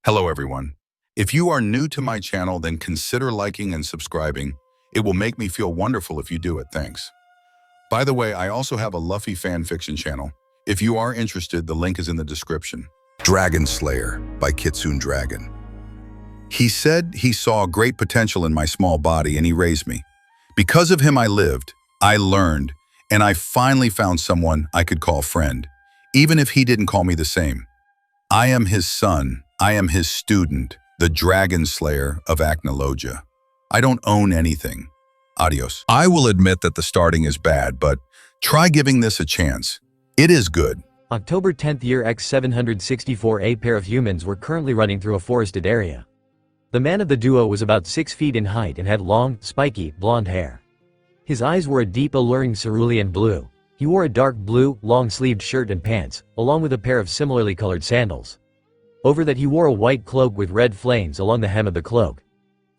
Hello everyone. If you are new to my channel, then consider liking and subscribing. It will make me feel wonderful if you do it, thanks. By the way, I also have a Luffy fan fiction channel. If you are interested, the link is in the description. Dragonslayer by KitsuneDragon. He said he saw great potential in my small body and he raised me. Because of him I lived, I learned, and I finally found someone I could call friend, even if he didn't call me the same. I am his son. I am his student, the Dragonslayer of Acnologia. I don't own anything. Adios. I will admit that the starting is bad, but try giving this a chance. It is good. October 10th year X764. A pair of humans were currently running through a forested area. The man of the duo was about 6 feet in height and had long, spiky, blonde hair. His eyes were a deep alluring cerulean blue. He wore a dark blue, long-sleeved shirt and pants, along with a pair of similarly colored sandals. Over that he wore a white cloak with red flames along the hem of the cloak.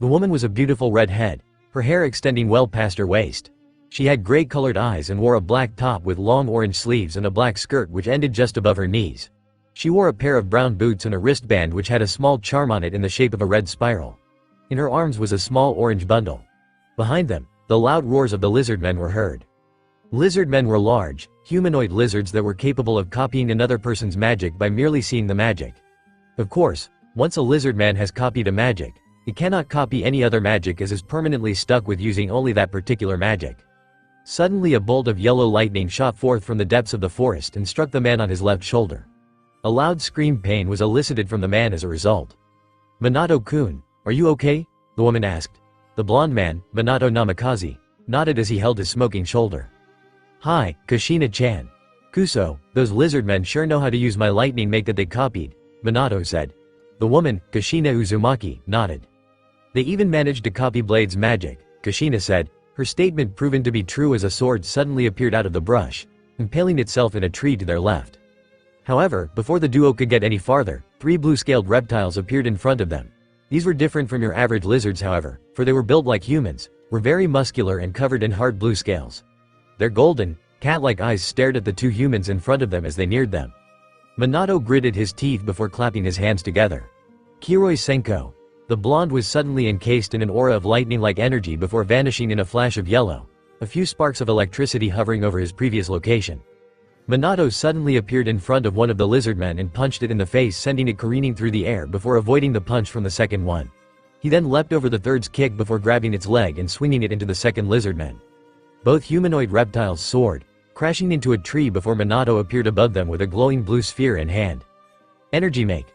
The woman was a beautiful redhead, her hair extending well past her waist. She had gray-colored eyes and wore a black top with long orange sleeves and a black skirt which ended just above her knees. She wore a pair of brown boots and a wristband which had a small charm on it in the shape of a red spiral. In her arms was a small orange bundle. Behind them, the loud roars of the lizardmen were heard. Lizardmen were large, humanoid lizards that were capable of copying another person's magic by merely seeing the magic. Of course, once a lizardman has copied a magic, he cannot copy any other magic as is permanently stuck with using only that particular magic. Suddenly a bolt of yellow lightning shot forth from the depths of the forest and struck the man on his left shoulder. A loud scream pain was elicited from the man as a result. "Minato-kun, are you okay?" the woman asked. The blonde man, Minato Namikaze, nodded as he held his smoking shoulder. "Hi, Kushina-chan. Kuso, those lizardmen sure know how to use my lightning make that they copied," Minato said. The woman, Kushina Uzumaki, nodded. "They even managed to copy Blade's magic," Kushina said, her statement proven to be true as a sword suddenly appeared out of the brush, impaling itself in a tree to their left. However, before the duo could get any farther, 3 blue-scaled reptiles appeared in front of them. These were different from your average lizards, however, for they were built like humans, were very muscular and covered in hard blue scales. Their golden, cat-like eyes stared at the 2 humans in front of them as they neared them. Minato gritted his teeth before clapping his hands together. Kiroi Senko. The blonde was suddenly encased in an aura of lightning-like energy before vanishing in a flash of yellow, a few sparks of electricity hovering over his previous location. Minato suddenly appeared in front of one of the lizardmen and punched it in the face, sending it careening through the air before avoiding the punch from the second one. He then leapt over the third's kick before grabbing its leg and swinging it into the second lizardman. Both humanoid reptiles soared, crashing into a tree before Minato appeared above them with a glowing blue sphere in hand. Energy make.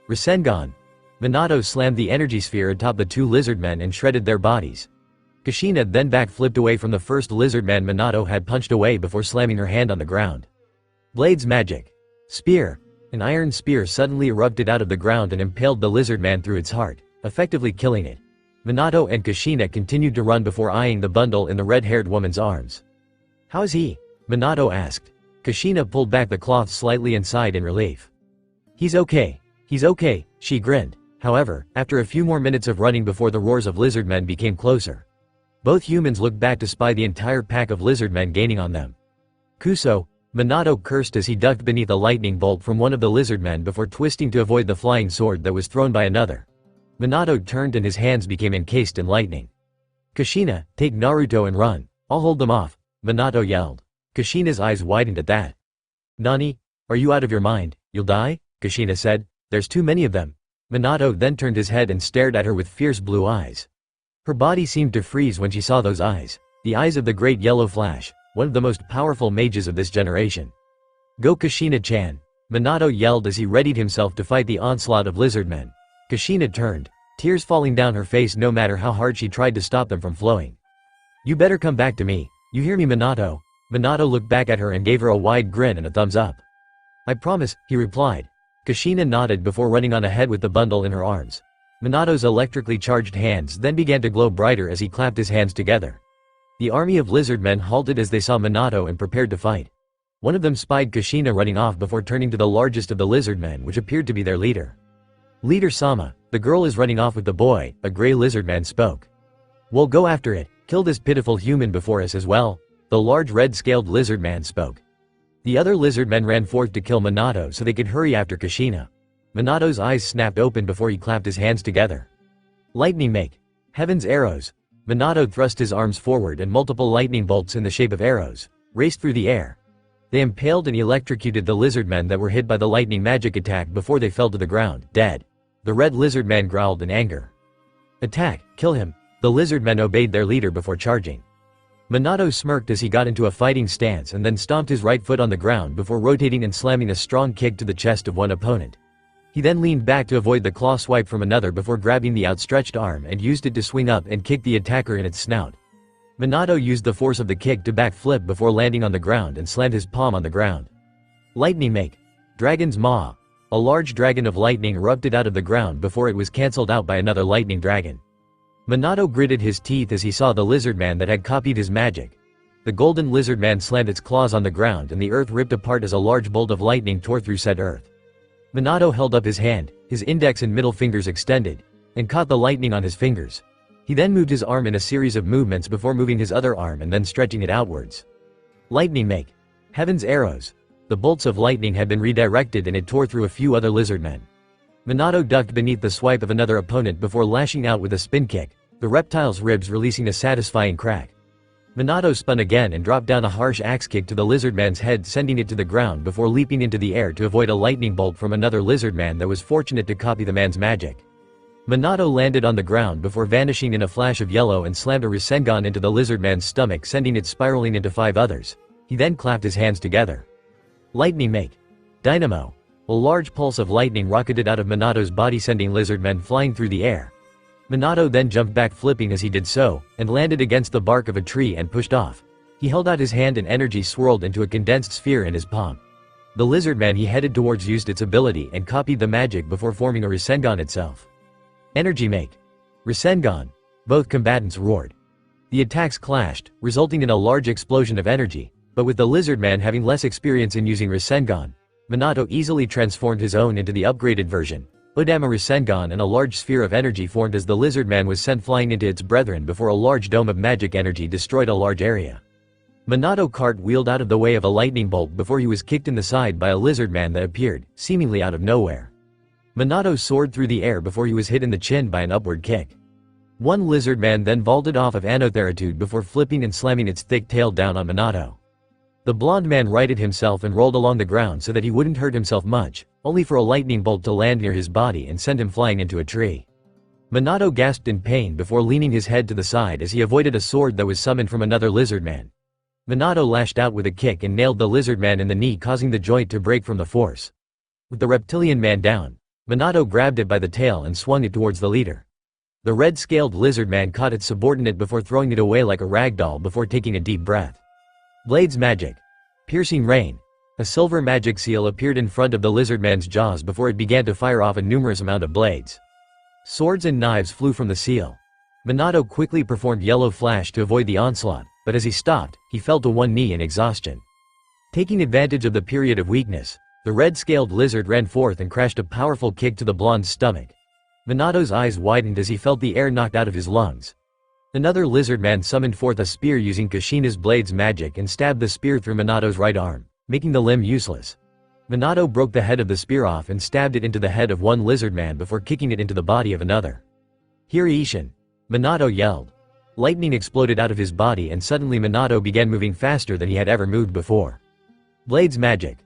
Rasengan. Minato slammed the energy sphere atop the 2 lizardmen and shredded their bodies. Kushina then backflipped away from the first lizardman Minato had punched away before slamming her hand on the ground. Blade's magic. Spear. An iron spear suddenly erupted out of the ground and impaled the lizardman through its heart, effectively killing it. Minato and Kushina continued to run before eyeing the bundle in the red-haired woman's arms. "How is he?" Minato asked. Kushina pulled back the cloth slightly and sighed in relief. He's okay, she grinned. However, after a few more minutes of running before the roars of lizardmen became closer. Both humans looked back to spy the entire pack of lizardmen gaining on them. "Kuso," Minato cursed as he ducked beneath a lightning bolt from one of the lizardmen before twisting to avoid the flying sword that was thrown by another. Minato turned and his hands became encased in lightning. "Kushina, take Naruto and run. I'll hold them off," Minato yelled. Kushina's eyes widened at that. "Nani? Are you out of your mind? You'll die?" Kushina said. "There's too many of them." Minato then turned his head and stared at her with fierce blue eyes. Her body seemed to freeze when she saw those eyes, the eyes of the great yellow flash, one of the most powerful mages of this generation. "Go Kushina-chan," Minato yelled as he readied himself to fight the onslaught of lizardmen. Kushina turned, tears falling down her face no matter how hard she tried to stop them from flowing. "You better come back to me, you hear me, Minato?" Minato looked back at her and gave her a wide grin and a thumbs up. "I promise," he replied. Kushina nodded before running on ahead with the bundle in her arms. Minato's electrically charged hands then began to glow brighter as he clapped his hands together. The army of lizardmen halted as they saw Minato and prepared to fight. One of them spied Kushina running off before turning to the largest of the lizardmen, which appeared to be their leader. "Leader Sama, the girl is running off with the boy," a gray lizardman spoke. "We'll go after it, kill this pitiful human before us as well," the large red-scaled lizardman spoke. The other lizardmen ran forth to kill Minato so they could hurry after Kushina. Minato's eyes snapped open before he clapped his hands together. Lightning make. Heaven's arrows. Minato thrust his arms forward and multiple lightning bolts in the shape of arrows raced through the air. They impaled and electrocuted the lizard men that were hit by the lightning magic attack before they fell to the ground, dead. The red lizard man growled in anger. Attack, kill him. The lizard men obeyed their leader before charging. Minato smirked as he got into a fighting stance and then stomped his right foot on the ground before rotating and slamming a strong kick to the chest of one opponent. He then leaned back to avoid the claw swipe from another before grabbing the outstretched arm and used it to swing up and kick the attacker in its snout. Minato used the force of the kick to backflip before landing on the ground and slammed his palm on the ground. Lightning make. Dragon's Maw. A large dragon of lightning erupted out of the ground before it was cancelled out by another lightning dragon. Minato gritted his teeth as he saw the lizard man that had copied his magic. The golden lizard man slammed its claws on the ground and the earth ripped apart as a large bolt of lightning tore through said earth. Minato held up his hand, his index and middle fingers extended, and caught the lightning on his fingers. He then moved his arm in a series of movements before moving his other arm and then stretching it outwards. Lightning make. Heaven's arrows. The bolts of lightning had been redirected and it tore through a few other lizard men. Minato ducked beneath the swipe of another opponent before lashing out with a spin kick, the reptile's ribs releasing a satisfying crack. Minato spun again and dropped down a harsh axe kick to the lizard man's head, sending it to the ground before leaping into the air to avoid a lightning bolt from another lizard man that was fortunate to copy the man's magic. Minato landed on the ground before vanishing in a flash of yellow and slammed a Rasengan into the lizard man's stomach, sending it spiraling into 5 others. He then clapped his hands together. Lightning make. Dynamo. A large pulse of lightning rocketed out of Minato's body, sending lizard men flying through the air. Minato then jumped back, flipping as he did so, and landed against the bark of a tree and pushed off. He held out his hand and energy swirled into a condensed sphere in his palm. The lizard man he headed towards used its ability and copied the magic before forming a Rasengan itself. Energy make. Rasengan. Both combatants roared. The attacks clashed, resulting in a large explosion of energy, but with the lizard man having less experience in using Rasengan, Minato easily transformed his own into the upgraded version. Udama Rasengan, and a large sphere of energy formed as the lizard man was sent flying into its brethren before a large dome of magic energy destroyed a large area. Minato cartwheeled out of the way of a lightning bolt before he was kicked in the side by a lizard man that appeared, seemingly out of nowhere. Minato soared through the air before he was hit in the chin by an upward kick. One lizard man then vaulted off of Anotheritude before flipping and slamming its thick tail down on Minato. The blonde man righted himself and rolled along the ground so that he wouldn't hurt himself much, only for a lightning bolt to land near his body and send him flying into a tree. Minato gasped in pain before leaning his head to the side as he avoided a sword that was summoned from another lizard man. Minato lashed out with a kick and nailed the lizard man in the knee, causing the joint to break from the force. With the reptilian man down, Minato grabbed it by the tail and swung it towards the leader. The red-scaled lizard man caught its subordinate before throwing it away like a rag doll before taking a deep breath. Blades magic. Piercing rain. A silver magic seal appeared in front of the lizard man's jaws before it began to fire off a numerous amount of blades. Swords and knives flew from the seal. Minato quickly performed yellow flash to avoid the onslaught, but as he stopped, he fell to one knee in exhaustion. Taking advantage of the period of weakness, the red-scaled lizard ran forth and crashed a powerful kick to the blonde's stomach. Minato's eyes widened as he felt the air knocked out of his lungs. Another lizard man summoned forth a spear using Kushina's blades magic and stabbed the spear through Minato's right arm, making the limb useless. Minato broke the head of the spear off and stabbed it into the head of one lizard man before kicking it into the body of another. Hiri-ishin! Minato yelled. Lightning exploded out of his body and suddenly Minato began moving faster than he had ever moved before. Blades magic.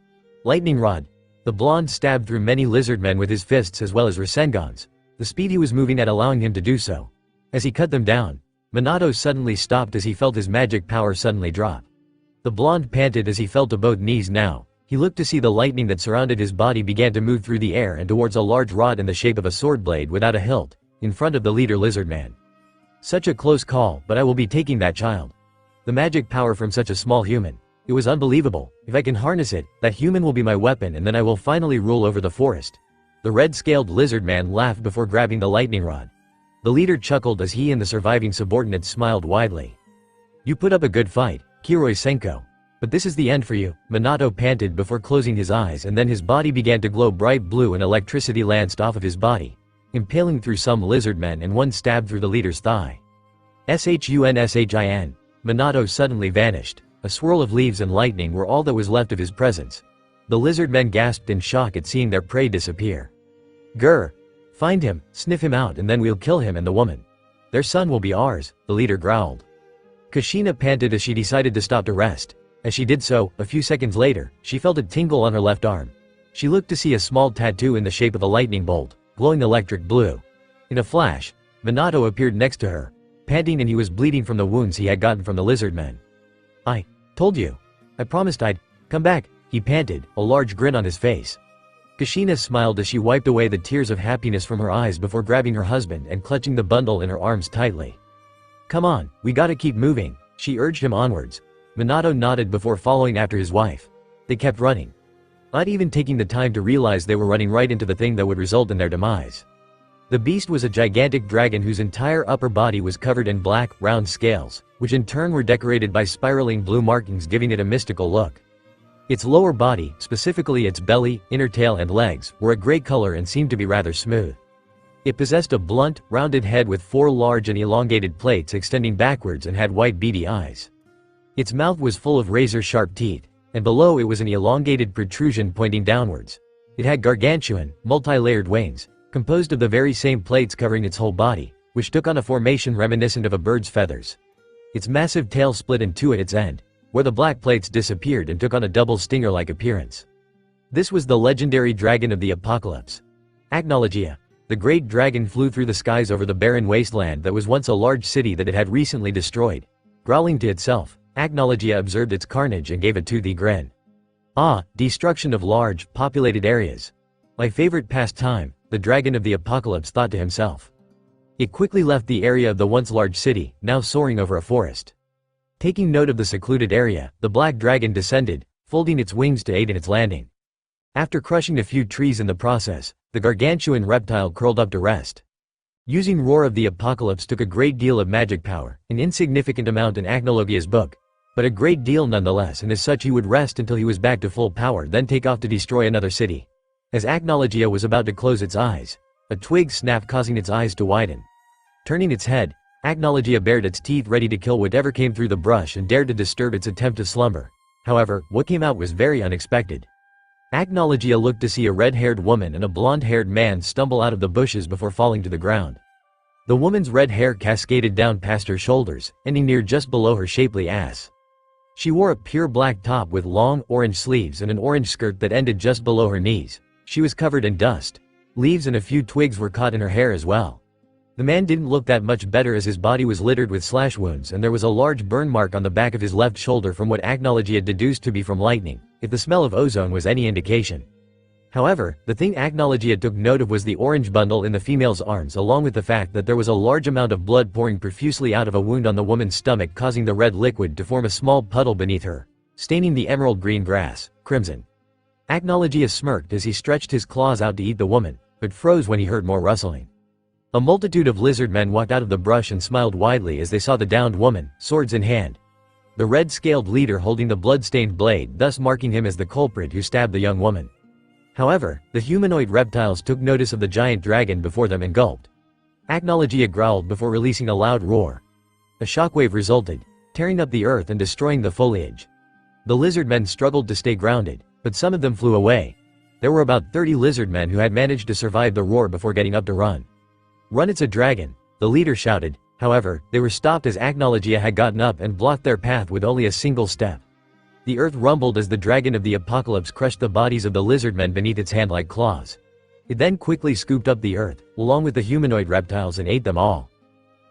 Lightning rod. The blonde stabbed through many lizard men with his fists as well as Rasengans, the speed he was moving at allowing him to do so. As he cut them down, Minato suddenly stopped as he felt his magic power suddenly drop. The blonde panted as he fell to both knees. Now, he looked to see the lightning that surrounded his body began to move through the air and towards a large rod in the shape of a sword blade without a hilt, in front of the leader lizard man. Such a close call, but I will be taking that child. The magic power from such a small human. It was unbelievable. If I can harness it, that human will be my weapon and then I will finally rule over the forest. The red-scaled lizard man laughed before grabbing the lightning rod. The leader chuckled as he and the surviving subordinates smiled widely. You put up a good fight, Kiroi Senko. But this is the end for you, Minato panted before closing his eyes, and then his body began to glow bright blue and electricity lanced off of his body, impaling through some lizard men and one stabbed through the leader's thigh. Shun. Minato suddenly vanished. A swirl of leaves and lightning were all that was left of his presence. The lizard men gasped in shock at seeing their prey disappear. Grr. Find him, sniff him out, and then we'll kill him and the woman. Their son will be ours, the leader growled. Kushina panted as she decided to stop to rest. As she did so, a few seconds later, she felt a tingle on her left arm. She looked to see a small tattoo in the shape of a lightning bolt, glowing electric blue. In a flash, Minato appeared next to her, panting, and he was bleeding from the wounds he had gotten from the lizard men. I told you. I promised I'd come back, he panted, a large grin on his face. Kushina smiled as she wiped away the tears of happiness from her eyes before grabbing her husband and clutching the bundle in her arms tightly. Come on, we gotta keep moving, she urged him onwards. Minato nodded before following after his wife. They kept running, not even taking the time to realize they were running right into the thing that would result in their demise. The beast was a gigantic dragon whose entire upper body was covered in black, round scales, which in turn were decorated by spiraling blue markings, giving it a mystical look. Its lower body, specifically its belly, inner tail and legs, were a gray color and seemed to be rather smooth. It possessed a blunt, rounded head with 4 large and elongated plates extending backwards and had white beady eyes. Its mouth was full of razor-sharp teeth, and below it was an elongated protrusion pointing downwards. It had gargantuan, multi-layered wings, composed of the very same plates covering its whole body, which took on a formation reminiscent of a bird's feathers. Its massive tail split in two at its end, where the black plates disappeared and took on a double stinger-like appearance. This was the legendary dragon of the apocalypse. Agnologia. The great dragon flew through the skies over the barren wasteland that was once a large city that it had recently destroyed. Growling to itself, Agnologia observed its carnage and gave a toothy grin. Ah, destruction of large, populated areas. My favorite pastime, the dragon of the apocalypse thought to himself. It quickly left the area of the once large city, now soaring over a forest. Taking note of the secluded area, the black dragon descended, folding its wings to aid in its landing. After crushing a few trees in the process, the gargantuan reptile curled up to rest. Using Roar of the Apocalypse took a great deal of magic power, an insignificant amount in Agnologia's book, but a great deal nonetheless, and as such he would rest until he was back to full power, then take off to destroy another city. As Agnologia was about to close its eyes, a twig snapped, causing its eyes to widen. Turning its head, Agnologia bared its teeth ready to kill whatever came through the brush and dared to disturb its attempt to slumber. However, what came out was very unexpected. Agnologia looked to see a red-haired woman and a blonde-haired man stumble out of the bushes before falling to the ground. The woman's red hair cascaded down past her shoulders, ending near just below her shapely ass. She wore a pure black top with long, orange sleeves and an orange skirt that ended just below her knees. She was covered in dust. Leaves and a few twigs were caught in her hair as well. The man didn't look that much better, as his body was littered with slash wounds and there was a large burn mark on the back of his left shoulder from what Agnologia deduced to be from lightning, if the smell of ozone was any indication. However, the thing Agnologia took note of was the orange bundle in the female's arms, along with the fact that there was a large amount of blood pouring profusely out of a wound on the woman's stomach, causing the red liquid to form a small puddle beneath her, staining the emerald green grass, crimson. Agnologia smirked as he stretched his claws out to eat the woman, but froze when he heard more rustling. A multitude of lizard men walked out of the brush and smiled widely as they saw the downed woman, swords in hand. The red-scaled leader holding the blood-stained blade, thus marking him as the culprit who stabbed the young woman. However, the humanoid reptiles took notice of the giant dragon before them and gulped. Agnologia growled before releasing a loud roar. A shockwave resulted, tearing up the earth and destroying the foliage. The lizard men struggled to stay grounded, but some of them flew away. There were about 30 lizard men who had managed to survive the roar before getting up to run. Run, it's a dragon, the leader shouted. However, they were stopped as Agnologia had gotten up and blocked their path with only a single step. The earth rumbled as the dragon of the apocalypse crushed the bodies of the lizard men beneath its hand-like claws. It then quickly scooped up the earth, along with the humanoid reptiles, and ate them all.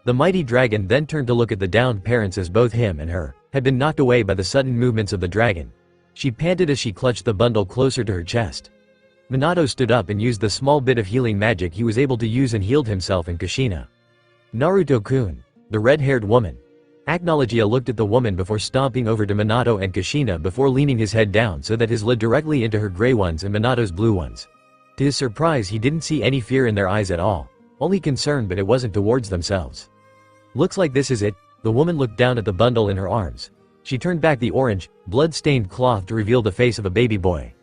The mighty dragon then turned to look at the downed parents, as both him and her had been knocked away by the sudden movements of the dragon. She panted as she clutched the bundle closer to her chest. Minato stood up and used the small bit of healing magic he was able to use and healed himself and Kushina. Naruto-kun, the red-haired woman. Agnologia looked at the woman before stomping over to Minato and Kushina before leaning his head down so that his lid directly into her gray ones and Minato's blue ones. To his surprise, he didn't see any fear in their eyes at all, only concern, but it wasn't towards themselves. Looks like this is it. The woman looked down at the bundle in her arms. She turned back the orange, blood-stained cloth to reveal the face of a baby boy.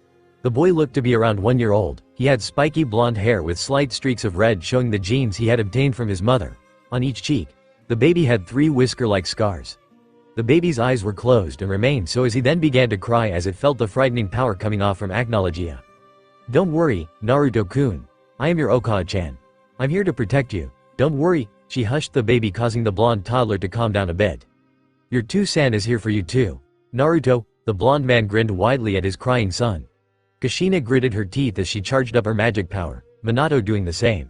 The boy looked to be around 1 year old. He had spiky blonde hair with slight streaks of red showing the genes he had obtained from his mother. On each cheek, the baby had 3 whisker-like scars. The baby's eyes were closed and remained so as he then began to cry as it felt the frightening power coming off from Agnologia. Don't worry, Naruto-kun. I am your Okage-chan. I'm here to protect you. Don't worry, she hushed the baby, causing the blonde toddler to calm down a bit. Your two-san is here for you too. Naruto, the blonde man grinned widely at his crying son. Kushina gritted her teeth as she charged up her magic power, Minato doing the same.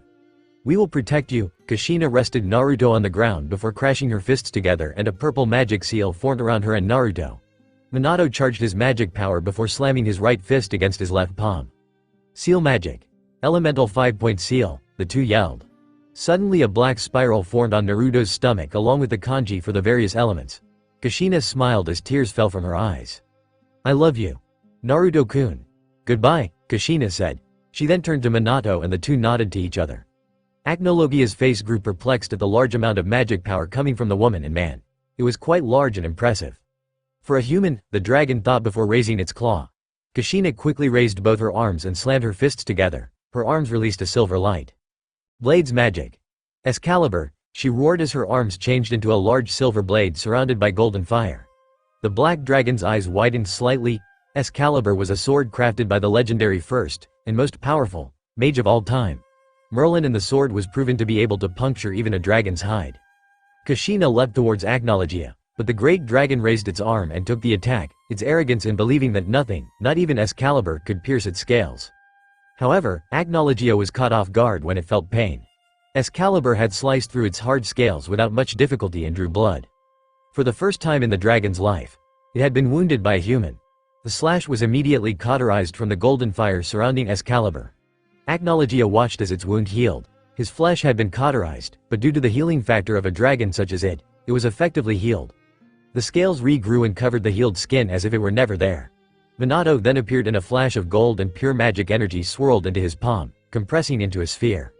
We will protect you. Kushina rested Naruto on the ground before crashing her fists together, and a purple magic seal formed around her and Naruto. Minato charged his magic power before slamming his right fist against his left palm. Seal magic. Elemental 5-point seal, the two yelled. Suddenly a black spiral formed on Naruto's stomach along with the kanji for the various elements. Kushina smiled as tears fell from her eyes. I love you, Naruto-kun. Goodbye, Kushina said. She then turned to Minato and the two nodded to each other. Agnologia's face grew perplexed at the large amount of magic power coming from the woman and man. It was quite large and impressive. For a human, the dragon thought before raising its claw. Kushina quickly raised both her arms and slammed her fists together. Her arms released a silver light. Blades magic. Excalibur, she roared as her arms changed into a large silver blade surrounded by golden fire. The black dragon's eyes widened slightly. Excalibur was a sword crafted by the legendary first, and most powerful, mage of all time. Merlin, and the sword was proven to be able to puncture even a dragon's hide. Kushina leapt towards Agnologia, but the great dragon raised its arm and took the attack, its arrogance in believing that nothing, not even Excalibur, could pierce its scales. However, Agnologia was caught off guard when it felt pain. Excalibur had sliced through its hard scales without much difficulty and drew blood. For the first time in the dragon's life, it had been wounded by a human. The slash was immediately cauterized from the golden fire surrounding Excalibur. Agnologia watched as its wound healed. His flesh had been cauterized, but due to the healing factor of a dragon such as it was effectively healed. The scales regrew and covered the healed skin as if it were never there. Minato then appeared, and a flash of gold and pure magic energy swirled into his palm, compressing into a sphere.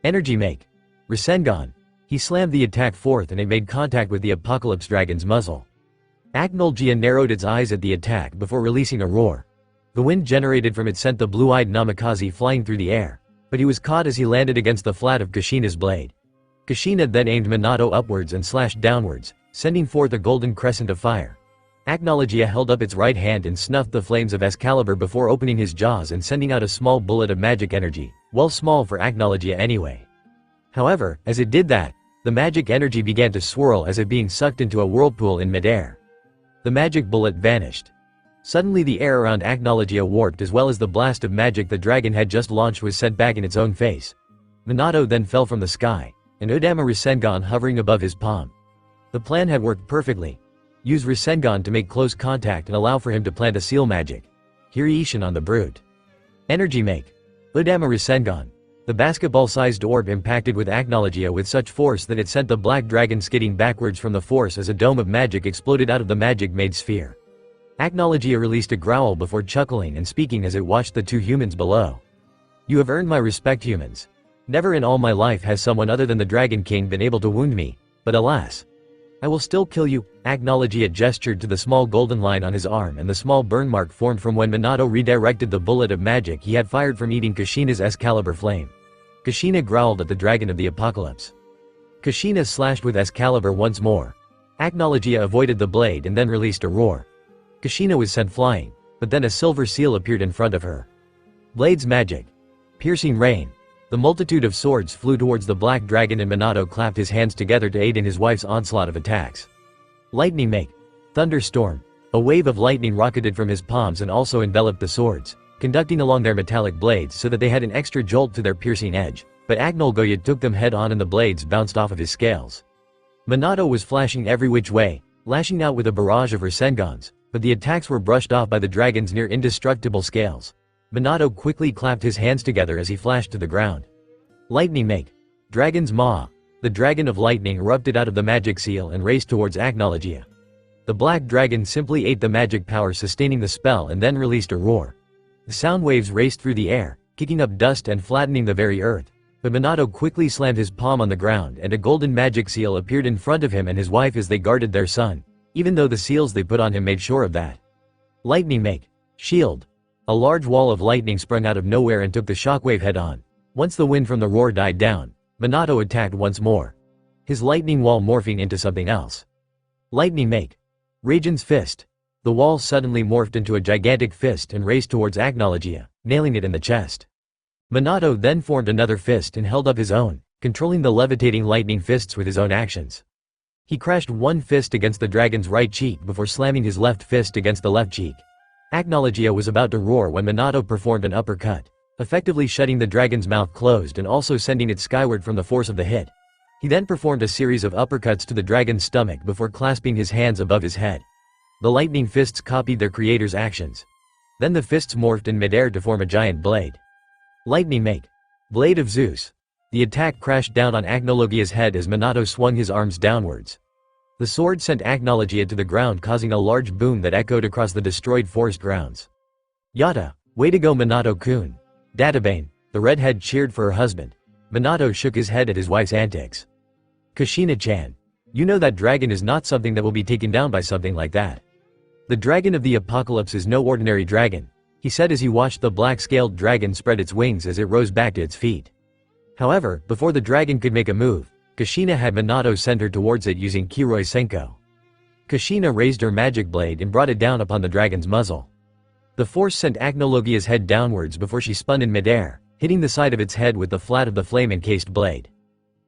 Energy make. Rasengan. He slammed the attack forth and it made contact with the Apocalypse Dragon's muzzle. Agnologia narrowed its eyes at the attack before releasing a roar. The wind generated from it sent the blue-eyed namikaze flying through the air, but he was caught as he landed against the flat of Kushina's blade. Kushina then aimed Minato upwards and slashed downwards, sending forth a golden crescent of fire. Agnologia held up its right hand and snuffed the flames of Excalibur before opening his jaws and sending out a small bullet of magic energy, well small for Agnologia anyway. However, as it did that, the magic energy began to swirl as if being sucked into a whirlpool in midair. The magic bullet vanished. Suddenly the air around Agnologia warped, as well as the blast of magic the dragon had just launched was sent back in its own face. Minato then fell from the sky, an Odama Rasengan hovering above his palm. The plan had worked perfectly. Use Rasengan to make close contact and allow for him to plant a seal magic. Hiri-ishin on the brute. Energy make. Odama Rasengan. The basketball-sized orb impacted with Agnologia with such force that it sent the black dragon skidding backwards from the force as a dome of magic exploded out of the magic-made sphere. Agnologia released a growl before chuckling and speaking as it watched the two humans below. You have earned my respect, humans. Never in all my life has someone other than the Dragon King been able to wound me, but alas. I will still kill you. Agnologia gestured to the small golden line on his arm, and the small burn mark formed from when Minato redirected the bullet of magic he had fired from eating Kushina's Excalibur flame. Kushina growled at the Dragon of the Apocalypse. Kushina slashed with Excalibur once more. Agnologia avoided the blade and then released a roar. Kushina was sent flying, but then a silver seal appeared in front of her. Blades magic. Piercing rain. The multitude of swords flew towards the black dragon and Minato clapped his hands together to aid in his wife's onslaught of attacks. Lightning make. Thunderstorm. A wave of lightning rocketed from his palms and also enveloped the swords, conducting along their metallic blades so that they had an extra jolt to their piercing edge, but Agnologia took them head on and the blades bounced off of his scales. Minato was flashing every which way, lashing out with a barrage of Rasengans, but the attacks were brushed off by the dragon's near indestructible scales. Minato quickly clapped his hands together as he flashed to the ground. Lightning make. Dragon's Maw. The dragon of lightning erupted out of the magic seal and raced towards Agnologia. The black dragon simply ate the magic power sustaining the spell and then released a roar. The sound waves raced through the air, kicking up dust and flattening the very earth, but Minato quickly slammed his palm on the ground and a golden magic seal appeared in front of him and his wife as they guarded their son, even though the seals they put on him made sure of that. Lightning make. Shield. A large wall of lightning sprung out of nowhere and took the shockwave head-on. Once the wind from the roar died down, Minato attacked once more. His lightning wall morphing into something else. Lightning make. Raiden's fist. The wall suddenly morphed into a gigantic fist and raced towards Agnologia, nailing it in the chest. Minato then formed another fist and held up his own, controlling the levitating lightning fists with his own actions. He crashed one fist against the dragon's right cheek before slamming his left fist against the left cheek. Agnologia was about to roar when Minato performed an uppercut, effectively shutting the dragon's mouth closed and also sending it skyward from the force of the hit. He then performed a series of uppercuts to the dragon's stomach before clasping his hands above his head. The lightning fists copied their creator's actions. Then the fists morphed in midair to form a giant blade. Lightning make. Blade of Zeus. The attack crashed down on Agnologia's head as Minato swung his arms downwards. The sword sent Agnologia to the ground, causing a large boom that echoed across the destroyed forest grounds. Yata, way to go Minato-kun. Databane, the redhead cheered for her husband. Minato shook his head at his wife's antics. Kushina-chan. You know that dragon is not something that will be taken down by something like that. The dragon of the apocalypse is no ordinary dragon, he said as he watched the black-scaled dragon spread its wings as it rose back to its feet. However, before the dragon could make a move, Kushina had Minato send her towards it using Kiroi Senko. Kushina raised her magic blade and brought it down upon the dragon's muzzle. The force sent Agnologia's head downwards before she spun in midair, hitting the side of its head with the flat of the flame-encased blade.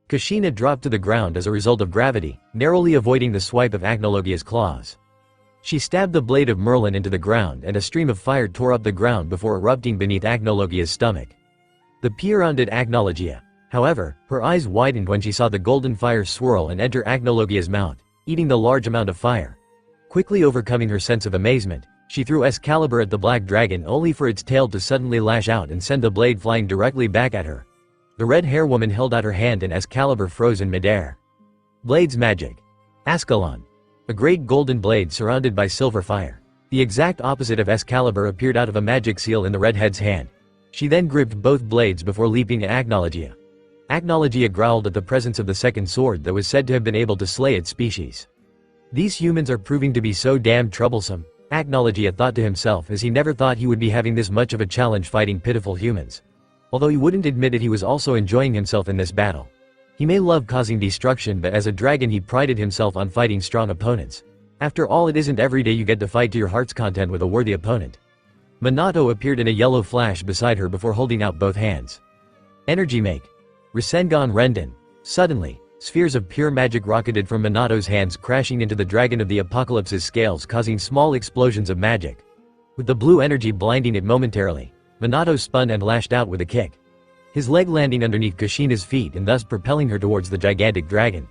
Kushina dropped to the ground as a result of gravity, narrowly avoiding the swipe of Agnologia's claws. She stabbed the blade of Merlin into the ground and a stream of fire tore up the ground before erupting beneath Agnologia's stomach. The Pieronded Agnologia. However, her eyes widened when she saw the golden fire swirl and enter Agnologia's mouth, eating the large amount of fire. Quickly overcoming her sense of amazement, she threw Excalibur at the black dragon only for its tail to suddenly lash out and send the blade flying directly back at her. The red hair woman held out her hand and Excalibur froze in midair. Blade's magic. Ascalon. A great golden blade surrounded by silver fire. The exact opposite of Excalibur appeared out of a magic seal in the redhead's hand. She then gripped both blades before leaping at Agnologia. Agnologia growled at the presence of the second sword that was said to have been able to slay its species. These humans are proving to be so damn troublesome, Agnologia thought to himself as he never thought he would be having this much of a challenge fighting pitiful humans. Although he wouldn't admit it, he was also enjoying himself in this battle. He may love causing destruction, but as a dragon he prided himself on fighting strong opponents. After all, it isn't every day you get to fight to your heart's content with a worthy opponent. Minato appeared in a yellow flash beside her before holding out both hands. Energy make. Rasengan Renden. Suddenly, spheres of pure magic rocketed from Minato's hands, crashing into the dragon of the apocalypse's scales, causing small explosions of magic. With the blue energy blinding it momentarily, Minato spun and lashed out with a kick. His leg landing underneath Kushina's feet and thus propelling her towards the gigantic dragon.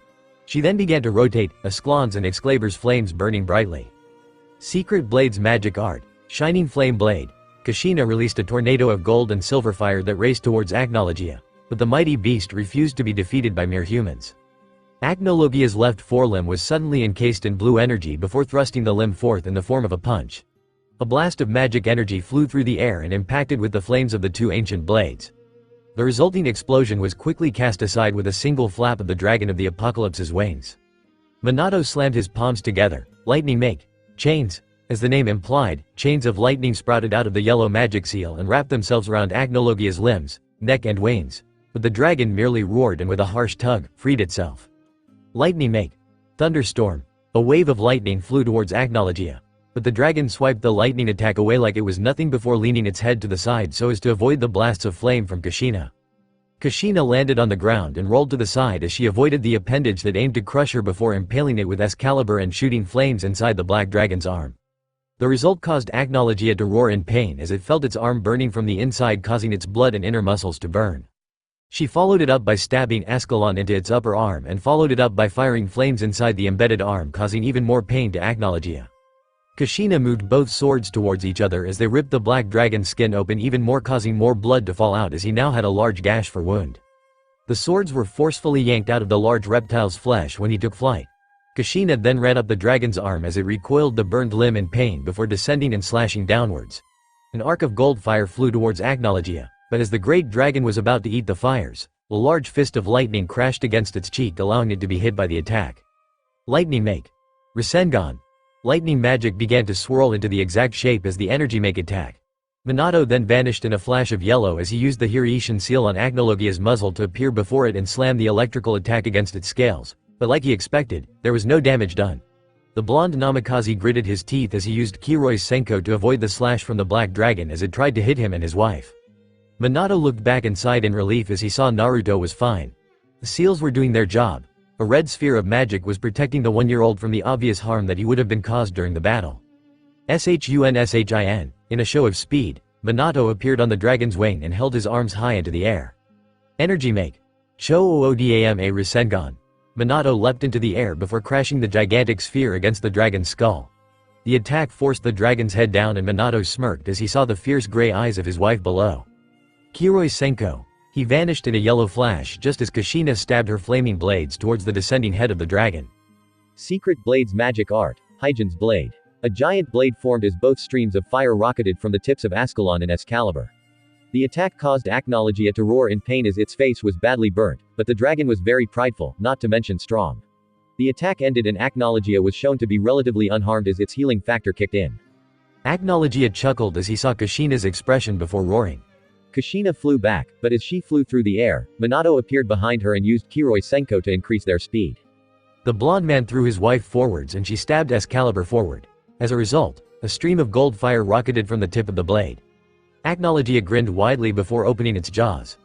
She then began to rotate, Ascalon's and Excalibur's flames burning brightly. Secret Blade's magic art. Shining Flame Blade. Kushina released a tornado of gold and silver fire that raced towards Agnologia, but the mighty beast refused to be defeated by mere humans. Agnologia's left forelimb was suddenly encased in blue energy before thrusting the limb forth in the form of a punch. A blast of magic energy flew through the air and impacted with the flames of the two ancient blades. The resulting explosion was quickly cast aside with a single flap of the dragon of the apocalypse's wings. Minato slammed his palms together. Lightning make. Chains. As the name implied, chains of lightning sprouted out of the yellow magic seal and wrapped themselves around Agnologia's limbs, neck and wings. But the dragon merely roared and with a harsh tug, freed itself. Lightning make. Thunderstorm. A wave of lightning flew towards Agnologia, but the dragon swiped the lightning attack away like it was nothing before leaning its head to the side so as to avoid the blasts of flame from Kushina. Kushina landed on the ground and rolled to the side as she avoided the appendage that aimed to crush her before impaling it with Excalibur and shooting flames inside the black dragon's arm. The result caused Agnologia to roar in pain as it felt its arm burning from the inside, causing its blood and inner muscles to burn. She followed it up by stabbing Ascalon into its upper arm and followed it up by firing flames inside the embedded arm, causing even more pain to Agnologia. Kushina moved both swords towards each other as they ripped the black dragon's skin open even more, causing more blood to fall out as he now had a large gash for wound. The swords were forcefully yanked out of the large reptile's flesh when he took flight. Kushina then ran up the dragon's arm as it recoiled the burned limb in pain before descending and slashing downwards. An arc of gold fire flew towards Agnologia, but as the great dragon was about to eat the fires, a large fist of lightning crashed against its cheek, allowing it to be hit by the attack. Lightning make. Rasengan. Lightning magic began to swirl into the exact shape as the energy make attack. Minato then vanished in a flash of yellow as he used the Hiraishin seal on Agnologia's muzzle to appear before it and slam the electrical attack against its scales, but like he expected, there was no damage done. The blonde namikaze gritted his teeth as he used Kiroi Senko to avoid the slash from the black dragon as it tried to hit him and his wife. Minato looked back inside in relief as he saw Naruto was fine. The seals were doing their job. A red sphere of magic was protecting the one-year-old from the obvious harm that he would have been caused during the battle. Shun. In a show of speed, Minato appeared on the dragon's wing and held his arms high into the air. Energy make. Shoodama Rasengan. Minato leapt into the air before crashing the gigantic sphere against the dragon's skull. The attack forced the dragon's head down and Minato smirked as he saw the fierce gray eyes of his wife below. Kiroi Senko. He vanished in a yellow flash just as Kushina stabbed her flaming blades towards the descending head of the dragon. Secret Blade's magic art, Hyjin's blade. A giant blade formed as both streams of fire rocketed from the tips of Ascalon and Excalibur. The attack caused Acnologia to roar in pain as its face was badly burnt, but the dragon was very prideful, not to mention strong. The attack ended and Acnologia was shown to be relatively unharmed as its healing factor kicked in. Acnologia chuckled as he saw Kushina's expression before roaring. Kushina flew back, but as she flew through the air, Minato appeared behind her and used Kiroi Senko to increase their speed. The blonde man threw his wife forwards and she stabbed Excalibur forward. As a result, a stream of gold fire rocketed from the tip of the blade. Acnologia grinned widely before opening its jaws.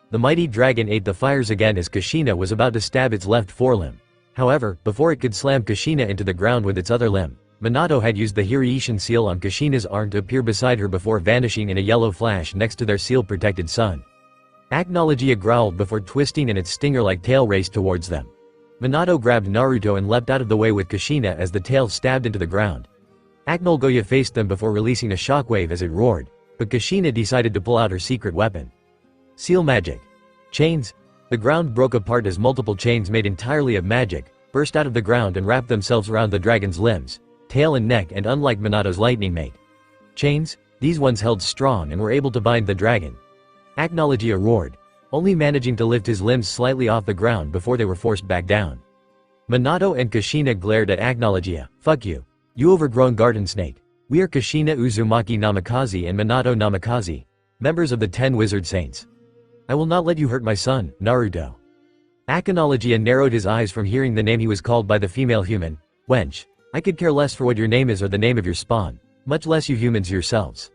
The mighty dragon ate the fires again as Kushina was about to stab its left forelimb. However, before it could slam Kushina into the ground with its other limb, Minato had used the Hiraishin seal on Kushina's arm to appear beside her before vanishing in a yellow flash next to their seal-protected sun. Acnologia growled before twisting and its stinger-like tail raced towards them. Minato grabbed Naruto and leapt out of the way with Kushina as the tail stabbed into the ground. Acnologia faced them before releasing a shockwave as it roared, but Kushina decided to pull out her secret weapon. Seal magic. Chains. The ground broke apart as multiple chains made entirely of magic burst out of the ground and wrapped themselves around the dragon's limbs, tail and neck, and unlike Minato's lightning mate chains, these ones held strong and were able to bind the dragon. Acnologia roared, only managing to lift his limbs slightly off the ground before they were forced back down. Minato and Kushina glared at Acnologia. Fuck you. You overgrown garden snake. We are Kushina Uzumaki Namikaze and Minato Namikaze, members of the 10 Wizard Saints. I will not let you hurt my son, Naruto. Acnologia narrowed his eyes from hearing the name he was called by the female human. Wench. I could care less for what your name is or the name of your spawn, much less you humans yourselves.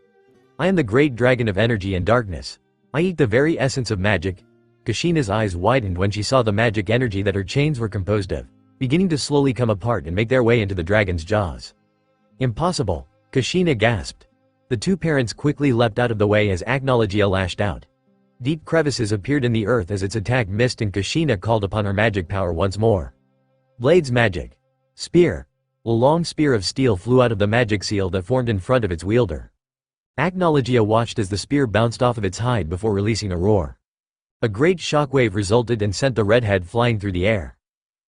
I am the great dragon of energy and darkness. I eat the very essence of magic. Kushina's eyes widened when she saw the magic energy that her chains were composed of, beginning to slowly come apart and make their way into the dragon's jaws. Impossible, Kushina gasped. The two parents quickly leapt out of the way as Acnologia lashed out. Deep crevices appeared in the earth as its attack missed and Kushina called upon her magic power once more. Blade's magic. Spear. A long spear of steel flew out of the magic seal that formed in front of its wielder. Acnologia watched as the spear bounced off of its hide before releasing a roar. A great shockwave resulted and sent the redhead flying through the air.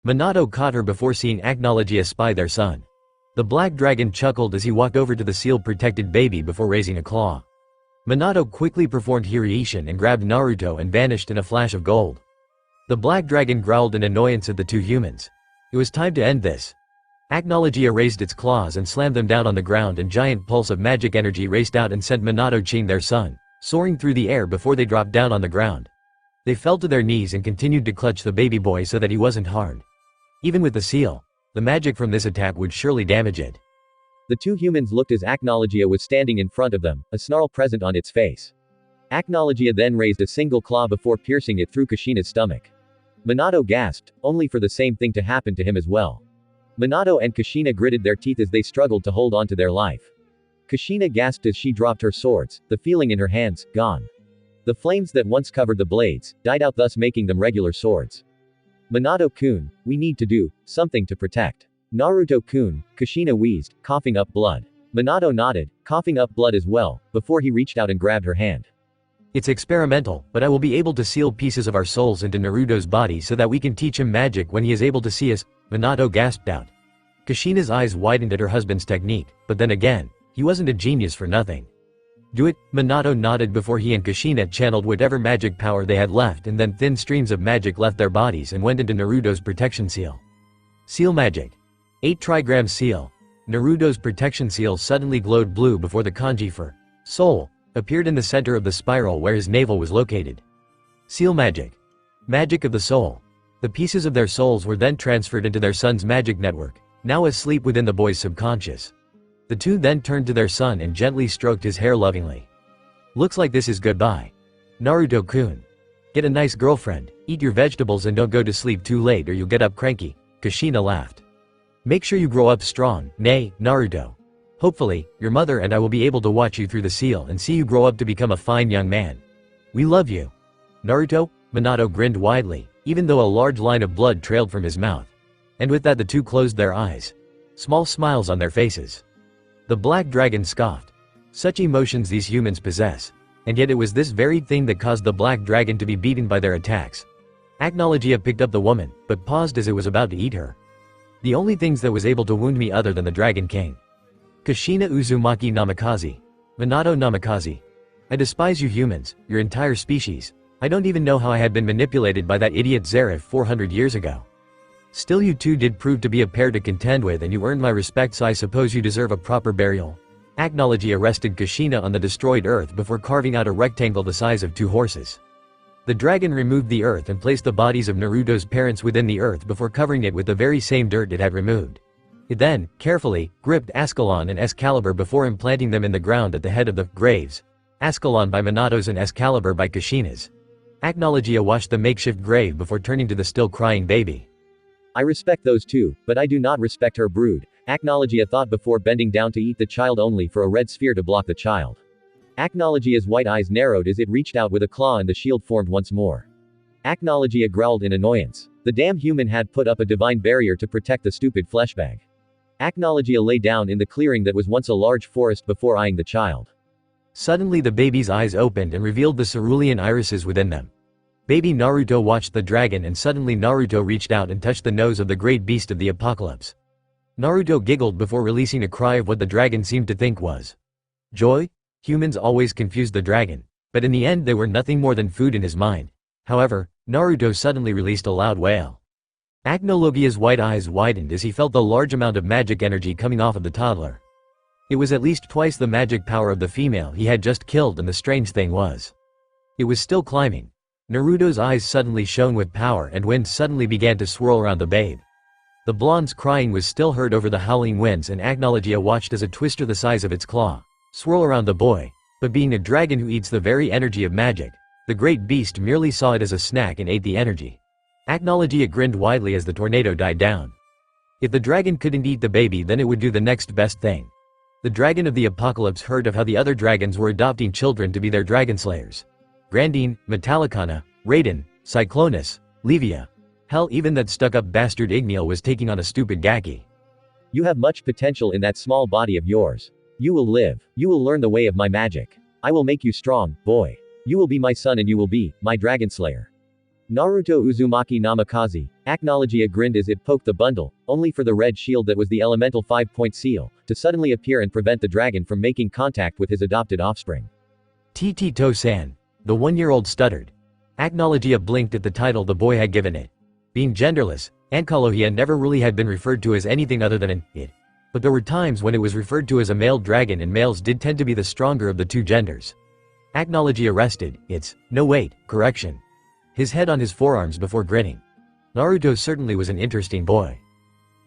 Minato caught her before seeing Acnologia spy their son. The black dragon chuckled as he walked over to the seal-protected baby before raising a claw. Minato quickly performed Hiraishin and grabbed Naruto and vanished in a flash of gold. The black dragon growled in annoyance at the two humans. It was time to end this. Acnologia raised its claws and slammed them down on the ground and giant pulse of magic energy raced out and sent Minato their son, soaring through the air before they dropped down on the ground. They fell to their knees and continued to clutch the baby boy so that he wasn't harmed. Even with the seal, the magic from this attack would surely damage it. The two humans looked as Acnologia was standing in front of them, a snarl present on its face. Acnologia then raised a single claw before piercing it through Kushina's stomach. Minato gasped, only for the same thing to happen to him as well. Minato and Kushina gritted their teeth as they struggled to hold on to their life. Kushina gasped as she dropped her swords, the feeling in her hands, gone. The flames that once covered the blades, died out, thus making them regular swords. Minato-kun, we need to do something to protect Naruto-kun, Kushina wheezed, coughing up blood. Minato nodded, coughing up blood as well, before he reached out and grabbed her hand. It's experimental, but I will be able to seal pieces of our souls into Naruto's body so that we can teach him magic when he is able to see us, Minato gasped out. Kushina's eyes widened at her husband's technique, but then again, he wasn't a genius for nothing. Do it, Minato nodded before he and Kushina channeled whatever magic power they had left, and then thin streams of magic left their bodies and went into Naruto's protection seal. Seal magic. 8 trigram seal. Naruto's protection seal suddenly glowed blue before the kanji for soul appeared in the center of the spiral where his navel was located. Seal magic. Magic of the soul. The pieces of their souls were then transferred into their son's magic network, now asleep within the boy's subconscious. The two then turned to their son and gently stroked his hair lovingly. Looks like this is goodbye. Naruto-kun. Get a nice girlfriend, eat your vegetables and don't go to sleep too late or you'll get up cranky, Kushina laughed. Make sure you grow up strong, nay, Naruto. Hopefully, your mother and I will be able to watch you through the seal and see you grow up to become a fine young man. We love you. Naruto, Minato grinned widely, even though a large line of blood trailed from his mouth. And with that the two closed their eyes. Small smiles on their faces. The black dragon scoffed. Such emotions these humans possess. And yet it was this very thing that caused the black dragon to be beaten by their attacks. Acknowledgia picked up the woman, but paused as it was about to eat her. The only things that was able to wound me other than the Dragon King. Kushina uzumaki namikaze. Minato namikaze. I despise you humans, your entire species. I don't even know how I had been manipulated by that idiot Zarif 400 years ago. Still you two did prove to be a pair to contend with and you earned my respect, so I suppose you deserve a proper burial. Acknowledgia rested Kushina on the destroyed earth before carving out a rectangle the size of 2 horses. The dragon removed the earth and placed the bodies of Naruto's parents within the earth before covering it with the very same dirt it had removed. It then, carefully, gripped Ascalon and Excalibur before implanting them in the ground at the head of the graves. Ascalon by Minato's and Excalibur by Kushina's. Acknowledgia washed the makeshift grave before turning to the still crying baby. I respect those two, but I do not respect her brood, Acknowledgia thought before bending down to eat the child only for a red sphere to block the child. Acknowledgia's white eyes narrowed as it reached out with a claw and the shield formed once more. Acknowledgia growled in annoyance. The damn human had put up a divine barrier to protect the stupid fleshbag. Acknowledgia lay down in the clearing that was once a large forest before eyeing the child. Suddenly the baby's eyes opened and revealed the cerulean irises within them. Baby Naruto watched the dragon and suddenly Naruto reached out and touched the nose of the great beast of the apocalypse. Naruto giggled before releasing a cry of what the dragon seemed to think was joy. Humans always confused the dragon, but in the end they were nothing more than food in his mind. However, Naruto suddenly released a loud wail. Acknowledgia's white eyes widened as he felt the large amount of magic energy coming off of the toddler. It was at least twice the magic power of the female he had just killed, and the strange thing was, it was still climbing. Naruto's eyes suddenly shone with power and wind suddenly began to swirl around the babe. The blonde's crying was still heard over the howling winds and Acknowledgia watched as a twister the size of its claw swirl around the boy. But being a dragon who eats the very energy of magic, the great beast merely saw it as a snack and ate the energy. Acknowledgia grinned widely as the tornado died down. If the dragon couldn't eat the baby, then it would do the next best thing. The dragon of the apocalypse heard of how the other dragons were adopting children to be their Dragonslayers. Grandine, Metallicana, Raiden, Cyclonus, Levia. Hell, even that stuck-up bastard Igneal was taking on a stupid Gaki. You have much potential in that small body of yours. You will live. You will learn the way of my magic. I will make you strong, boy. You will be my son and you will be my Dragonslayer. Naruto Uzumaki Namikaze. Acknowledgia grinned as it poked the bundle, only for the red shield that was the elemental 5-point seal, to suddenly appear and prevent the dragon from making contact with his adopted offspring. Tito-san. The 1-year-old stuttered. Acknowledgia blinked at the title the boy had given it. Being genderless, Ankalohia never really had been referred to as anything other than an it. But there were times when it was referred to as a male dragon, and males did tend to be the stronger of the two genders. Acknowledgia rested its, no wait, correction. His head on his forearms before grinning. Naruto certainly was an interesting boy.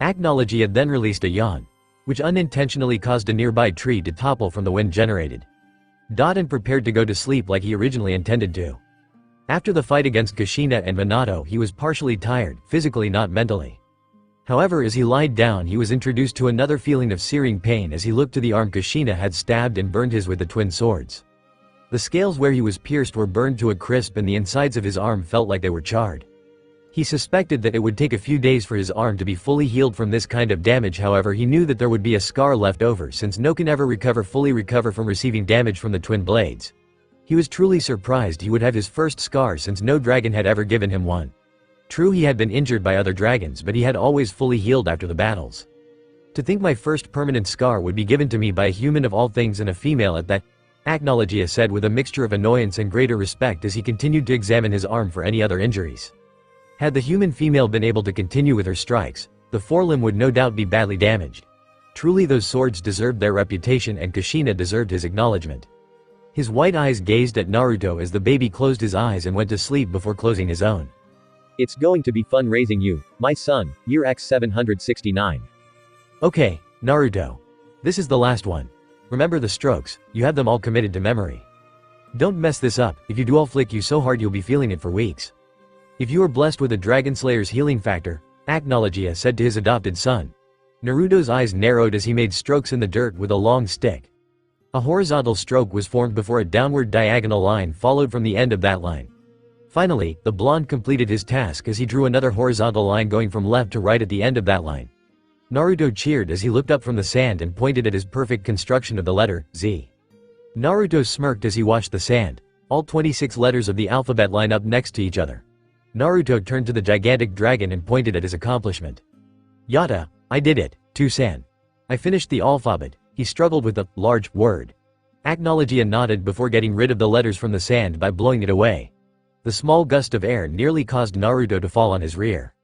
Acknowledgia then released a yawn, which unintentionally caused a nearby tree to topple from the wind generated. And prepared to go to sleep like he originally intended to. After the fight against Kushina and Minato, he was partially tired, physically not mentally. However, as he lied down, he was introduced to another feeling of searing pain as he looked to the arm Kushina had stabbed and burned his with the twin swords. The scales where he was pierced were burned to a crisp and the insides of his arm felt like they were charred. He suspected that it would take a few days for his arm to be fully healed from this kind of damage. However, he knew that there would be a scar left over since no can ever fully recover from receiving damage from the twin blades. He was truly surprised he would have his first scar since no dragon had ever given him one. True, he had been injured by other dragons, but he had always fully healed after the battles. To think my first permanent scar would be given to me by a human of all things and a female at that, Acknowledgia said with a mixture of annoyance and greater respect as he continued to examine his arm for any other injuries. Had the human female been able to continue with her strikes, the forelimb would no doubt be badly damaged. Truly those swords deserved their reputation and Kushina deserved his acknowledgement. His white eyes gazed at Naruto as the baby closed his eyes and went to sleep before closing his own. It's going to be fun raising you, my son, year X 769. Okay, Naruto. This is the last one. Remember the strokes, you have them all committed to memory. Don't mess this up, if you do I'll flick you so hard you'll be feeling it for weeks. If you are blessed with a Dragonslayer's healing factor, Acknowledgia said to his adopted son. Naruto's eyes narrowed as he made strokes in the dirt with a long stick. A horizontal stroke was formed before a downward diagonal line followed from the end of that line. Finally, the blonde completed his task as he drew another horizontal line going from left to right at the end of that line. Naruto cheered as he looked up from the sand and pointed at his perfect construction of the letter Z. Naruto smirked as he watched the sand, all 26 letters of the alphabet line up next to each other. Naruto turned to the gigantic dragon and pointed at his accomplishment. Yata, I did it, Tusan. I finished the alphabet. He struggled with the large word. Acknowledgia nodded before getting rid of the letters from the sand by blowing it away. The small gust of air nearly caused Naruto to fall on his rear.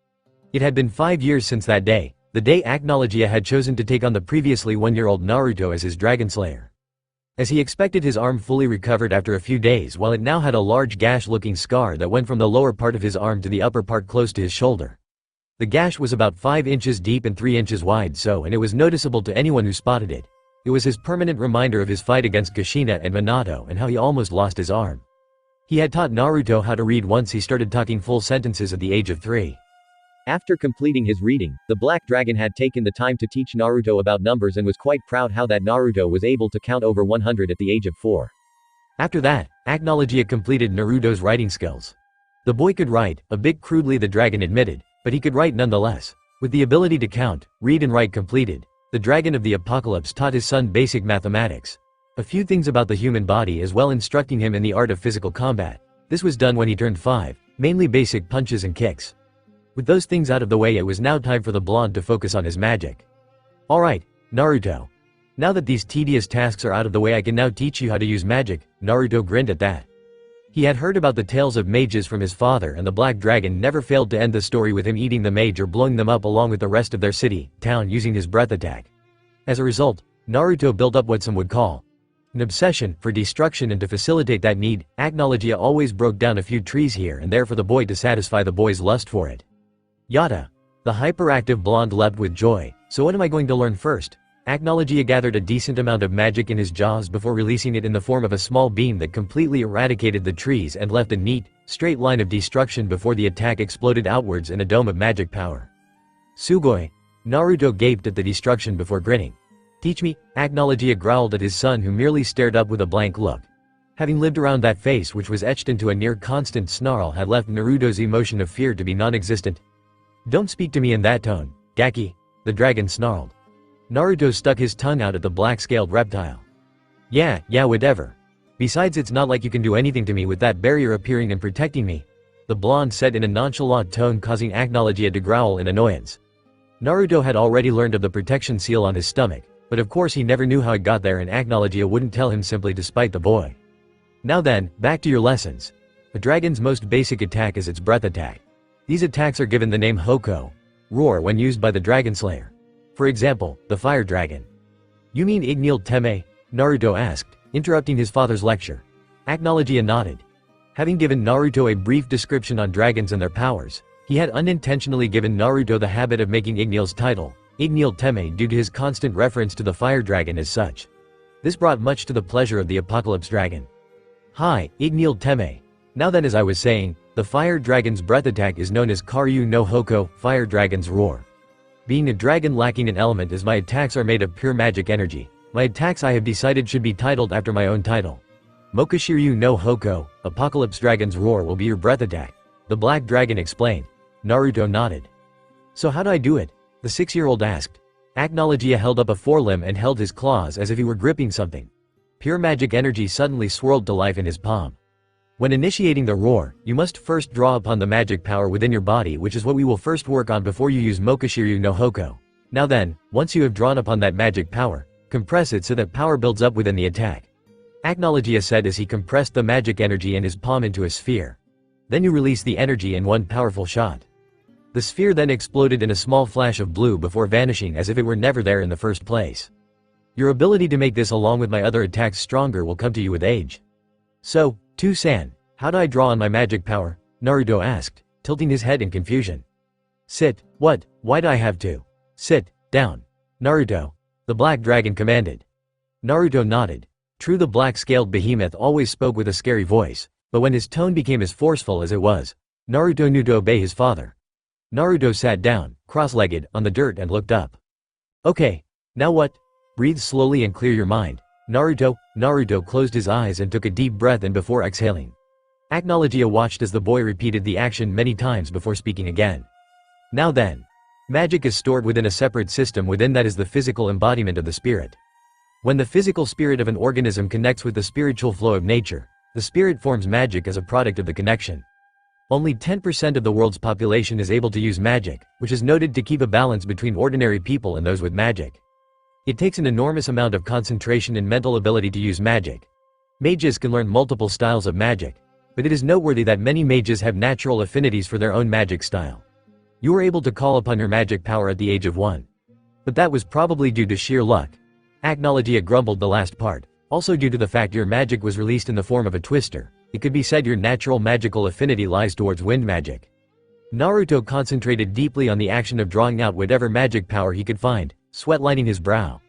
It had been 5 years since that day, the day Acknowledgia had chosen to take on the previously 1-year-old Naruto as his Dragonslayer. As he expected, his arm fully recovered after a few days, while it now had a large gash-looking scar that went from the lower part of his arm to the upper part close to his shoulder. The gash was about 5 inches deep and 3 inches wide, and it was noticeable to anyone who spotted it. It was his permanent reminder of his fight against Kushina and Minato and how he almost lost his arm. He had taught Naruto how to read once he started talking full sentences at the age of 3. After completing his reading, the Black Dragon had taken the time to teach Naruto about numbers and was quite proud how that Naruto was able to count over 100 at the age of 4. After that, Acknowledgia completed Naruto's writing skills. The boy could write, a bit crudely the dragon admitted, but he could write nonetheless. With the ability to count, read and write completed, the Dragon of the Apocalypse taught his son basic mathematics. A few things about the human body as well, instructing him in the art of physical combat. This was done when he turned 5, mainly basic punches and kicks. With those things out of the way, it was now time for the blonde to focus on his magic. Alright, Naruto. Now that these tedious tasks are out of the way, I can now teach you how to use magic. Naruto grinned at that. He had heard about the tales of mages from his father, and the Black Dragon never failed to end the story with him eating the mage or blowing them up along with the rest of their city, town, using his breath attack. As a result, Naruto built up what some would call an obsession for destruction, and to facilitate that need, Acknowledgia always broke down a few trees here and there for the boy to satisfy the boy's lust for it. Yata. The hyperactive blonde leapt with joy. So what am I going to learn first? Acknowledgia gathered a decent amount of magic in his jaws before releasing it in the form of a small beam that completely eradicated the trees and left a neat, straight line of destruction before the attack exploded outwards in a dome of magic power. Sugoi. Naruto gaped at the destruction before grinning. Teach me, Acknowledgia growled at his son, who merely stared up with a blank look. Having lived around that face, which was etched into a near-constant snarl, had left Naruto's emotion of fear to be non-existent. Don't speak to me in that tone, Gaki, the dragon snarled. Naruto stuck his tongue out at the black-scaled reptile. Yeah, whatever. Besides, it's not like you can do anything to me with that barrier appearing and protecting me, the blonde said in a nonchalant tone, causing Acknowledgia to growl in annoyance. Naruto had already learned of the protection seal on his stomach, but of course he never knew how it got there, and Acknowledgia wouldn't tell him simply to spite the boy. Now then, back to your lessons. A dragon's most basic attack is its breath attack. These attacks are given the name Hoko, roar, when used by the Dragonslayer. For example, the fire dragon. You mean Ignil Teme? Naruto asked, interrupting his father's lecture. Acknowledgia nodded. Having given Naruto a brief description on dragons and their powers, he had unintentionally given Naruto the habit of making Ignil's title, Ignil Teme, due to his constant reference to the fire dragon as such. This brought much to the pleasure of the Apocalypse Dragon. Hi, Ignil Teme. Now then, as I was saying, the fire dragon's breath attack is known as Karyu no Hoko, fire dragon's roar. Being a dragon lacking an element, as my attacks are made of pure magic energy, my attacks I have decided should be titled after my own title. Mokashiryu no Hoko, Apocalypse Dragon's roar, will be your breath attack, the Black Dragon explained. Naruto nodded. So how do I do it? The 6-year-old asked. Acknowledgia held up a forelimb and held his claws as if he were gripping something. Pure magic energy suddenly swirled to life in his palm. When initiating the roar, you must first draw upon the magic power within your body, which is what we will first work on before you use Mokashiryu no Hoko. Now then, once you have drawn upon that magic power, compress it so that power builds up within the attack. Acknowledgia said as he compressed the magic energy in his palm into a sphere. Then you release the energy in one powerful shot. The sphere then exploded in a small flash of blue before vanishing as if it were never there in the first place. Your ability to make this along with my other attacks stronger will come to you with age. So, Tusan, how do I draw on my magic power? Naruto asked, tilting his head in confusion. Sit, what, why do I have to? Sit, down. Naruto. The Black Dragon commanded. Naruto nodded. True, the black-scaled behemoth always spoke with a scary voice, but when his tone became as forceful as it was, Naruto knew to obey his father. Naruto sat down, cross-legged, on the dirt and looked up. Okay, now what? Breathe slowly and clear your mind. Naruto closed his eyes and took a deep breath in before exhaling. Acknowledgia watched as the boy repeated the action many times before speaking again. Now then. Magic is stored within a separate system within that is the physical embodiment of the spirit. When the physical spirit of an organism connects with the spiritual flow of nature, the spirit forms magic as a product of the connection. Only 10% of the world's population is able to use magic, which is noted to keep a balance between ordinary people and those with magic. It takes an enormous amount of concentration and mental ability to use magic. Mages can learn multiple styles of magic, but it is noteworthy that many mages have natural affinities for their own magic style. You were able to call upon your magic power at the age of 1. But that was probably due to sheer luck. Acknowledgia grumbled the last part, also due to the fact your magic was released in the form of a twister. It could be said your natural magical affinity lies towards wind magic. Naruto concentrated deeply on the action of drawing out whatever magic power he could find, sweat lining his brow.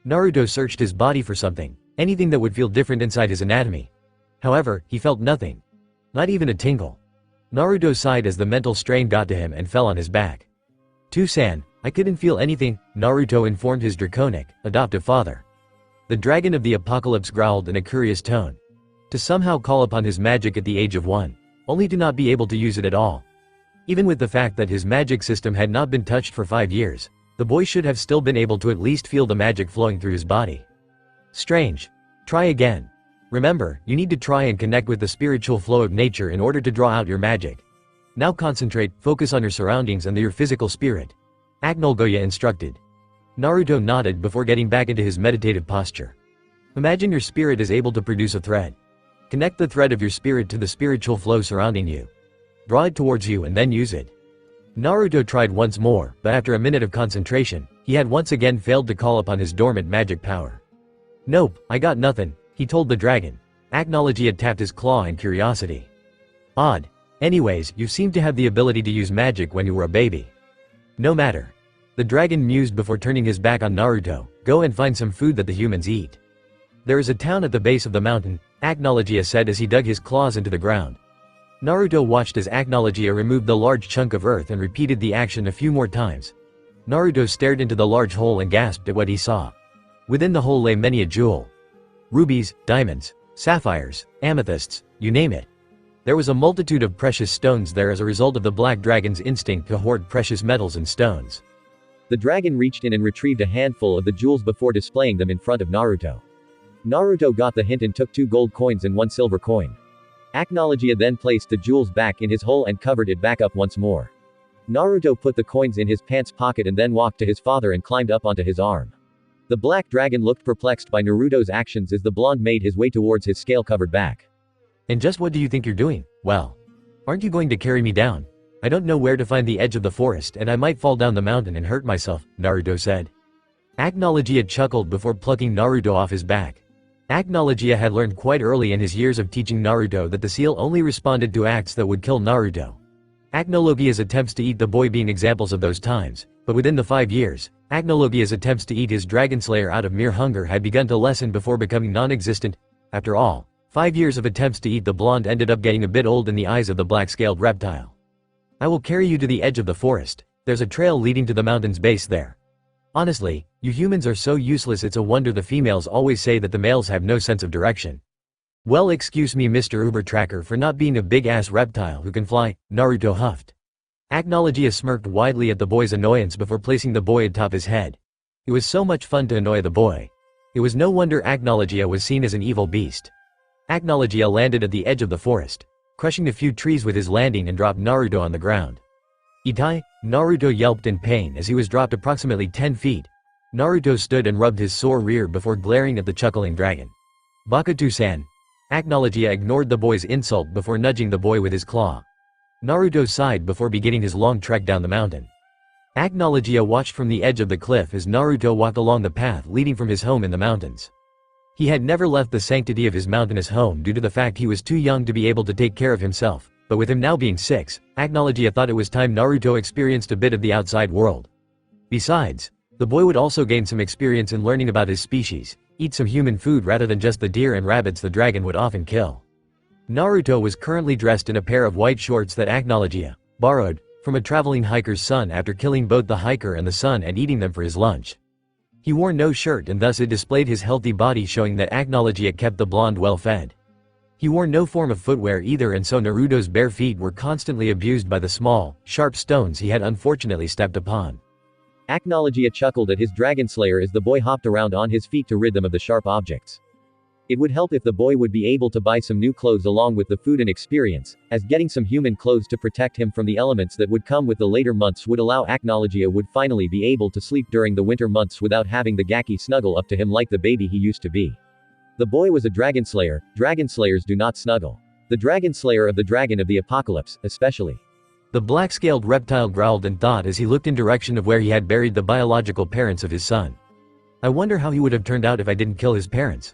Naruto searched his body for something, anything that would feel different inside his anatomy. However, he felt nothing. Not even a tingle. Naruto sighed as the mental strain got to him and fell on his back. "Two-san, I couldn't feel anything," Naruto informed his draconic, adoptive father. The dragon of the apocalypse growled in a curious tone. To somehow call upon his magic at the age of 1, only to not be able to use it at all. Even with the fact that his magic system had not been touched for 5 years, the boy should have still been able to at least feel the magic flowing through his body. Strange. Try again. Remember, you need to try and connect with the spiritual flow of nature in order to draw out your magic. Now concentrate, focus on your surroundings and your physical spirit. Acknowledgia instructed. Naruto nodded before getting back into his meditative posture. Imagine your spirit is able to produce a thread. Connect the thread of your spirit to the spiritual flow surrounding you. Draw it towards you and then use it. Naruto tried once more, but after a minute of concentration, he had once again failed to call upon his dormant magic power. "Nope, I got nothing," he told the dragon. Acknowledgia tapped his claw in curiosity. "Odd. Anyways, you seem to have the ability to use magic when you were a baby." "No matter." The dragon mused before turning his back on Naruto. "Go and find some food that the humans eat." "There is a town at the base of the mountain," Acknowledgia said as he dug his claws into the ground. Naruto watched as Acknowledgia removed the large chunk of earth and repeated the action a few more times. Naruto stared into the large hole and gasped at what he saw. Within the hole lay many a jewel. Rubies, diamonds, sapphires, amethysts, you name it. There was a multitude of precious stones there as a result of the black dragon's instinct to hoard precious metals and stones. The dragon reached in and retrieved a handful of the jewels before displaying them in front of Naruto. Naruto got the hint and took 2 gold coins and 1 silver coin. Acknowledgia then placed the jewels back in his hole and covered it back up once more. Naruto put the coins in his pants pocket and then walked to his father and climbed up onto his arm. The black dragon looked perplexed by Naruto's actions as the blonde made his way towards his scale-covered back. "And just what do you think you're doing? Well, aren't you going to carry me down? I don't know where to find the edge of the forest and I might fall down the mountain and hurt myself," Naruto said. Acknowledgia chuckled before plucking Naruto off his back. Acknowledgia had learned quite early in his years of teaching Naruto that the seal only responded to acts that would kill Naruto. Acknowledgia's attempts to eat the boy being examples of those times, but within the 5 years, Acknowledgia's attempts to eat his Dragonslayer out of mere hunger had begun to lessen before becoming non-existent. After all, 5 years of attempts to eat the blonde ended up getting a bit old in the eyes of the black-scaled reptile. "I will carry you to the edge of the forest. There's a trail leading to the mountain's base there. Honestly, you humans are so useless it's a wonder the females always say that the males have no sense of direction." "Well, excuse me Mr. Uber Tracker for not being a big-ass reptile who can fly," Naruto huffed. Acknowledgia smirked widely at the boy's annoyance before placing the boy atop his head. It was so much fun to annoy the boy. It was no wonder Acknowledgia was seen as an evil beast. Acknowledgia landed at the edge of the forest, crushing a few trees with his landing and dropped Naruto on the ground. "Itai!" Naruto yelped in pain as he was dropped approximately 10 feet. Naruto stood and rubbed his sore rear before glaring at the chuckling dragon. "Bakutu-san." Acknowledgia ignored the boy's insult before nudging the boy with his claw. Naruto sighed before beginning his long trek down the mountain. Acknowledgia watched from the edge of the cliff as Naruto walked along the path leading from his home in the mountains. He had never left the sanctity of his mountainous home due to the fact he was too young to be able to take care of himself, but with him now being 6, Acknowledgia thought it was time Naruto experienced a bit of the outside world. Besides, the boy would also gain some experience in learning about his species. eat some human food rather than just the deer and rabbits the dragon would often kill. Naruto was currently dressed in a pair of white shorts that Acknowledgea borrowed from a traveling hiker's son after killing both the hiker and the son and eating them for his lunch. He wore no shirt and thus it displayed his healthy body, showing that Acknowledgea kept the blonde well fed. He wore no form of footwear either, and so Naruto's bare feet were constantly abused by the small, sharp stones he had unfortunately stepped upon. Acknowledgea chuckled at his Dragonslayer as the boy hopped around on his feet to rid them of the sharp objects. It would help if the boy would be able to buy some new clothes along with the food and experience, as getting some human clothes to protect him from the elements that would come with the later months would allow Acknowledgea would finally be able to sleep during the winter months without having the Gaki snuggle up to him like the baby he used to be. The boy was a Dragonslayer. Dragonslayers do not snuggle. The Dragonslayer of the Dragon of the Apocalypse, especially. The black-scaled reptile growled and thought as he looked in direction of where he had buried the biological parents of his son. I wonder how he would have turned out if I didn't kill his parents.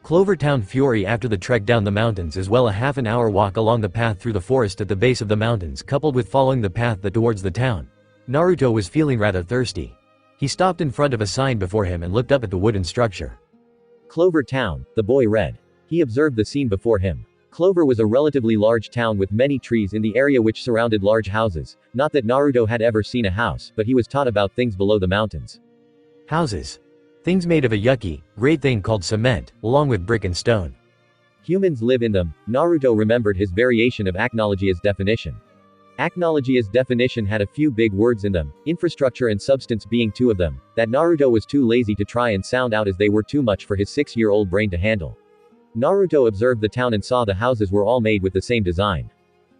Clovertown Fury. After the trek down the mountains as well a half an hour walk along the path through the forest at the base of the mountains coupled with following the path that towards the town, Naruto was feeling rather thirsty. He stopped in front of a sign before him and looked up at the wooden structure. Clover Town, the boy read. He observed the scene before him. Clover was a relatively large town with many trees in the area which surrounded large houses. Not that Naruto had ever seen a house, but he was taught about things below the mountains. Houses. Things made of a yucky, great thing called cement, along with brick and stone. Humans live in them. Naruto remembered his variation of Acknowledgea's definition. Acknowledgea's definition had a few big words in them, infrastructure and substance being two of them, that Naruto was too lazy to try and sound out as they were too much for his 6-year-old brain to handle. Naruto observed the town and saw the houses were all made with the same design.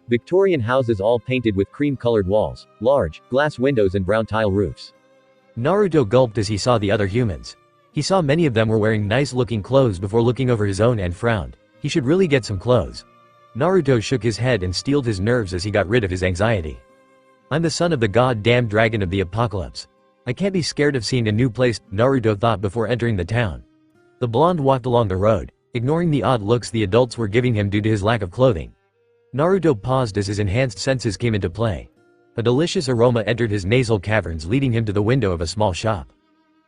Victorian houses all painted with cream-colored walls, large, glass windows and brown tile roofs. Naruto gulped as he saw the other humans. He saw many of them were wearing nice-looking clothes before looking over his own and frowned. He should really get some clothes. Naruto shook his head and steeled his nerves as he got rid of his anxiety. I'm the son of the goddamn dragon of the apocalypse. I can't be scared of seeing a new place, Naruto thought before entering the town. The blonde walked along the road, ignoring the odd looks the adults were giving him due to his lack of clothing. Naruto paused as his enhanced senses came into play. A delicious aroma entered his nasal caverns, leading him to the window of a small shop.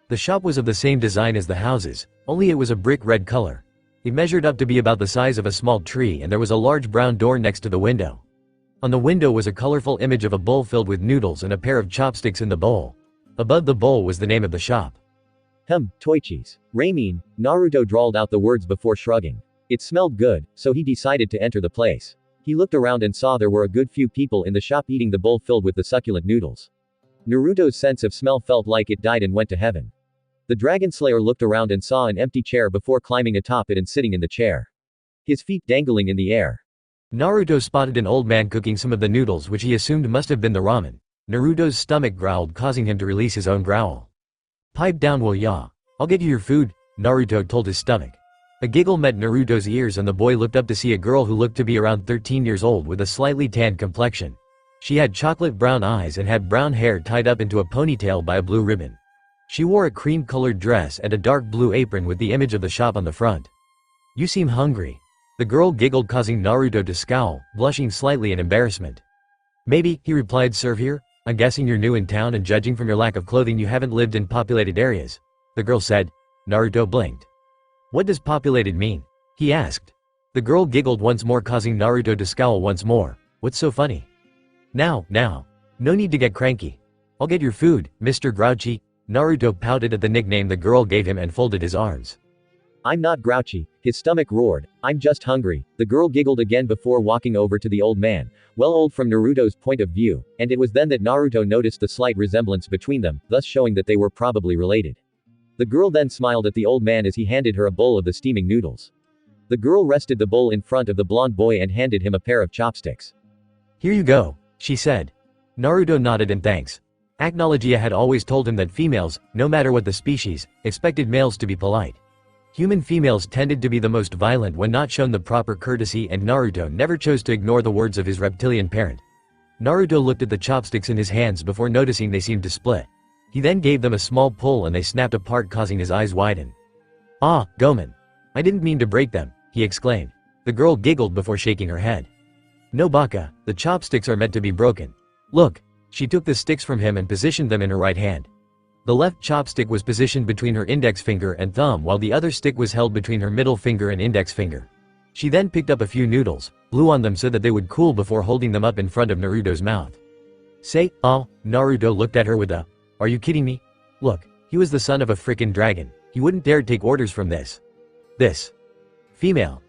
The shop was of the same design as the houses, only it was a brick red color. It measured up to be about the size of a small tree and there was a large brown door next to the window. On the window was a colorful image of a bowl filled with noodles and a pair of chopsticks in the bowl. Above the bowl was the name of the shop. Toichi's. Ramen, Naruto drawled out the words before shrugging. It smelled good, so he decided to enter the place. He looked around and saw there were a good few people in the shop eating the bowl filled with the succulent noodles. Naruto's sense of smell felt like it died and went to heaven. The Dragonslayer looked around and saw an empty chair before climbing atop it and sitting in the chair. His feet dangling in the air. Naruto spotted an old man cooking some of the noodles which he assumed must have been the ramen. Naruto's stomach growled, causing him to release his own growl. Pipe down, will ya? I'll get you your food, Naruto told his stomach. A giggle met Naruto's ears and the boy looked up to see a girl who looked to be around 13 years old with a slightly tanned complexion. She had chocolate brown eyes and had brown hair tied up into a ponytail by a blue ribbon. She wore a cream-colored dress and a dark blue apron with the image of the shop on the front. You seem hungry. The girl giggled, causing Naruto to scowl, blushing slightly in embarrassment. Maybe, he replied, serve here? I'm guessing you're new in town and judging from your lack of clothing you haven't lived in populated areas. The girl said. Naruto blinked. What does populated mean? He asked. The girl giggled once more, causing Naruto to scowl once more. What's so funny? Now. No need to get cranky. I'll get your food, Mr. Grouchy. Naruto pouted at the nickname the girl gave him and folded his arms. I'm not grouchy, his stomach roared. I'm just hungry. The girl giggled again before walking over to the old man, well old from Naruto's point of view, and it was then that Naruto noticed the slight resemblance between them, thus showing that they were probably related. The girl then smiled at the old man as he handed her a bowl of the steaming noodles. The girl rested the bowl in front of the blonde boy and handed him a pair of chopsticks. Here you go, she said. Naruto nodded in thanks. Acknowledgea had always told him that females, no matter what the species, expected males to be polite. Human females tended to be the most violent when not shown the proper courtesy, and Naruto never chose to ignore the words of his reptilian parent. Naruto looked at the chopsticks in his hands before noticing they seemed to split. He then gave them a small pull and they snapped apart, causing his eyes widen. Ah, Gomen. I didn't mean to break them, he exclaimed. The girl giggled before shaking her head. No baka, the chopsticks are meant to be broken. Look. She took the sticks from him and positioned them in her right hand. The left chopstick was positioned between her index finger and thumb while the other stick was held between her middle finger and index finger. She then picked up a few noodles, blew on them so that they would cool before holding them up in front of Naruto's mouth. "Say, oh," Naruto looked at her with a, "Are you kidding me? Look, he was the son of a frickin' dragon. He wouldn't dare take orders from this female."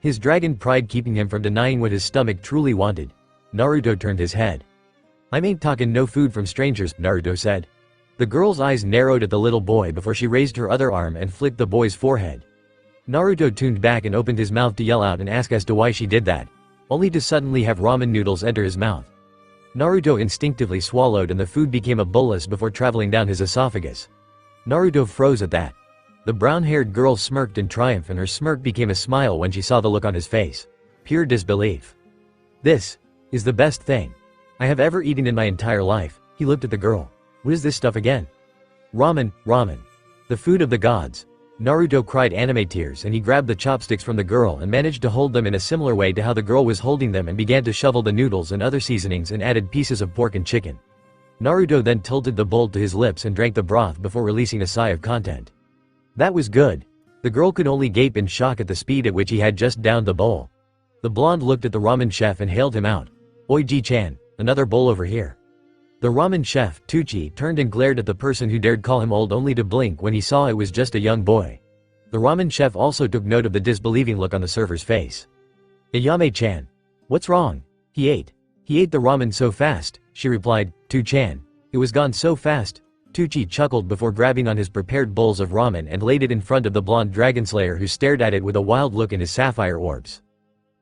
His dragon pride keeping him from denying what his stomach truly wanted. Naruto turned his head. "I ain't talking no food from strangers," Naruto said. The girl's eyes narrowed at the little boy before she raised her other arm and flicked the boy's forehead. Naruto tuned back and opened his mouth to yell out and ask as to why she did that, only to suddenly have ramen noodles enter his mouth. Naruto instinctively swallowed and the food became a bolus before traveling down his esophagus. Naruto froze at that. The brown-haired girl smirked in triumph and her smirk became a smile when she saw the look on his face. Pure disbelief. "This is the best thing I have ever eaten in my entire life." He looked at the girl. "What is this stuff again?" "Ramen, ramen. The food of the gods." Naruto cried anime tears and he grabbed the chopsticks from the girl and managed to hold them in a similar way to how the girl was holding them and began to shovel the noodles and other seasonings and added pieces of pork and chicken. Naruto then tilted the bowl to his lips and drank the broth before releasing a sigh of content. That was good. The girl could only gape in shock at the speed at which he had just downed the bowl. The blonde looked at the ramen chef and hailed him out. "Oi Ji-chan, another bowl over here." The ramen chef, Tucci, turned and glared at the person who dared call him old only to blink when he saw it was just a young boy. The ramen chef also took note of the disbelieving look on the server's face. "Ayame-chan. What's wrong?" He ate the ramen so fast," she replied. "Tu-chan. It was gone so fast." Tucci chuckled before grabbing on his prepared bowls of ramen and laid it in front of the blonde Dragonslayer who stared at it with a wild look in his sapphire orbs.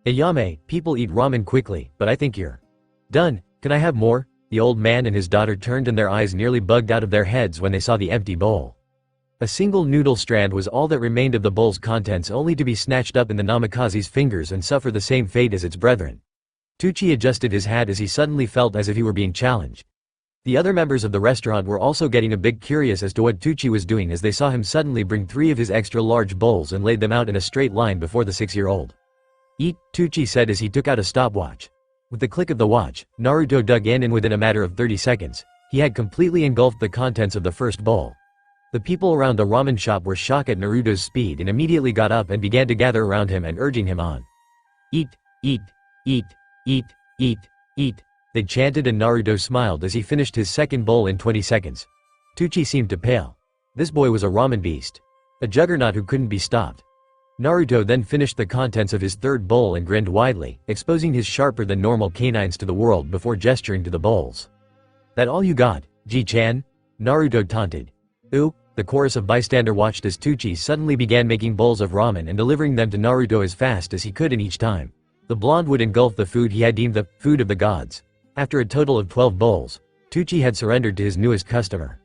"Ayame, people eat ramen quickly, but I think you're done. Can I have more?" The old man and his daughter turned and their eyes nearly bugged out of their heads when they saw the empty bowl. A single noodle strand was all that remained of the bowl's contents, only to be snatched up in the namikaze's fingers and suffer the same fate as its brethren. Tucci adjusted his hat as he suddenly felt as if he were being challenged. The other members of the restaurant were also getting a bit curious as to what Tucci was doing as they saw him suddenly bring 3 of his extra-large bowls and laid them out in a straight line before the 6-year-old. "Eat," Tucci said as he took out a stopwatch. With the click of the watch, Naruto dug in and within a matter of 30 seconds, he had completely engulfed the contents of the first bowl. The people around the ramen shop were shocked at Naruto's speed and immediately got up and began to gather around him and urging him on. "Eat, eat, eat, eat, eat, eat," they chanted and Naruto smiled as he finished his second bowl in 20 seconds. Tucci seemed to pale. This boy was a ramen beast. A juggernaut who couldn't be stopped. Naruto then finished the contents of his third bowl and grinned widely, exposing his sharper-than-normal canines to the world before gesturing to the bowls. "That all you got, Ji-chan?" Naruto taunted. "Ooh," the chorus of bystander watched as Tucci suddenly began making bowls of ramen and delivering them to Naruto as fast as he could in each time. The blonde would engulf the food he had deemed the food of the gods. After a total of 12 bowls, Tucci had surrendered to his newest customer.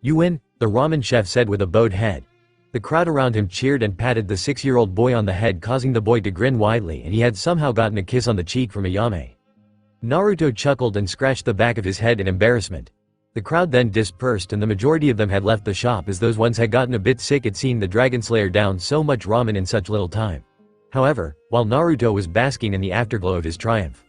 "You win," the ramen chef said with a bowed head. The crowd around him cheered and patted the 6-year-old boy on the head, causing the boy to grin widely, and he had somehow gotten a kiss on the cheek from Ayame. Naruto chuckled and scratched the back of his head in embarrassment. The crowd then dispersed and the majority of them had left the shop as those ones had gotten a bit sick at seeing the Dragonslayer down so much ramen in such little time. However, while Naruto was basking in the afterglow of his triumph.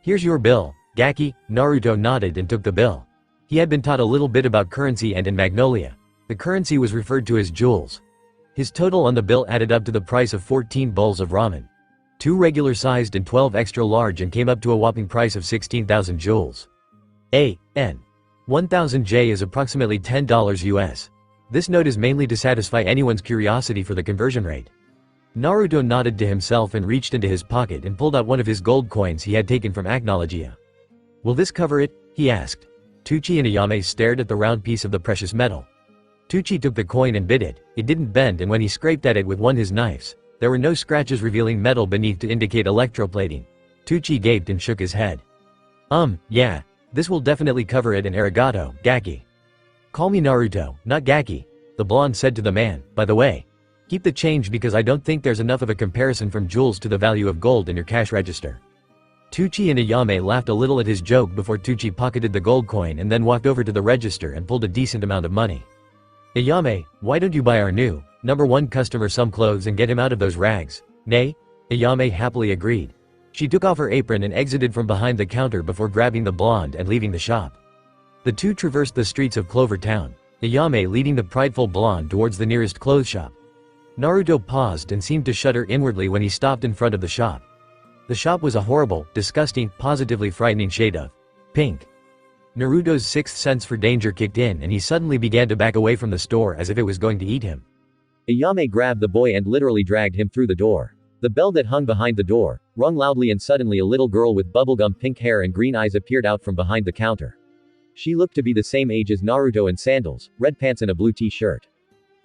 "Here's your bill, Gaki." Naruto nodded and took the bill. He had been taught a little bit about currency, and in Magnolia, the currency was referred to as jewels. His total on the bill added up to the price of 14 bowls of ramen. 2 regular-sized and 12 extra-large, and came up to a whopping price of 16,000 jewels. A.N. 1,000 J is approximately $10 US. This note is mainly to satisfy anyone's curiosity for the conversion rate. Naruto nodded to himself and reached into his pocket and pulled out one of his gold coins he had taken from Agnologia. "Will this cover it?" he asked. Tucci and Ayame stared at the round piece of the precious metal. Tucci took the coin and bit it. It didn't bend, and when he scraped at it with one of his knives, there were no scratches revealing metal beneath to indicate electroplating. Tucci gaped and shook his head. Yeah, this will definitely cover it, and arigato, Gaki." "Call me Naruto, not Gaki," the blonde said to the man. "By the way, keep the change because I don't think there's enough of a comparison from jewels to the value of gold in your cash register." Tucci and Ayame laughed a little at his joke before Tucci pocketed the gold coin and then walked over to the register and pulled a decent amount of money. "Ayame, why don't you buy our new #1 customer some clothes and get him out of those rags?" "Nay?" Ayame happily agreed. She took off her apron and exited from behind the counter before grabbing the blonde and leaving the shop. The two traversed the streets of Clover Town. Ayame leading the prideful blonde towards the nearest clothes shop. Naruto paused and seemed to shudder inwardly when he stopped in front of the shop. The shop was a horrible, disgusting, positively frightening shade of pink. Naruto's sixth sense for danger kicked in and he suddenly began to back away from the store as if it was going to eat him. Ayame grabbed the boy and literally dragged him through the door. The bell that hung behind the door rung loudly and suddenly a little girl with bubblegum pink hair and green eyes appeared out from behind the counter. She looked to be the same age as Naruto and sandals, red pants and a blue t-shirt.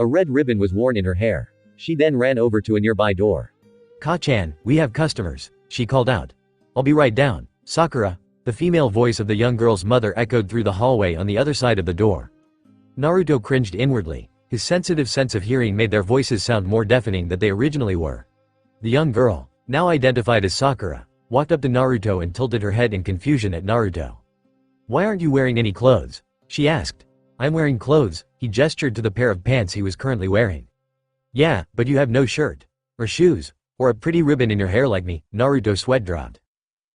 A red ribbon was worn in her hair. She then ran over to a nearby door. "Ka-chan, we have customers," she called out. "I'll be right down, Sakura." The female voice of the young girl's mother echoed through the hallway on the other side of the door. Naruto cringed inwardly. His sensitive sense of hearing made their voices sound more deafening than they originally were. The young girl, now identified as Sakura, walked up to Naruto and tilted her head in confusion at Naruto. "Why aren't you wearing any clothes?" she asked. "I'm wearing clothes," he gestured to the pair of pants he was currently wearing. "Yeah, but you have no shirt. Or shoes. Or a pretty ribbon in your hair like me." Naruto sweat dropped.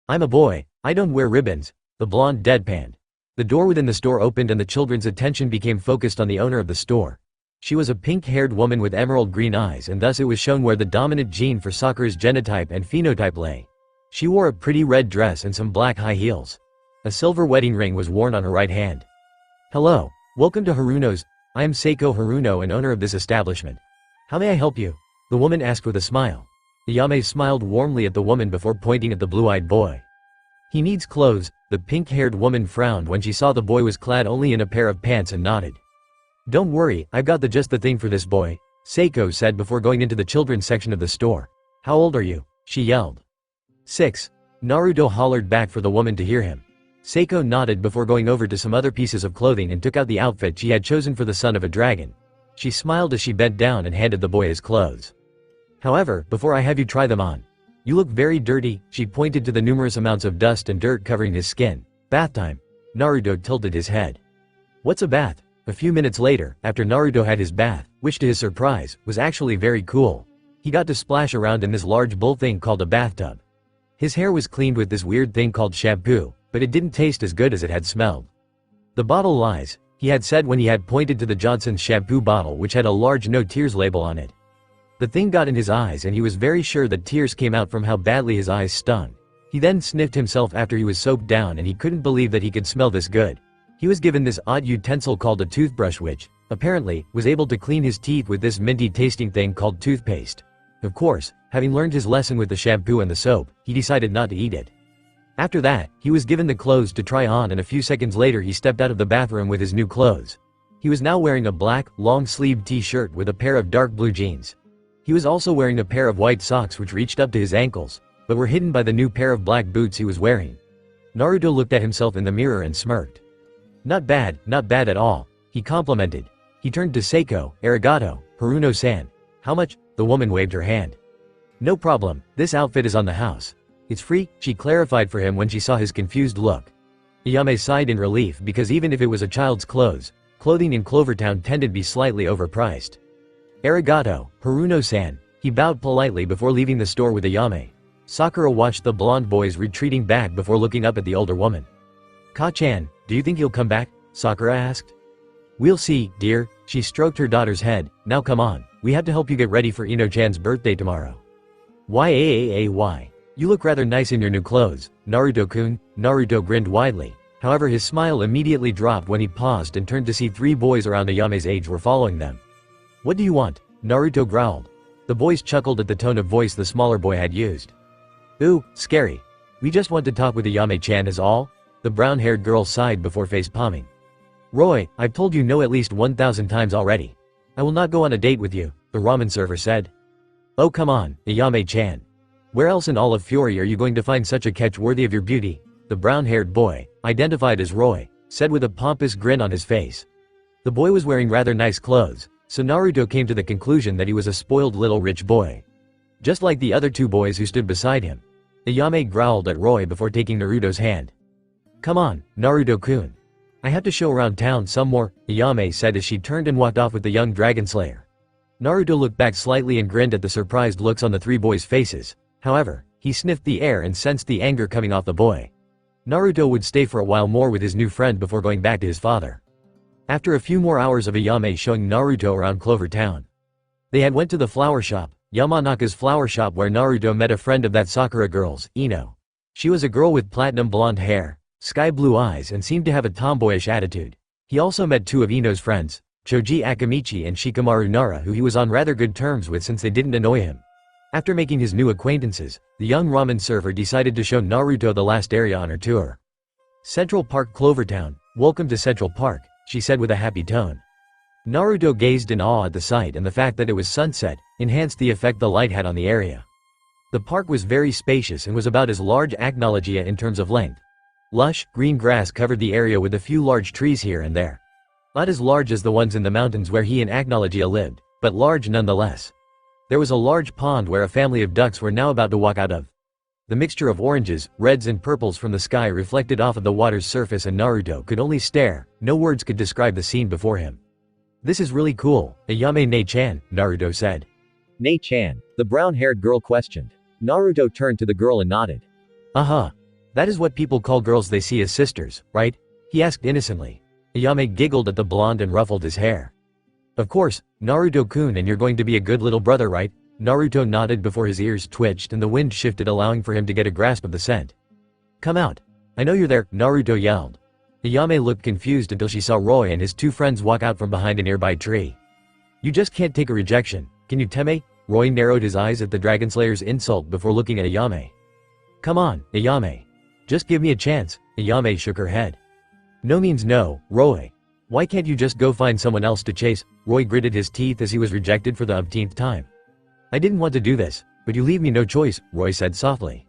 "I'm a boy, I don't wear ribbons," the blonde deadpanned. The door within the store opened and the children's attention became focused on the owner of the store. She was a pink-haired woman with emerald green eyes and thus it was shown where the dominant gene for Sakura's genotype and phenotype lay. She wore a pretty red dress and some black high heels. A silver wedding ring was worn on her right hand. "Hello, welcome to Haruno's. I am Seiko Haruno and owner of this establishment. How may I help you?" the woman asked with a smile. Ayame smiled warmly at the woman before pointing at the blue-eyed boy. "He needs clothes." The pink-haired woman frowned when she saw the boy was clad only in a pair of pants and nodded. "Don't worry, I've got just the thing for this boy," Seiko said before going into the children's section of the store. "How old are you?" she yelled. 6. Naruto hollered back for the woman to hear him. Seiko nodded before going over to some other pieces of clothing and took out the outfit she had chosen for the son of a dragon. She smiled as she bent down and handed the boy his clothes. "However, before I have you try them on, you look very dirty." She pointed to the numerous amounts of dust and dirt covering his skin. "Bath time." Naruto tilted his head. "What's a bath?" A few minutes later, after Naruto had his bath, which to his surprise, was actually very cool. He got to splash around in this large bowl thing called a bathtub. His hair was cleaned with this weird thing called shampoo, but it didn't taste as good as it had smelled. "The bottle lies," he had said when he had pointed to the Johnson's shampoo bottle which had a large "no tears" label on it. The thing got in his eyes and he was very sure that tears came out from how badly his eyes stung. He then sniffed himself after he was soaped down and he couldn't believe that he could smell this good. He was given this odd utensil called a toothbrush which, apparently, was able to clean his teeth with this minty tasting thing called toothpaste. Of course, having learned his lesson with the shampoo and the soap, he decided not to eat it. After that, he was given the clothes to try on and a few seconds later he stepped out of the bathroom with his new clothes. He was now wearing a black, long-sleeved t-shirt with a pair of dark blue jeans. He was also wearing a pair of white socks which reached up to his ankles, but were hidden by the new pair of black boots he was wearing. Naruto looked at himself in the mirror and smirked. Not bad at all," he complimented. He turned to Seiko. "Arigato, Haruno-san." "How much?" The woman waved her hand. "No problem, this outfit is on the house. It's free," she clarified for him when she saw his confused look. Ayame sighed in relief because even if it was a child's clothes, clothing in Clovertown tended to be slightly overpriced. "Arigato, Haruno-san." He bowed politely before leaving the store with Ayame. Sakura watched the blonde boys retreating back before looking up at the older woman. "Ka-chan, do you think he'll come back?" Sakura asked. "We'll see, dear." She stroked her daughter's head. "Now come on, we have to help you get ready for Ino-chan's birthday tomorrow." Why? You look rather nice in your new clothes, Naruto-kun." Naruto grinned widely. However, his smile immediately dropped when he paused and turned to see 3 boys around Ayame's age were following them. "What do you want?" Naruto growled. The boys chuckled at the tone of voice the smaller boy had used. "Ooh, scary. We just want to talk with Ayame-chan is all." The brown-haired girl sighed before face-palming. "Roy, I've told you no at least 1,000 times already. I will not go on a date with you," the ramen server said. "Oh come on, Ayame-chan. Where else in all of Fury are you going to find such a catch worthy of your beauty?" The brown-haired boy, identified as Roy, said with a pompous grin on his face. The boy was wearing rather nice clothes, so Naruto came to the conclusion that he was a spoiled little rich boy. Just like the other 2 boys who stood beside him. Ayame growled at Roy before taking Naruto's hand. "Come on, Naruto-kun. I have to show around town some more," Ayame said as she turned and walked off with the young Dragonslayer. Naruto looked back slightly and grinned at the surprised looks on the 3 boys' faces. However, he sniffed the air and sensed the anger coming off the boy. Naruto would stay for a while more with his new friend before going back to his father. After a few more hours of Ayame showing Naruto around Clover Town, they had went to the flower shop, Yamanaka's flower shop, where Naruto met a friend of that Sakura girl's, Ino. She was a girl with platinum blonde hair, sky blue eyes, and seemed to have a tomboyish attitude. He also met two of Ino's friends, Choji Akamichi and Shikamaru Nara, who he was on rather good terms with since they didn't annoy him. After making his new acquaintances, the young ramen server decided to show Naruto the last area on her tour. Central Park, Clovertown. Welcome to Central Park, she said with a happy tone. Naruto gazed in awe at the sight, and the fact that it was sunset enhanced the effect the light had on the area. The park was very spacious and was about as large as Agnologia in terms of length. Lush, green grass covered the area with a few large trees here and there. Not as large as the ones in the mountains where he and Agnologia lived, but large nonetheless. There was a large pond where a family of ducks were now about to walk out of. The mixture of oranges, reds and purples from the sky reflected off of the water's surface, and Naruto could only stare. No words could describe the scene before him. This is really cool, Ayame Ne-chan, Naruto said. Ne-chan, the brown-haired girl questioned. Naruto turned to the girl and nodded. Uh-huh. That is what people call girls they see as sisters, right? He asked innocently. Ayame giggled at the blonde and ruffled his hair. Of course, Naruto-kun, and you're going to be a good little brother, right? Naruto nodded before his ears twitched and the wind shifted, allowing for him to get a grasp of the scent. Come out. I know you're there, Naruto yelled. Ayame looked confused until she saw Roy and his two friends walk out from behind a nearby tree. You just can't take a rejection, can you, Teme? Roy narrowed his eyes at the Dragonslayer's insult before looking at Ayame. Come on, Ayame. Just give me a chance, Ayame shook her head. No means no, Roy. Why can't you just go find someone else to chase? Roy gritted his teeth as he was rejected for the umpteenth time. I didn't want to do this, but you leave me no choice, Roy said softly.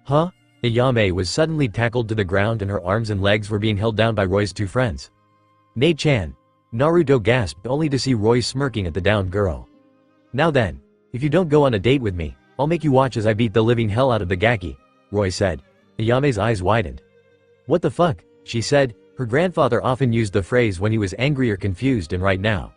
Huh? Ayame was suddenly tackled to the ground and her arms and legs were being held down by Roy's two friends. Ne-chan. Naruto gasped, only to see Roy smirking at the downed girl. Now then, if you don't go on a date with me, I'll make you watch as I beat the living hell out of the gaki, Roy said. Ayame's eyes widened. What the fuck? She said. Her grandfather often used the phrase when he was angry or confused, and right now,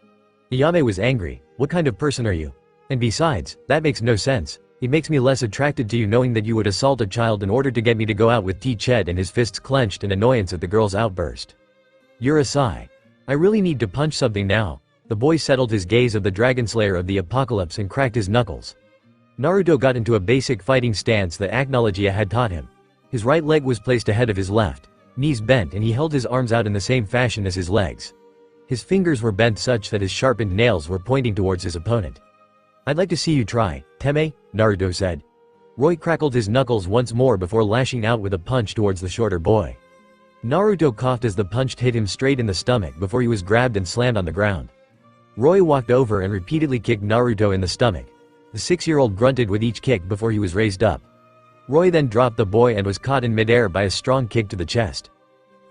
Ayame was angry. What kind of person are you? And besides, that makes no sense. It makes me less attracted to you knowing that you would assault a child in order to get me to go out with T-Ched, and his fists clenched in annoyance at the girl's outburst. You're a sigh. I really need to punch something now. The boy settled his gaze of the Dragonslayer of the Apocalypse and cracked his knuckles. Naruto got into a basic fighting stance that Agnologia had taught him. His right leg was placed ahead of his left, knees bent, and he held his arms out in the same fashion as his legs. His fingers were bent such that his sharpened nails were pointing towards his opponent. I'd like to see you try, Teme, Naruto said. Roy crackled his knuckles once more before lashing out with a punch towards the shorter boy. Naruto coughed as the punch hit him straight in the stomach before he was grabbed and slammed on the ground. Roy walked over and repeatedly kicked Naruto in the stomach. The 6-year-old grunted with each kick before he was raised up. Roy then dropped the boy and was caught in midair by a strong kick to the chest.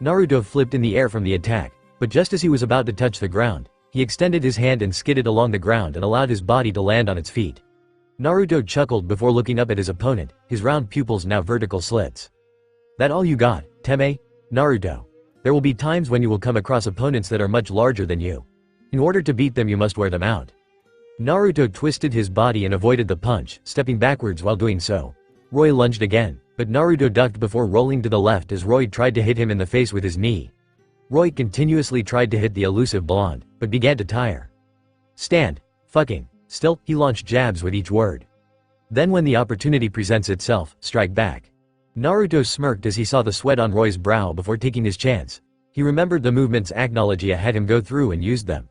Naruto flipped in the air from the attack, but just as he was about to touch the ground, he extended his hand and skidded along the ground and allowed his body to land on its feet. Naruto chuckled before looking up at his opponent, his round pupils now vertical slits. That all you got, Teme? Naruto. There will be times when you will come across opponents that are much larger than you. In order to beat them, you must wear them out. Naruto twisted his body and avoided the punch, stepping backwards while doing so. Roy lunged again, but Naruto ducked before rolling to the left as Roy tried to hit him in the face with his knee. Roy continuously tried to hit the elusive blonde, but began to tire. Stand. Fucking. Still, he launched jabs with each word. Then when the opportunity presents itself, strike back. Naruto smirked as he saw the sweat on Roy's brow before taking his chance. He remembered the movements Agnologia had him go through and used them.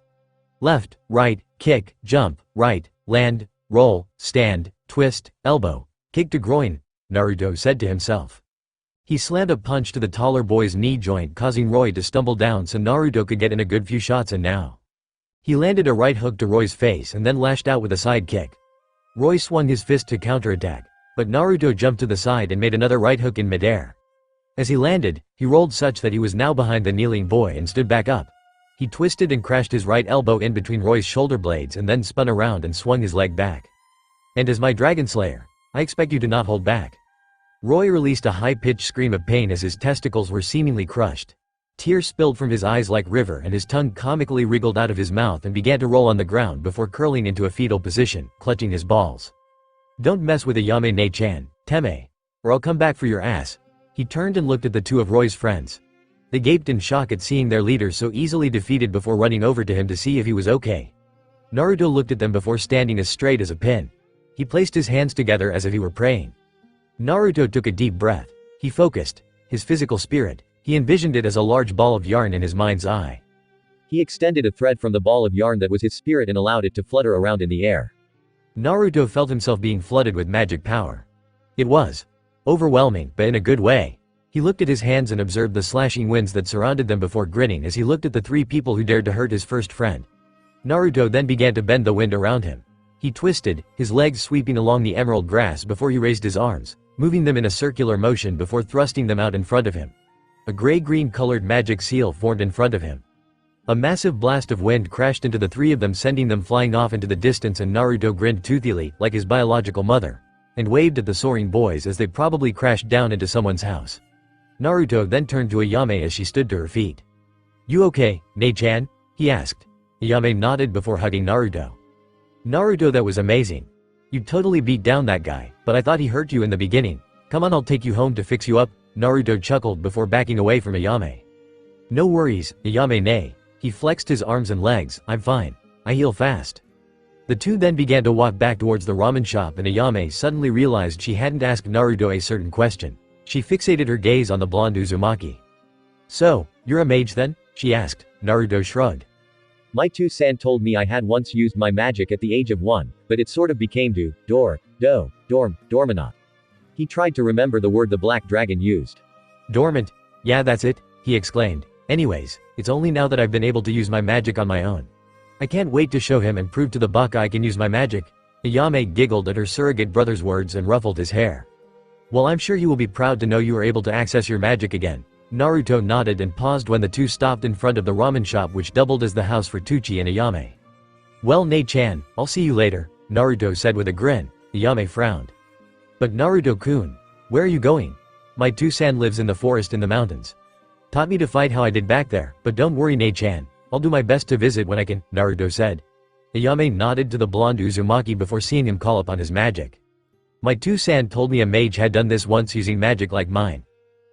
Left, right, kick, jump, right, land, roll, stand, twist, elbow, kick to groin, Naruto said to himself. He slammed a punch to the taller boy's knee joint, causing Roy to stumble down so Naruto could get in a good few shots, and now he landed a right hook to Roy's face and then lashed out with a side kick. Roy swung his fist to counterattack, but Naruto jumped to the side and made another right hook in midair. As he landed, he rolled such that he was now behind the kneeling boy and stood back up. He twisted and crashed his right elbow in between Roy's shoulder blades and then spun around and swung his leg back. And as my Dragonslayer, I expect you to not hold back. Roy released a high-pitched scream of pain as his testicles were seemingly crushed. Tears spilled from his eyes like river and his tongue comically wriggled out of his mouth and began to roll on the ground before curling into a fetal position, clutching his balls. Don't mess with Ayame Ne-chan, Teme, or I'll come back for your ass. He turned and looked at the two of Roy's friends. They gaped in shock at seeing their leader so easily defeated before running over to him to see if he was okay. Naruto looked at them before standing as straight as a pin. He placed his hands together as if he were praying. Naruto took a deep breath. He focused. His physical spirit. He envisioned it as a large ball of yarn in his mind's eye. He extended a thread from the ball of yarn that was his spirit and allowed it to flutter around in the air. Naruto felt himself being flooded with magic power. It was overwhelming, but in a good way. He looked at his hands and observed the slashing winds that surrounded them before grinning as he looked at the three people who dared to hurt his first friend. Naruto then began to bend the wind around him. He twisted, his legs sweeping along the emerald grass before he raised his arms, moving them in a circular motion before thrusting them out in front of him. A gray-green colored magic seal formed in front of him. A massive blast of wind crashed into the three of them, sending them flying off into the distance, and Naruto grinned toothily, like his biological mother, and waved at the soaring boys as they probably crashed down into someone's house. Naruto then turned to Ayame as she stood to her feet. "You okay, Nei-chan?" he asked. Ayame nodded before hugging Naruto. "Naruto, that was amazing. You totally beat down that guy, but I thought he hurt you in the beginning. Come on, I'll take you home to fix you up," Naruto chuckled before backing away from Ayame. "No worries, Ayame Nei." He flexed his arms and legs. "I'm fine. I heal fast." The two then began to walk back towards the ramen shop, and Ayame suddenly realized she hadn't asked Naruto a certain question. She fixated her gaze on the blonde Uzumaki. "So, you're a mage then?" she asked. Naruto shrugged. My 2-san told me I had once used my magic at the age of 1, but it sort of became dormant. He tried to remember the word the black dragon used. "Dormant? Yeah, that's it," he exclaimed. "Anyways, it's only now that I've been able to use my magic on my own. I can't wait to show him and prove to the Baka I can use my magic." Ayame giggled at her surrogate brother's words and ruffled his hair. "Well, I'm sure you will be proud to know you are able to access your magic again." Naruto nodded and paused when the two stopped in front of the ramen shop, which doubled as the house for Tuchi and Ayame. "Well, Nei-chan, I'll see you later," Naruto said with a grin. Ayame frowned. "But Naruto-kun, where are you going?" "My 2-san lives in the forest in the mountains. Taught me to fight how I did back there, but don't worry, Nei-chan. I'll do my best to visit when I can," Naruto said. Ayame nodded to the blonde Uzumaki before seeing him call upon his magic. "My 2-san told me a mage had done this once using magic like mine.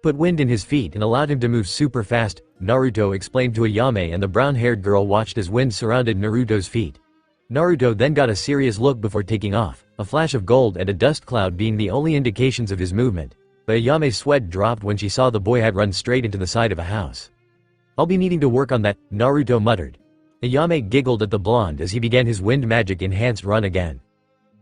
Put wind in his feet and allowed him to move super fast," Naruto explained to Ayame, and the brown-haired girl watched as wind surrounded Naruto's feet. Naruto then got a serious look before taking off, a flash of gold and a dust cloud being the only indications of his movement. But Ayame's sweat dropped when she saw the boy had run straight into the side of a house. "I'll be needing to work on that," Naruto muttered. Ayame giggled at the blonde as he began his wind magic enhanced run again.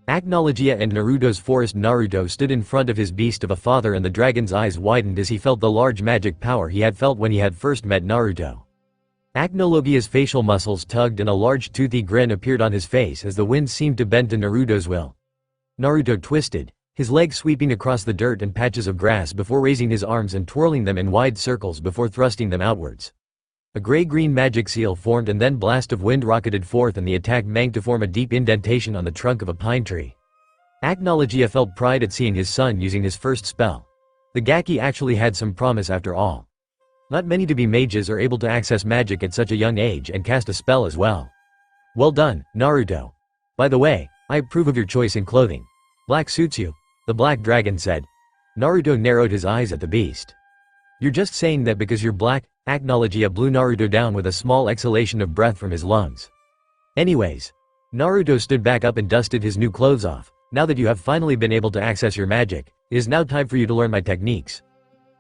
Acknowledgia and Naruto's forest. Naruto stood in front of his beast of a father, and the dragon's eyes widened as he felt the large magic power he had felt when he had first met Naruto. Acknologia's facial muscles tugged and a large toothy grin appeared on his face as the wind seemed to bend to Naruto's will. Naruto twisted, his legs sweeping across the dirt and patches of grass before raising his arms and twirling them in wide circles before thrusting them outwards. A gray-green magic seal formed, and then blast of wind rocketed forth, and the attack manged to form a deep indentation on the trunk of a pine tree. Acknologia felt pride at seeing his son using his first spell. The Gaki actually had some promise after all. Not many to be mages are able to access magic at such a young age and cast a spell as well. "Well done, Naruto. By the way, I approve of your choice in clothing. Black suits you," the black dragon said. Naruto narrowed his eyes at the beast. "You're just saying that because you're black?" Acknologia blew Naruto down with a small exhalation of breath from his lungs. "Anyways." Naruto stood back up and dusted his new clothes off. "Now that you have finally been able to access your magic, it is now time for you to learn my techniques.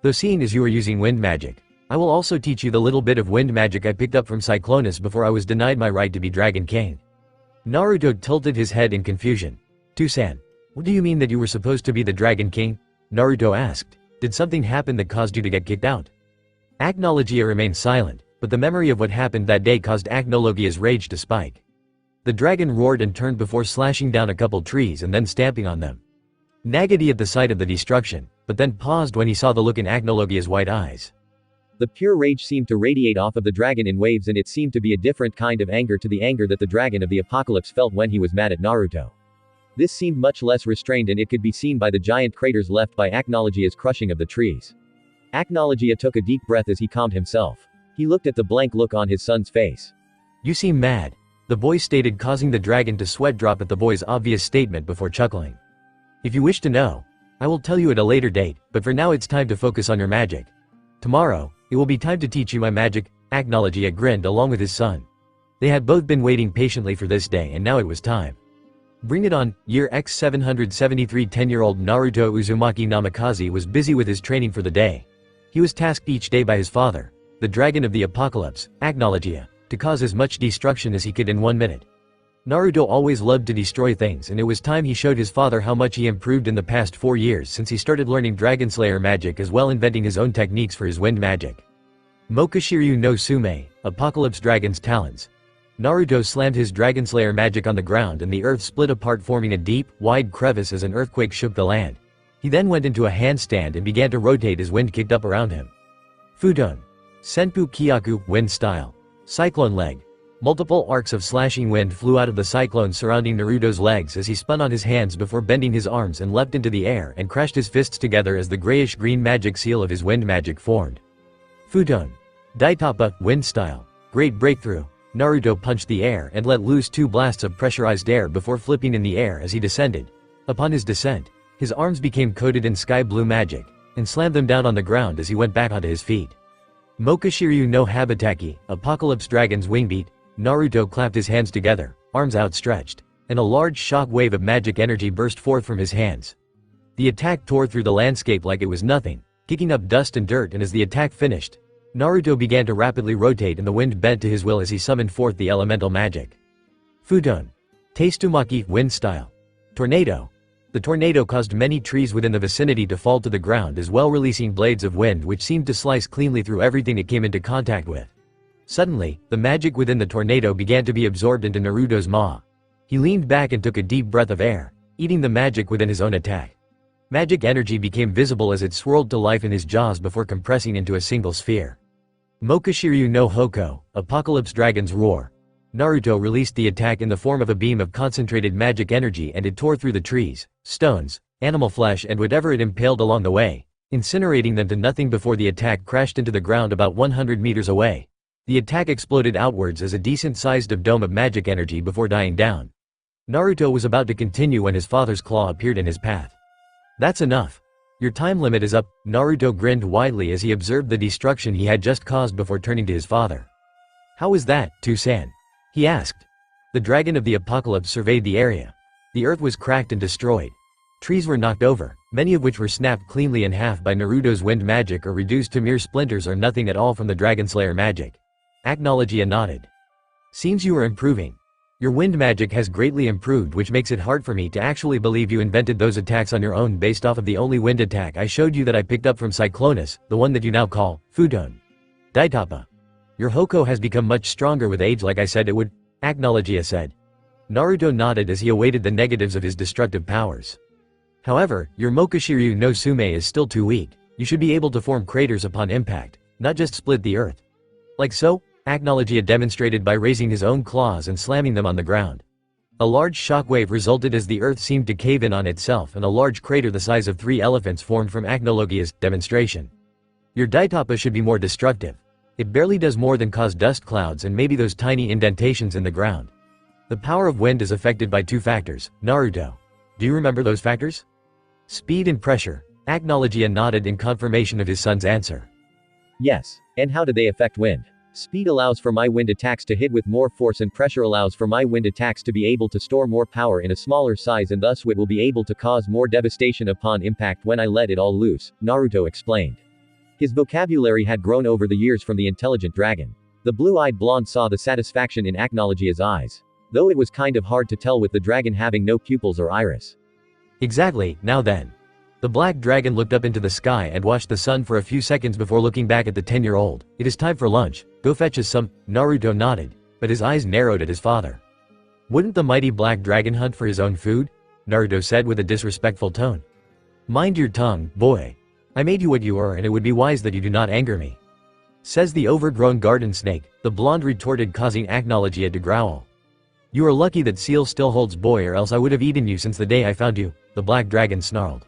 Though seeing as you are using wind magic, I will also teach you the little bit of wind magic I picked up from Cyclonus before I was denied my right to be Dragon King." Naruto tilted his head in confusion. "2-san, what do you mean that you were supposed to be the Dragon King?" Naruto asked. "Did something happen that caused you to get kicked out?" Acknologia remained silent, but the memory of what happened that day caused Acknologia's rage to spike. The dragon roared and turned before slashing down a couple trees and then stamping on them. Naggedy at the sight of the destruction, but then paused when he saw the look in Acknologia's white eyes. The pure rage seemed to radiate off of the dragon in waves, and it seemed to be a different kind of anger to the anger that the dragon of the apocalypse felt when he was mad at Naruto. This seemed much less restrained, and it could be seen by the giant craters left by Acknologia's crushing of the trees. Acknologia took a deep breath as he calmed himself. He looked at the blank look on his son's face. "You seem mad," the boy stated, causing the dragon to sweat drop at the boy's obvious statement before chuckling. "If you wish to know, I will tell you at a later date, but for now it's time to focus on your magic. Tomorrow, It will be time to teach you my magic, Agnologia grinned along with his son. They had both been waiting patiently for this day and now it was time. Bring it on. Year X 773 10-year-old Naruto Uzumaki Namikaze was busy with his training for the day. He was tasked each day by his father, the dragon of the apocalypse, Agnologia, to cause as much destruction as he could in 1 minute. Naruto always loved to destroy things and it was time he showed his father how much he improved in the past 4 years since he started learning Dragonslayer magic as well inventing his own techniques for his wind magic. Mokashiryu no Sume, Apocalypse Dragon's Talons. Naruto slammed his Dragonslayer magic on the ground and the earth split apart forming a deep, wide crevice as an earthquake shook the land. He then went into a handstand and began to rotate as wind kicked up around him. Futon. Senpu Kyaku, wind style. Cyclone leg. Multiple arcs of slashing wind flew out of the cyclone surrounding Naruto's legs as he spun on his hands before bending his arms and leapt into the air and crashed his fists together as the grayish-green magic seal of his wind magic formed. Futon. Daitappa, wind style. Great breakthrough. Naruto punched the air and let loose 2 blasts of pressurized air before flipping in the air as he descended. Upon his descent, his arms became coated in sky blue magic, and slammed them down on the ground as he went back onto his feet. Mokashiryu no Habataki, Apocalypse Dragon's Wingbeat. Naruto clapped his hands together, arms outstretched, and a large shock wave of magic energy burst forth from his hands. The attack tore through the landscape like it was nothing, kicking up dust and dirt, and as the attack finished, Naruto began to rapidly rotate and the wind bent to his will as he summoned forth the elemental magic. Futon. Taistumaki, wind style. Tornado. The tornado caused many trees within the vicinity to fall to the ground as well, releasing blades of wind which seemed to slice cleanly through everything it came into contact with. Suddenly, the magic within the tornado began to be absorbed into Naruto's maw. He leaned back and took a deep breath of air, eating the magic within his own attack. Magic energy became visible as it swirled to life in his jaws before compressing into a single sphere. Mokashiryu no Hoko, Apocalypse Dragon's Roar. Naruto released the attack in the form of a beam of concentrated magic energy and it tore through the trees, stones, animal flesh and whatever it impaled along the way, incinerating them to nothing before the attack crashed into the ground about 100 meters away. The attack exploded outwards as a decent-sized dome of magic energy before dying down. Naruto was about to continue when his father's claw appeared in his path. That's enough. Your time limit is up. Naruto grinned widely as he observed the destruction he had just caused before turning to his father. How is that, Tusan? He asked. The dragon of the apocalypse surveyed the area. The earth was cracked and destroyed. Trees were knocked over, many of which were snapped cleanly in half by Naruto's wind magic or reduced to mere splinters or nothing at all from the Dragonslayer magic. Agnologia nodded. Seems you are improving. Your wind magic has greatly improved, which makes it hard for me to actually believe you invented those attacks on your own based off of the only wind attack I showed you that I picked up from Cyclonus, the one that you now call Futon. Daitappa. Your Hoko has become much stronger with age like I said it would, Agnologia said. Naruto nodded as he awaited the negatives of his destructive powers. However, your Mokashiryu no Sume is still too weak. You should be able to form craters upon impact, not just split the earth. Like so? Agnologia demonstrated by raising his own claws and slamming them on the ground. A large shockwave resulted as the earth seemed to cave in on itself and a large crater the size of 3 elephants formed from Agnologia's demonstration. Your Daitappa should be more destructive. It barely does more than cause dust clouds and maybe those tiny indentations in the ground. The power of wind is affected by 2 factors, Naruto. Do you remember those factors? Speed and pressure. Agnologia nodded in confirmation of his son's answer. Yes. And how do they affect wind? Speed allows for my wind attacks to hit with more force and pressure allows for my wind attacks to be able to store more power in a smaller size and thus it will be able to cause more devastation upon impact when I let it all loose, Naruto explained. His vocabulary had grown over the years from the intelligent dragon. The blue-eyed blonde saw the satisfaction in Agnologia's eyes. Though it was kind of hard to tell with the dragon having no pupils or iris. Exactly, now then. The black dragon looked up into the sky and watched the sun for a few seconds before looking back at the 10-year-old. It is time for lunch. Go fetch us some. Naruto nodded, but his eyes narrowed at his father. Wouldn't the mighty black dragon hunt for his own food? Naruto said with a disrespectful tone. Mind your tongue, boy. I made you what you are and it would be wise that you do not anger me. Says the overgrown garden snake, the blonde retorted, causing Agnologia to growl. You are lucky that seal still holds boy or else I would have eaten you since the day I found you, the black dragon snarled.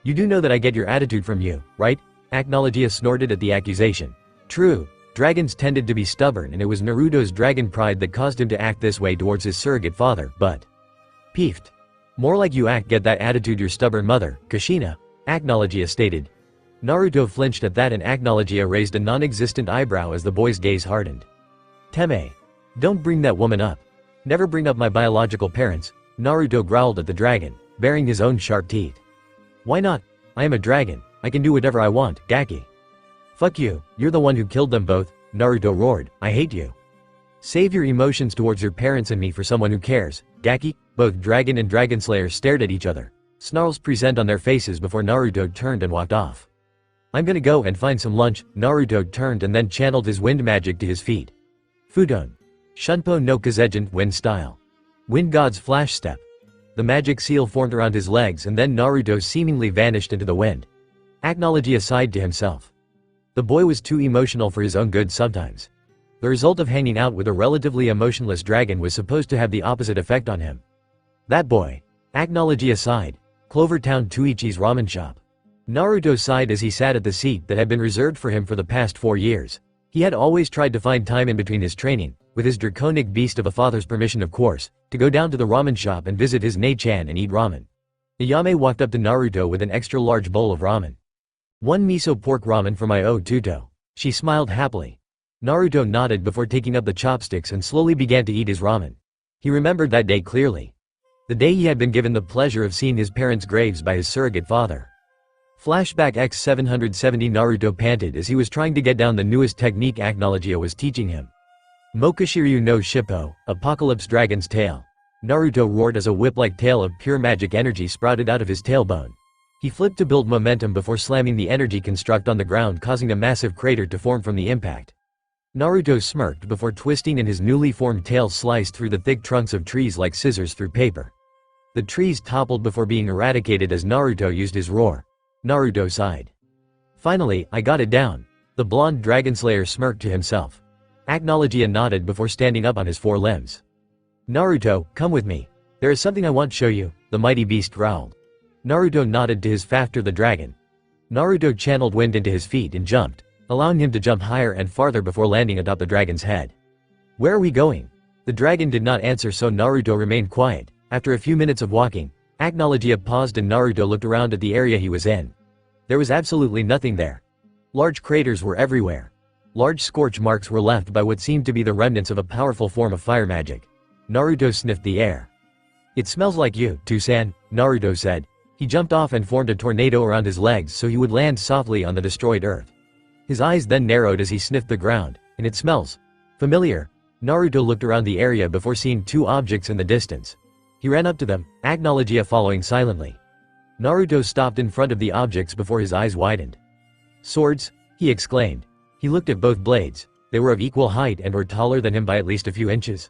You do know that I get your attitude from you, right? Agnologia snorted at the accusation. True, dragons tended to be stubborn and it was Naruto's dragon pride that caused him to act this way towards his surrogate father, but... Peeved. More like you act get that attitude your stubborn mother, Kushina, Agnologia stated. Naruto flinched at that and Agnologia raised a non-existent eyebrow as the boy's gaze hardened. Teme. Don't bring that woman up. Never bring up my biological parents, Naruto growled at the dragon, baring his own sharp teeth. Why not? I am a dragon, I can do whatever I want, Gaki. Fuck you, you're the one who killed them both, Naruto roared, I hate you. Save your emotions towards your parents and me for someone who cares, Gaki. Both Dragon and Dragonslayer stared at each other, snarls present on their faces before Naruto turned and walked off. I'm gonna go and find some lunch, Naruto turned and then channeled his wind magic to his feet. Fudon. Shunpo no Kazejin, wind style. Wind god's flash step. The magic seal formed around his legs and then Naruto seemingly vanished into the wind. Agnologia sighed to himself. The boy was too emotional for his own good sometimes. The result of hanging out with a relatively emotionless dragon was supposed to have the opposite effect on him. That boy. Agnologia sighed. Clovertown Tuichi's ramen shop. Naruto sighed as he sat at the seat that had been reserved for him for the past 4 years. He had always tried to find time in between his training, with his draconic beast of a father's permission of course, to go down to the ramen shop and visit his Nei-chan and eat ramen. Ayame walked up to Naruto with an extra large bowl of ramen. One miso pork ramen for my Tuto. She smiled happily. Naruto nodded before taking up the chopsticks and slowly began to eat his ramen. He remembered that day clearly. The day he had been given the pleasure of seeing his parents' graves by his surrogate father. Flashback X 770 Naruto panted as he was trying to get down the newest technique Agnologia was teaching him. Mokashiryu no Shippo, Apocalypse Dragon's Tail. Naruto roared as a whip-like tail of pure magic energy sprouted out of his tailbone. He flipped to build momentum before slamming the energy construct on the ground, causing a massive crater to form from the impact. Naruto smirked before twisting and his newly formed tail sliced through the thick trunks of trees like scissors through paper. The trees toppled before being eradicated as Naruto used his roar. Naruto sighed. Finally, I got it down. The blonde Dragonslayer smirked to himself. Agnologia nodded before standing up on his 4 limbs. Naruto, come with me. There is something I want to show you, the mighty beast growled. Naruto nodded to his Fafter the dragon. Naruto channeled wind into his feet and jumped, allowing him to jump higher and farther before landing atop the dragon's head. Where are we going? The dragon did not answer, so Naruto remained quiet. After a few minutes of walking, Agnologia paused and Naruto looked around at the area he was in. There was absolutely nothing there. Large craters were everywhere. Large scorch marks were left by what seemed to be the remnants of a powerful form of fire magic. Naruto sniffed the air. It smells like you, Tusan, Naruto said. He jumped off and formed a tornado around his legs so he would land softly on the destroyed earth. His eyes then narrowed as he sniffed the ground, and it smells familiar. Naruto looked around the area before seeing 2 objects in the distance. He ran up to them, Agnologia following silently. Naruto stopped in front of the objects before his eyes widened. Swords? He exclaimed. He looked at both blades. They were of equal height and were taller than him by at least a few inches.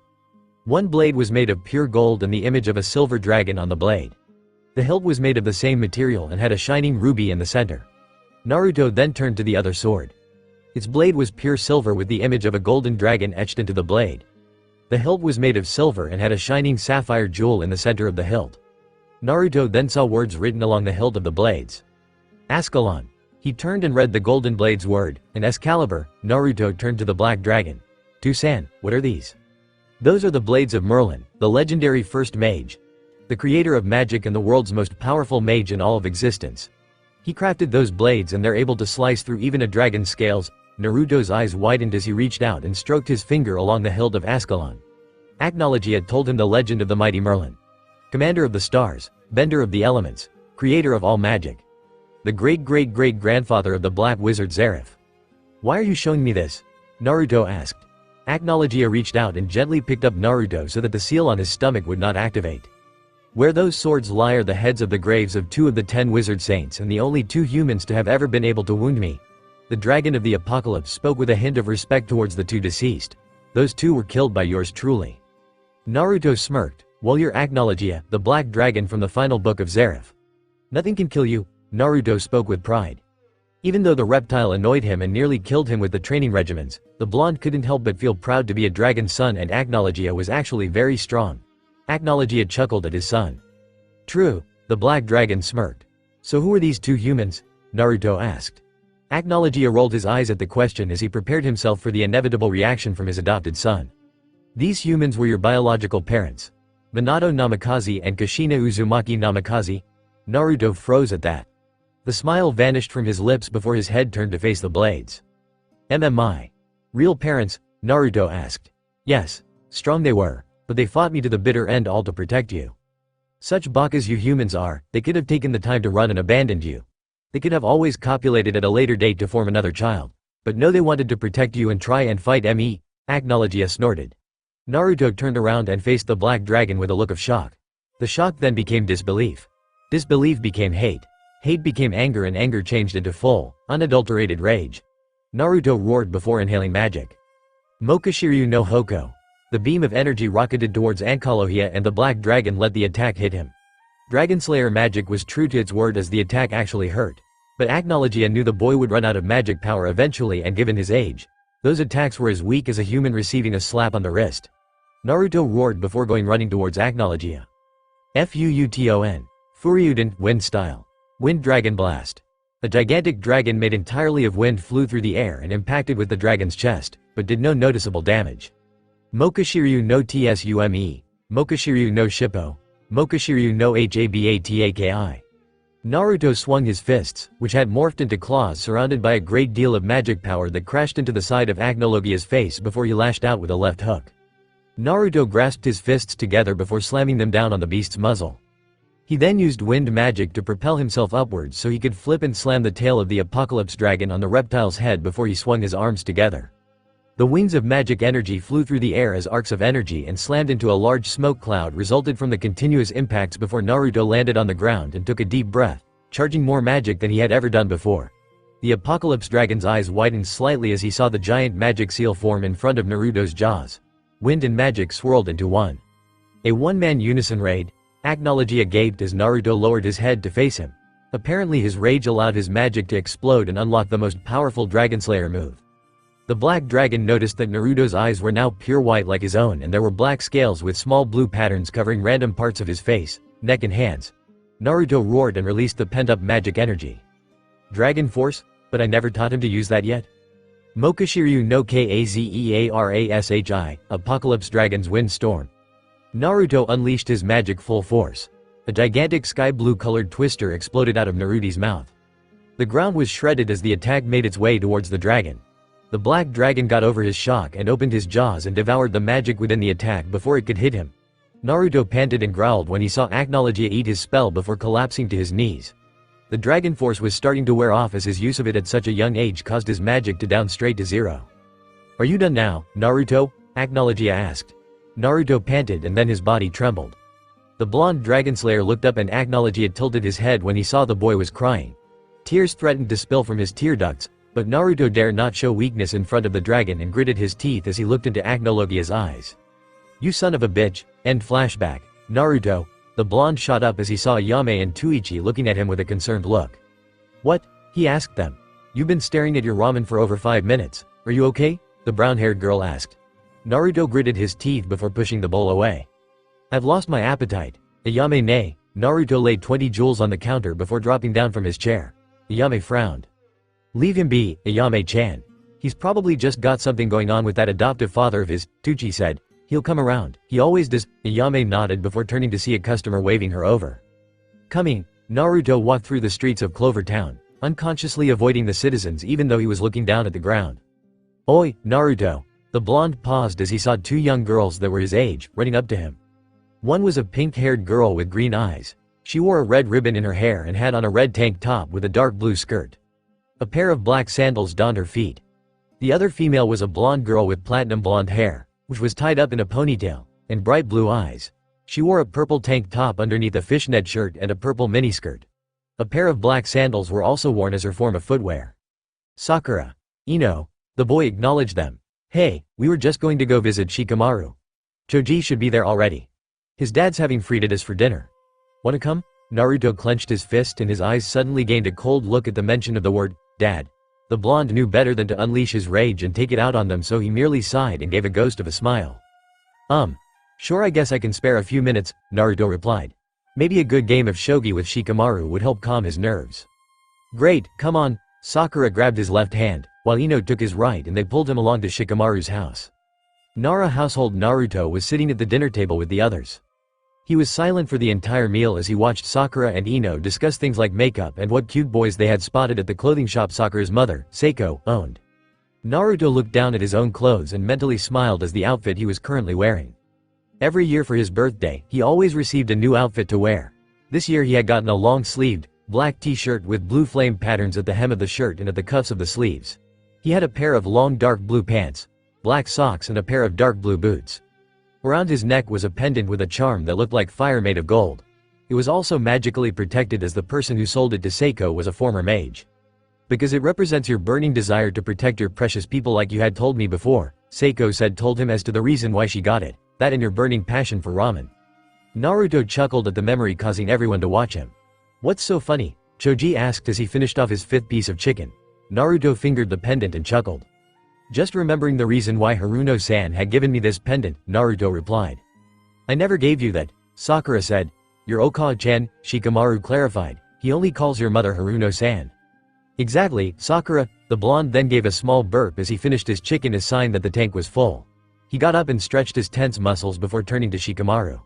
One blade was made of pure gold and the image of a silver dragon on the blade. The hilt was made of the same material and had a shining ruby in the center. Naruto then turned to the other sword. Its blade was pure silver with the image of a golden dragon etched into the blade. The hilt was made of silver and had a shining sapphire jewel in the center of the hilt. Naruto then saw words written along the hilt of the blades. Ascalon. He turned and read the golden blade's word, and Excalibur. Naruto turned to the black dragon. Tusan, what are these? Those are the blades of Merlin, the legendary first mage. The creator of magic and the world's most powerful mage in all of existence. He crafted those blades and they're able to slice through even a dragon's scales. Naruto's eyes widened as he reached out and stroked his finger along the hilt of Ascalon. Agnologia told him the legend of the mighty Merlin. Commander of the stars, bender of the elements, creator of all magic. The great-great-great-grandfather of the black wizard Zareth. Why are you showing me this? Naruto asked. Agnologia reached out and gently picked up Naruto so that the seal on his stomach would not activate. Where those swords lie are the heads of the graves of 2 of the 10 wizard saints and the only 2 humans to have ever been able to wound me. The dragon of the apocalypse spoke with a hint of respect towards the 2 deceased. Those 2 were killed by yours truly. Naruto smirked. Well, you're Agnologia, the black dragon from the final book of Zareth. Nothing can kill you, Naruto spoke with pride. Even though the reptile annoyed him and nearly killed him with the training regimens, the blonde couldn't help but feel proud to be a dragon's son, and Agnologia was actually very strong. Agnologia chuckled at his son. True, the black dragon smirked. So who are these 2 humans? Naruto asked. Agnologia rolled his eyes at the question as he prepared himself for the inevitable reaction from his adopted son. These humans were your biological parents. Minato Namikaze and Kushina Uzumaki Namikaze? Naruto froze at that. The smile vanished from his lips before his head turned to face the blades. "MMI. Real parents?" Naruto asked. "Yes. Strong they were, but they fought me to the bitter end all to protect you. Such bakas you humans are, they could have taken the time to run and abandoned you. They could have always copulated at a later date to form another child. But no, they wanted to protect you and try and fight me." Agnologia snorted. Naruto turned around and faced the black dragon with a look of shock. The shock then became disbelief. Disbelief became hate. Hate became anger and anger changed into full, unadulterated rage. Naruto roared before inhaling magic. Mokashiryu no Hoko. The beam of energy rocketed towards Ankylogia and the black dragon let the attack hit him. Dragonslayer magic was true to its word as the attack actually hurt. But Agnologia knew the boy would run out of magic power eventually, and given his age, those attacks were as weak as a human receiving a slap on the wrist. Naruto roared before going running towards Agnologia. Fuuton. Furyuden, wind style. Wind Dragon Blast. A gigantic dragon made entirely of wind flew through the air and impacted with the dragon's chest, but did no noticeable damage. Mokashiryu no Tsume. Mokashiryu no Shippo. Mokashiryu no Habataki. Naruto swung his fists, which had morphed into claws surrounded by a great deal of magic power that crashed into the side of Agnologia's face before he lashed out with a left hook. Naruto grasped his fists together before slamming them down on the beast's muzzle. He then used wind magic to propel himself upwards so he could flip and slam the tail of the apocalypse dragon on the reptile's head before he swung his arms together. The wings of magic energy flew through the air as arcs of energy and slammed into a large smoke cloud resulted from the continuous impacts before Naruto landed on the ground and took a deep breath, charging more magic than he had ever done before. The apocalypse dragon's eyes widened slightly as he saw the giant magic seal form in front of Naruto's jaws. Wind and magic swirled into one. A one-man unison raid. Agnologia gaped as Naruto lowered his head to face him. Apparently his rage allowed his magic to explode and unlock the most powerful Dragonslayer move. The black dragon noticed that Naruto's eyes were now pure white like his own, and there were black scales with small blue patterns covering random parts of his face, neck and hands. Naruto roared and released the pent-up magic energy. Dragon Force? But I never taught him to use that yet? Mokashiryu no Kazearashi, Apocalypse Dragon's Wind Storm. Naruto unleashed his magic full force. A gigantic sky blue colored twister exploded out of Naruto's mouth. The ground was shredded as the attack made its way towards the dragon. The black dragon got over his shock and opened his jaws and devoured the magic within the attack before it could hit him. Naruto panted and growled when he saw Agnologia eat his spell before collapsing to his knees. The dragon force was starting to wear off as his use of it at such a young age caused his magic to down straight to zero. "Are you done now, Naruto?" Agnologia asked. Naruto panted and then his body trembled. The blonde Dragonslayer looked up and Agnologia tilted his head when he saw the boy was crying. Tears threatened to spill from his tear ducts, but Naruto dared not show weakness in front of the dragon and gritted his teeth as he looked into Agnologia's eyes. "You son of a bitch." End flashback. Naruto. The blonde shot up as he saw Ayame and Tuichi looking at him with a concerned look. "What?" he asked them. "You've been staring at your ramen for over 5 minutes. Are you okay?" the brown-haired girl asked. Naruto gritted his teeth before pushing the bowl away. "I've lost my appetite." Ayame nay. Naruto laid 20 jewels on the counter before dropping down from his chair. Ayame frowned. "Leave him be, Ayame-chan. He's probably just got something going on with that adoptive father of his," Tuichi said. "He'll come around. He always does." Ayame nodded before turning to see a customer waving her over. Coming, Naruto walked through the streets of Clover Town, unconsciously avoiding the citizens even though he was looking down at the ground. "Oi, Naruto." The blonde paused as he saw 2 young girls that were his age, running up to him. One was a pink-haired girl with green eyes. She wore a red ribbon in her hair and had on a red tank top with a dark blue skirt. A pair of black sandals donned her feet. The other female was a blonde girl with platinum blonde hair, which was tied up in a ponytail, and bright blue eyes. She wore a purple tank top underneath a fishnet shirt and a purple miniskirt. A pair of black sandals were also worn as her form of footwear. "Sakura. Ino." The boy acknowledged them. "Hey, we were just going to go visit Shikamaru. Choji should be there already. His dad's having frittata us for dinner. Wanna come?" Naruto clenched his fist and his eyes suddenly gained a cold look at the mention of the word, "dad." The blonde knew better than to unleash his rage and take it out on them, so he merely sighed and gave a ghost of a smile. Sure, I guess I can spare a few minutes," Naruto replied. Maybe a good game of shogi with Shikamaru would help calm his nerves. "Great, come on." Sakura grabbed his left hand, while Ino took his right and they pulled him along to Shikamaru's house. Nara household Naruto was sitting at the dinner table with the others. He was silent for the entire meal as he watched Sakura and Ino discuss things like makeup and what cute boys they had spotted at the clothing shop Sakura's mother, Seiko, owned. Naruto looked down at his own clothes and mentally smiled as the outfit he was currently wearing. Every year for his birthday, he always received a new outfit to wear. This year he had gotten a long-sleeved, black t-shirt with blue flame patterns at the hem of the shirt and at the cuffs of the sleeves. He had a pair of long dark blue pants, black socks and a pair of dark blue boots. Around his neck was a pendant with a charm that looked like fire made of gold. It was also magically protected as the person who sold it to Seiko was a former mage. Because it represents your burning desire to protect your precious people like you had told me before, Seiko told him as to the reason why she got it, that and your burning passion for ramen. Naruto chuckled at the memory causing everyone to watch him. What's so funny? Choji asked as he finished off his 5th piece of chicken. Naruto fingered the pendant and chuckled. Just remembering the reason why Haruno-san had given me this pendant, Naruto replied. I never gave you that, Sakura said. Your Hokage-chan, Shikamaru clarified. He only calls your mother Haruno-san. Exactly, Sakura. The blonde then gave a small burp as he finished his chicken as sign that the tank was full. He got up and stretched his tense muscles before turning to Shikamaru.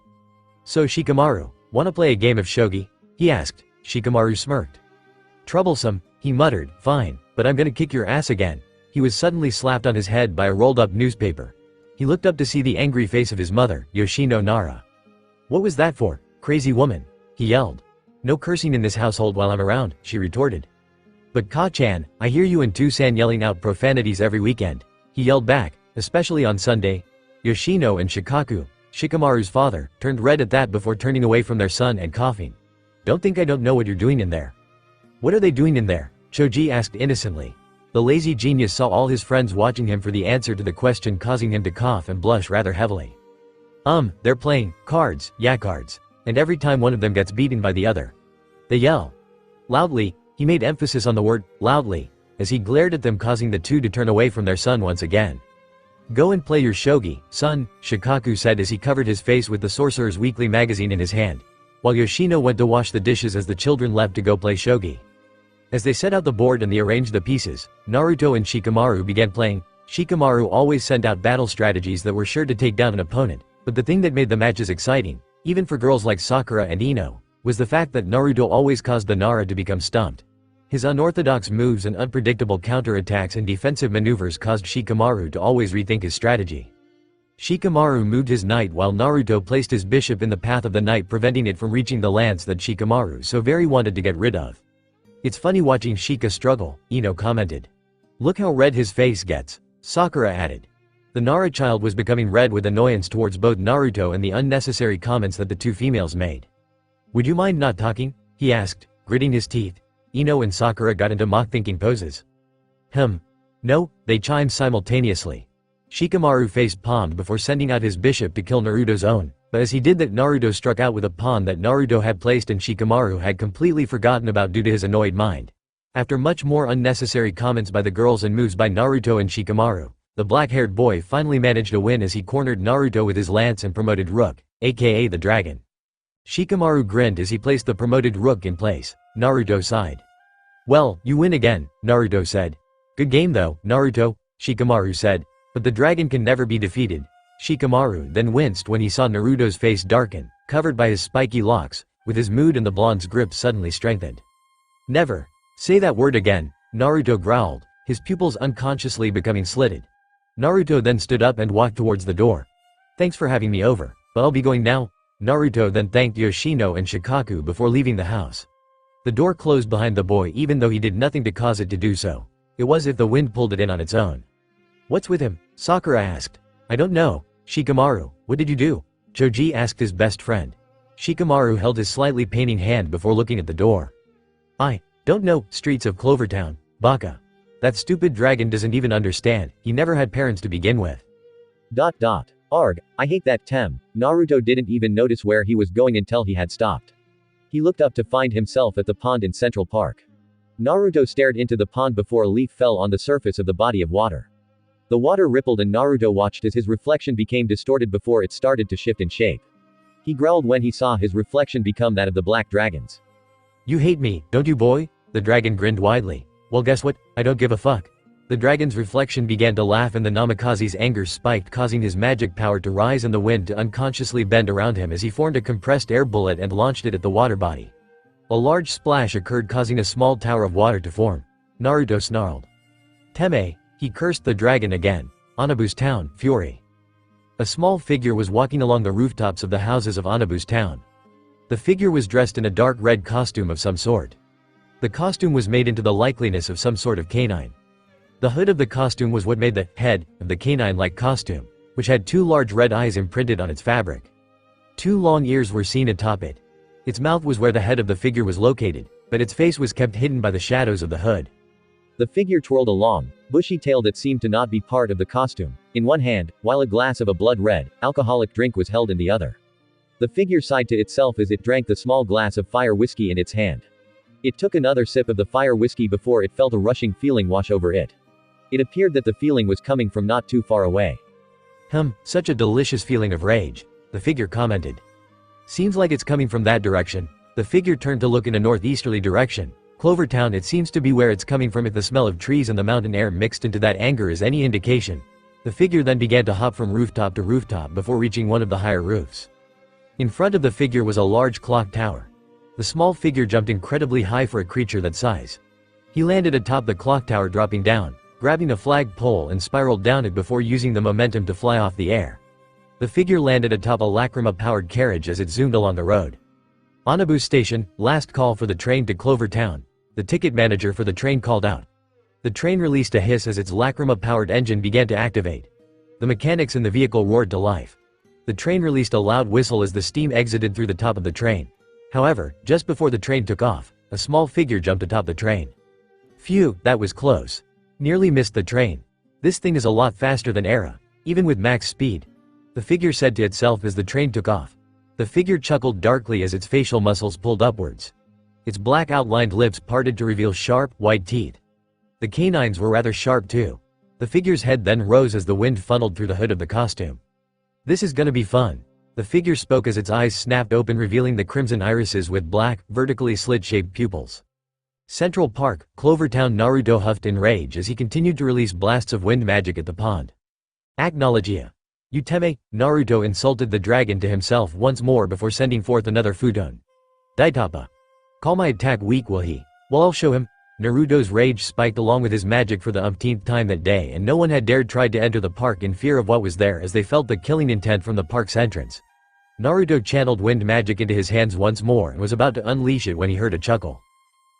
So Shikamaru, wanna play a game of shogi? He asked. Shikamaru smirked. Troublesome, he muttered. Fine, but I'm gonna kick your ass again. He was suddenly slapped on his head by a rolled-up newspaper. He looked up to see the angry face of his mother, Yoshino Nara. What was that for, crazy woman? He yelled. No cursing in this household while I'm around, she retorted. But Ka-chan, I hear you and Tu-san yelling out profanities every weekend. He yelled back, especially on Sunday. Yoshino and Shikaku, Shikamaru's father, turned red at that before turning away from their son and coughing. Don't think I don't know what you're doing in there. What are they doing in there? Choji asked innocently. The lazy genius saw all his friends watching him for the answer to the question, causing him to cough and blush rather heavily. They're playing cards, yeah, cards. And every time one of them gets beaten by the other, they yell. Loudly, he made emphasis on the word, loudly, as he glared at them, causing the two to turn away from their son once again. Go and play your shogi, son, Shikaku said as he covered his face with the Sorcerer's Weekly magazine in his hand, while Yoshino went to wash the dishes as the children left to go play shogi. As they set out the board and they arranged the pieces, Naruto and Shikamaru began playing. Shikamaru always sent out battle strategies that were sure to take down an opponent, but the thing that made the matches exciting, even for girls like Sakura and Ino, was the fact that Naruto always caused the Nara to become stumped. His unorthodox moves and unpredictable counterattacks and defensive maneuvers caused Shikamaru to always rethink his strategy. Shikamaru moved his knight while Naruto placed his bishop in the path of the knight, preventing it from reaching the lance that Shikamaru so very wanted to get rid of. It's funny watching Shika struggle, Ino commented. Look how red his face gets, Sakura added. The Nara child was becoming red with annoyance towards both Naruto and the unnecessary comments that the two females made. Would you mind not talking? He asked, gritting his teeth. Ino and Sakura got into mock-thinking poses. No, they chimed simultaneously. Shikamaru face palmed before sending out his bishop to kill Naruto's own, but as he did that, Naruto struck out with a pawn that Naruto had placed and Shikamaru had completely forgotten about due to his annoyed mind. After much more unnecessary comments by the girls and moves by Naruto and Shikamaru, the black-haired boy finally managed a win as he cornered Naruto with his lance and promoted Rook, aka the dragon. Shikamaru grinned as he placed the promoted Rook in place. Naruto sighed. Well, you win again, Naruto said. Good game though, Naruto, Shikamaru said. But the dragon can never be defeated. Shikamaru then winced when he saw Naruto's face darken, covered by his spiky locks, with his mood and the blonde's grip suddenly strengthened. Never. Say that word again, Naruto growled, his pupils unconsciously becoming slitted. Naruto then stood up and walked towards the door. Thanks for having me over, but I'll be going now. Naruto then thanked Yoshino and Shikaku before leaving the house. The door closed behind the boy even though he did nothing to cause it to do so. It was as if the wind pulled it in on its own. What's with him? Sakura asked. I don't know. Shikamaru, what did you do? Choji asked his best friend. Shikamaru held his slightly paining hand before looking at the door. I don't know, streets of Clovertown, baka. That stupid dragon doesn't even understand, he never had parents to begin with. Arg, I hate that Tem. Naruto didn't even notice where he was going until he had stopped. He looked up to find himself at the pond in Central Park. Naruto stared into the pond before a leaf fell on the surface of the body of water. The water rippled and Naruto watched as his reflection became distorted before it started to shift in shape. He growled when he saw his reflection become that of the black dragons. You hate me, don't you boy? The dragon grinned widely. Well guess what, I don't give a fuck. The dragon's reflection began to laugh and the namikaze's anger spiked, causing his magic power to rise and the wind to unconsciously bend around him as he formed a compressed air bullet and launched it at the water body. A large splash occurred, causing a small tower of water to form. Naruto snarled. "Teme," he cursed the dragon again. Anabu's town, fury. A small figure was walking along the rooftops of the houses of Anabu's town. The figure was dressed in a dark red costume of some sort. The costume was made into the likeliness of some sort of canine. The hood of the costume was what made the head of the canine-like costume, which had two large red eyes imprinted on its fabric. Two long ears were seen atop it. Its mouth was where the head of the figure was located, but its face was kept hidden by the shadows of the hood. The figure twirled a long, bushy tail that seemed to not be part of the costume, in one hand, while a glass of a blood-red, alcoholic drink was held in the other. The figure sighed to itself as it drank the small glass of fire whiskey in its hand. It took another sip of the fire whiskey before it felt a rushing feeling wash over it. It appeared that the feeling was coming from not too far away. Such a delicious feeling of rage, the figure commented. Seems like it's coming from that direction. The figure turned to look in a northeasterly direction. Clover Town, it seems to be where it's coming from. If the smell of trees and the mountain air mixed into that anger is any indication. The figure then began to hop from rooftop to rooftop before reaching one of the higher roofs. In front of the figure was a large clock tower. The small figure jumped incredibly high for a creature that size. He landed atop the clock tower, dropping down, grabbing a flag pole and spiraled down it before using the momentum to fly off the air. The figure landed atop a lacrima-powered carriage as it zoomed along the road. Anabu Station, last call for the train to Clover Town. The ticket manager for the train called out. The train released a hiss as its lacrima-powered engine began to activate. The mechanics in the vehicle roared to life. The train released a loud whistle as the steam exited through the top of the train. However, just before the train took off, a small figure jumped atop the train. Phew, that was close. Nearly missed the train. This thing is a lot faster than Era, even with max speed. The figure said to itself as the train took off. The figure chuckled darkly as its facial muscles pulled upwards. Its black outlined lips parted to reveal sharp, white teeth. The canines were rather sharp too. The figure's head then rose as the wind funneled through the hood of the costume. "This is gonna be fun," the figure spoke as its eyes snapped open, revealing the crimson irises with black, vertically slit-shaped pupils. Central Park, Clovertown. Naruto huffed in rage as he continued to release blasts of wind magic at the pond. Acknowledgia. Uteme, Naruto insulted the dragon to himself once more before sending forth another futon. Daitapa. Call my attack weak, will he? Well, I'll show him. Naruto's rage spiked along with his magic for the umpteenth time that day, and no one had dared try to enter the park in fear of what was there as they felt the killing intent from the park's entrance. Naruto channeled wind magic into his hands once more and was about to unleash it when he heard a chuckle.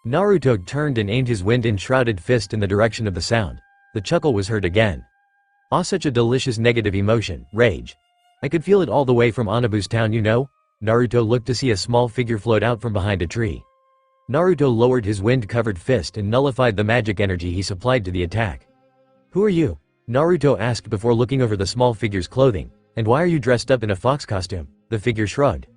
Naruto turned and aimed his wind-enshrouded fist in the direction of the sound. The chuckle was heard again. Ah, such a delicious negative emotion, rage. I could feel it all the way from Anabu's town, you know? Naruto looked to see a small figure float out from behind a tree. Naruto lowered his wind-covered fist and nullified the magic energy he supplied to the attack. "Who are you?" Naruto asked before looking over the small figure's clothing. "And why are you dressed up in a fox costume?" The figure shrugged.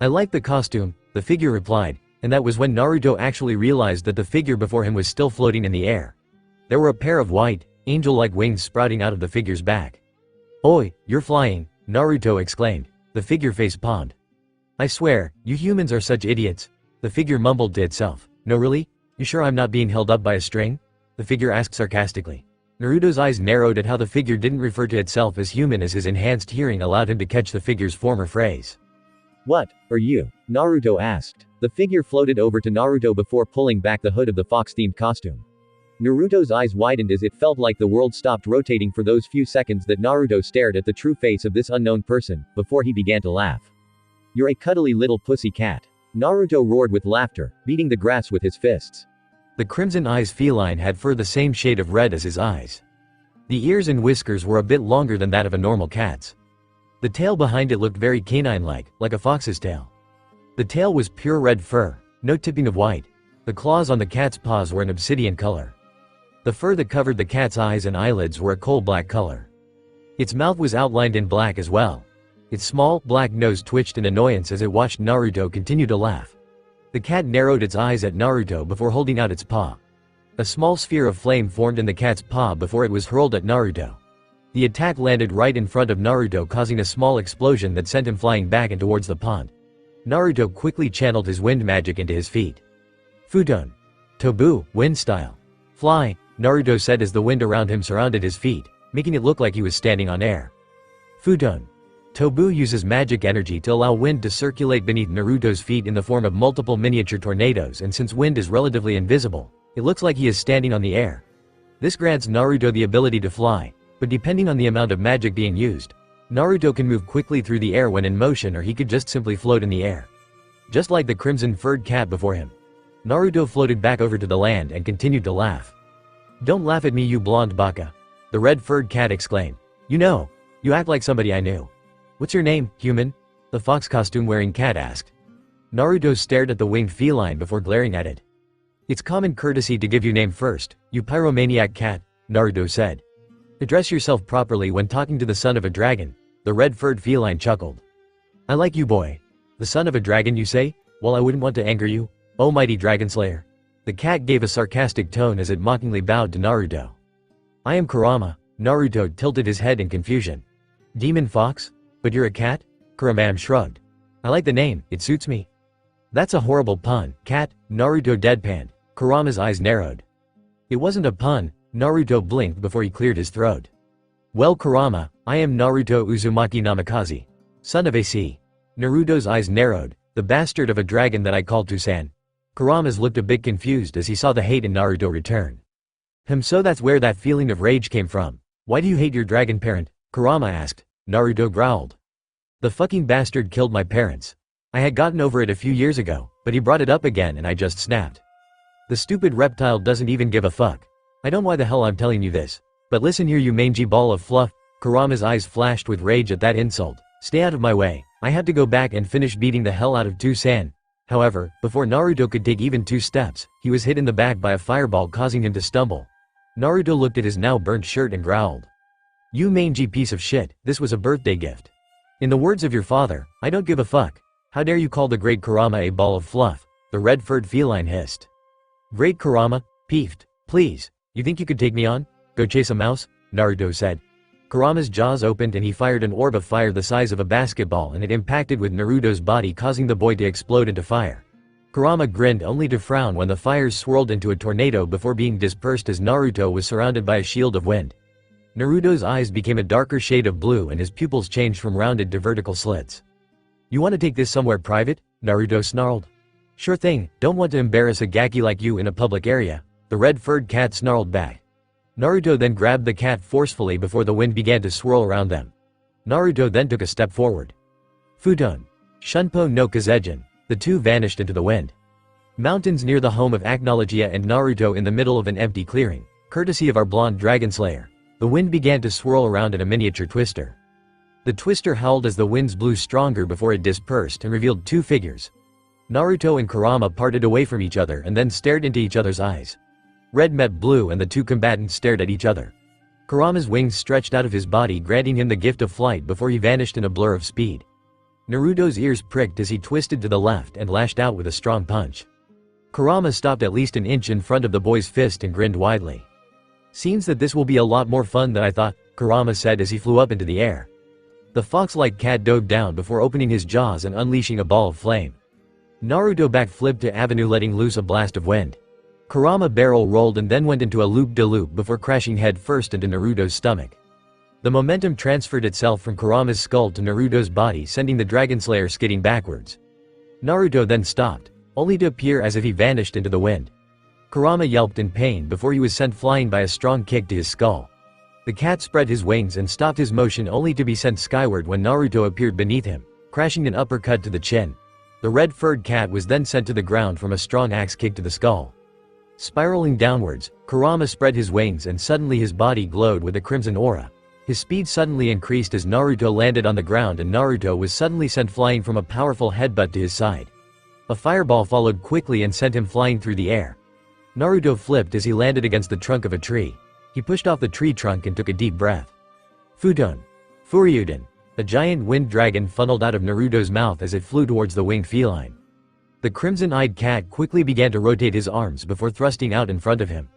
"I like the costume," the figure replied, and that was when Naruto actually realized that the figure before him was still floating in the air. There were a pair of white, angel-like wings sprouting out of the figure's back. "Oi, you're flying," Naruto exclaimed. The figure face palmed. "I swear, you humans are such idiots," the figure mumbled to itself. "No, really? You sure I'm not being held up by a string?" the figure asked sarcastically. Naruto's eyes narrowed at how the figure didn't refer to itself as human, as his enhanced hearing allowed him to catch the figure's former phrase. "What are you?" Naruto asked. The figure floated over to Naruto before pulling back the hood of the fox-themed costume. Naruto's eyes widened as it felt like the world stopped rotating for those few seconds that Naruto stared at the true face of this unknown person, before he began to laugh. "You're a cuddly little pussy cat." Naruto roared with laughter, beating the grass with his fists. The crimson eyes feline had fur the same shade of red as his eyes. The ears and whiskers were a bit longer than that of a normal cat's. The tail behind it looked very canine-like, like a fox's tail. The tail was pure red fur, no tipping of white. The claws on the cat's paws were an obsidian color. The fur that covered the cat's eyes and eyelids were a coal-black color. Its mouth was outlined in black as well. Its small, black nose twitched in annoyance as it watched Naruto continue to laugh. The cat narrowed its eyes at Naruto before holding out its paw. A small sphere of flame formed in the cat's paw before it was hurled at Naruto. The attack landed right in front of Naruto, causing a small explosion that sent him flying back and towards the pond. Naruto quickly channeled his wind magic into his feet. Futon. Tobu, wind style. Fly. Naruto said as the wind around him surrounded his feet, making it look like he was standing on air. Futon. Tobu uses magic energy to allow wind to circulate beneath Naruto's feet in the form of multiple miniature tornadoes, and since wind is relatively invisible, it looks like he is standing on the air. This grants Naruto the ability to fly, but depending on the amount of magic being used, Naruto can move quickly through the air when in motion, or he could just simply float in the air. Just like the crimson-furred cat before him. Naruto floated back over to the land and continued to laugh. "Don't laugh at me, you blonde baka," the red-furred cat exclaimed. You act like somebody I knew." "What's your name, human?" the fox costume-wearing cat asked. Naruto stared at the winged feline before glaring at it. "It's common courtesy to give you name first, you pyromaniac cat," Naruto said. "Address yourself properly when talking to the son of a dragon," the red-furred feline chuckled. "I like you, boy. The son of a dragon, you say? Well, I wouldn't want to anger you, oh mighty Dragonslayer." The cat gave a sarcastic tone as it mockingly bowed to Naruto. "I am Kurama." Naruto tilted his head in confusion. "Demon fox? But you're a cat?" Kurama shrugged. "I like the name, it suits me." "That's a horrible pun, cat," Naruto deadpanned. Kurama's eyes narrowed. "It wasn't a pun," Naruto blinked before he cleared his throat. "Well, Kurama, I am Naruto Uzumaki Namikaze, son of AC." Naruto's eyes narrowed. "The bastard of a dragon that I called Tusan." Kurama's looked a bit confused as he saw the hate in Naruto return. So that's where that feeling of rage came from. "Why do you hate your dragon parent?" Kurama asked. Naruto growled. "The fucking bastard killed my parents. I had gotten over it a few years ago, but he brought it up again and I just snapped. The stupid reptile doesn't even give a fuck. I don't know why the hell I'm telling you this. But listen here, you mangy ball of fluff." Kurama's eyes flashed with rage at that insult. "Stay out of my way. I had to go back and finish beating the hell out of Tusan." However, before Naruto could take even 2 steps, he was hit in the back by a fireball, causing him to stumble. Naruto looked at his now burnt shirt and growled. "You mangy piece of shit, this was a birthday gift. In the words of your father, I don't give a fuck. How dare you call the great Kurama a ball of fluff?" the red-furred feline hissed. "Great Kurama?" peeved. "Please, you think you could take me on? Go chase a mouse?" Naruto said. Kurama's jaws opened and he fired an orb of fire the size of a basketball, and it impacted with Naruto's body, causing the boy to explode into fire. Kurama grinned only to frown when the fires swirled into a tornado before being dispersed as Naruto was surrounded by a shield of wind. Naruto's eyes became a darker shade of blue and his pupils changed from rounded to vertical slits. "You want to take this somewhere private?" Naruto snarled. "Sure thing, don't want to embarrass a gaki like you in a public area," the red-furred cat snarled back. Naruto then grabbed the cat forcefully before the wind began to swirl around them. Naruto then took a step forward. Futon. Shunpo no Kazejin. The two vanished into the wind. Mountains near the home of Aknologia and Naruto in the middle of an empty clearing, courtesy of our blonde Dragonslayer. The wind began to swirl around in a miniature twister. The twister howled as the winds blew stronger before it dispersed and revealed 2 figures. Naruto and Kurama parted away from each other and then stared into each other's eyes. Red met blue and the 2 combatants stared at each other. Kurama's wings stretched out of his body, granting him the gift of flight before he vanished in a blur of speed. Naruto's ears pricked as he twisted to the left and lashed out with a strong punch. Kurama stopped at least an inch in front of the boy's fist and grinned widely. "Seems that this will be a lot more fun than I thought," Kurama said as he flew up into the air. The fox-like cat dove down before opening his jaws and unleashing a ball of flame. Naruto backflipped to avenue, letting loose a blast of wind. Kurama barrel rolled and then went into a loop-de-loop before crashing head first into Naruto's stomach. The momentum transferred itself from Kurama's skull to Naruto's body, sending the Dragonslayer skidding backwards. Naruto then stopped, only to appear as if he vanished into the wind. Kurama yelped in pain before he was sent flying by a strong kick to his skull. The cat spread his wings and stopped his motion only to be sent skyward when Naruto appeared beneath him, crashing an uppercut to the chin. The red-furred cat was then sent to the ground from a strong axe kick to the skull. Spiraling downwards, Kurama spread his wings and suddenly his body glowed with a crimson aura. His speed suddenly increased as Naruto landed on the ground and Naruto was suddenly sent flying from a powerful headbutt to his side. A fireball followed quickly and sent him flying through the air. Naruto flipped as he landed against the trunk of a tree. He pushed off the tree trunk and took a deep breath. Futon. Furyuden. A giant wind dragon funneled out of Naruto's mouth as it flew towards the winged feline. The crimson-eyed cat quickly began to rotate his arms before thrusting out in front of him.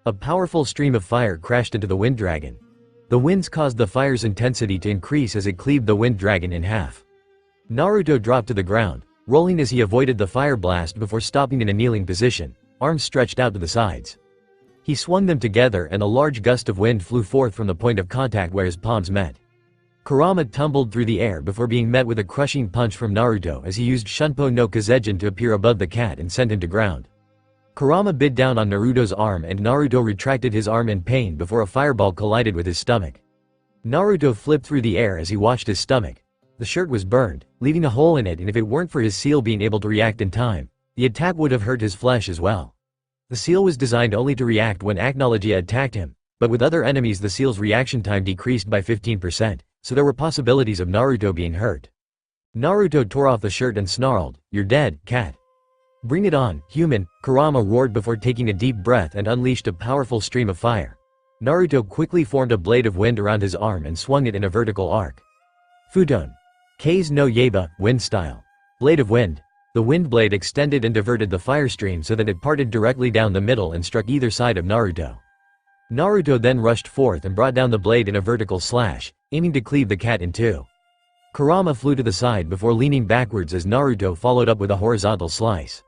A powerful stream of fire crashed into the wind dragon. The winds caused the fire's intensity to increase as it cleaved the wind dragon in half. Naruto dropped to the ground, rolling as he avoided the fire blast before stopping in a kneeling position, arms stretched out to the sides. He swung them together and a large gust of wind flew forth from the point of contact where his palms met. Kurama tumbled through the air before being met with a crushing punch from Naruto as he used Shunpo no Kazejin to appear above the cat and send him to ground. Kurama bit down on Naruto's arm and Naruto retracted his arm in pain before a fireball collided with his stomach. Naruto flipped through the air as he watched his stomach. The shirt was burned, leaving a hole in it, and if it weren't for his seal being able to react in time, the attack would have hurt his flesh as well. The seal was designed only to react when Acnologia attacked him, but with other enemies the seal's reaction time decreased by 15%, so there were possibilities of Naruto being hurt. Naruto tore off the shirt and snarled, "You're dead, cat." "Bring it on, human," Kurama roared before taking a deep breath and unleashed a powerful stream of fire. Naruto quickly formed a blade of wind around his arm and swung it in a vertical arc. Futon. Kei's no Yaiba, wind style. Blade of wind. The wind blade extended and diverted the fire stream so that it parted directly down the middle and struck either side of Naruto. Naruto then rushed forth and brought down the blade in a vertical slash, aiming to cleave the cat in two. Kurama flew to the side before leaning backwards as Naruto followed up with a horizontal slice.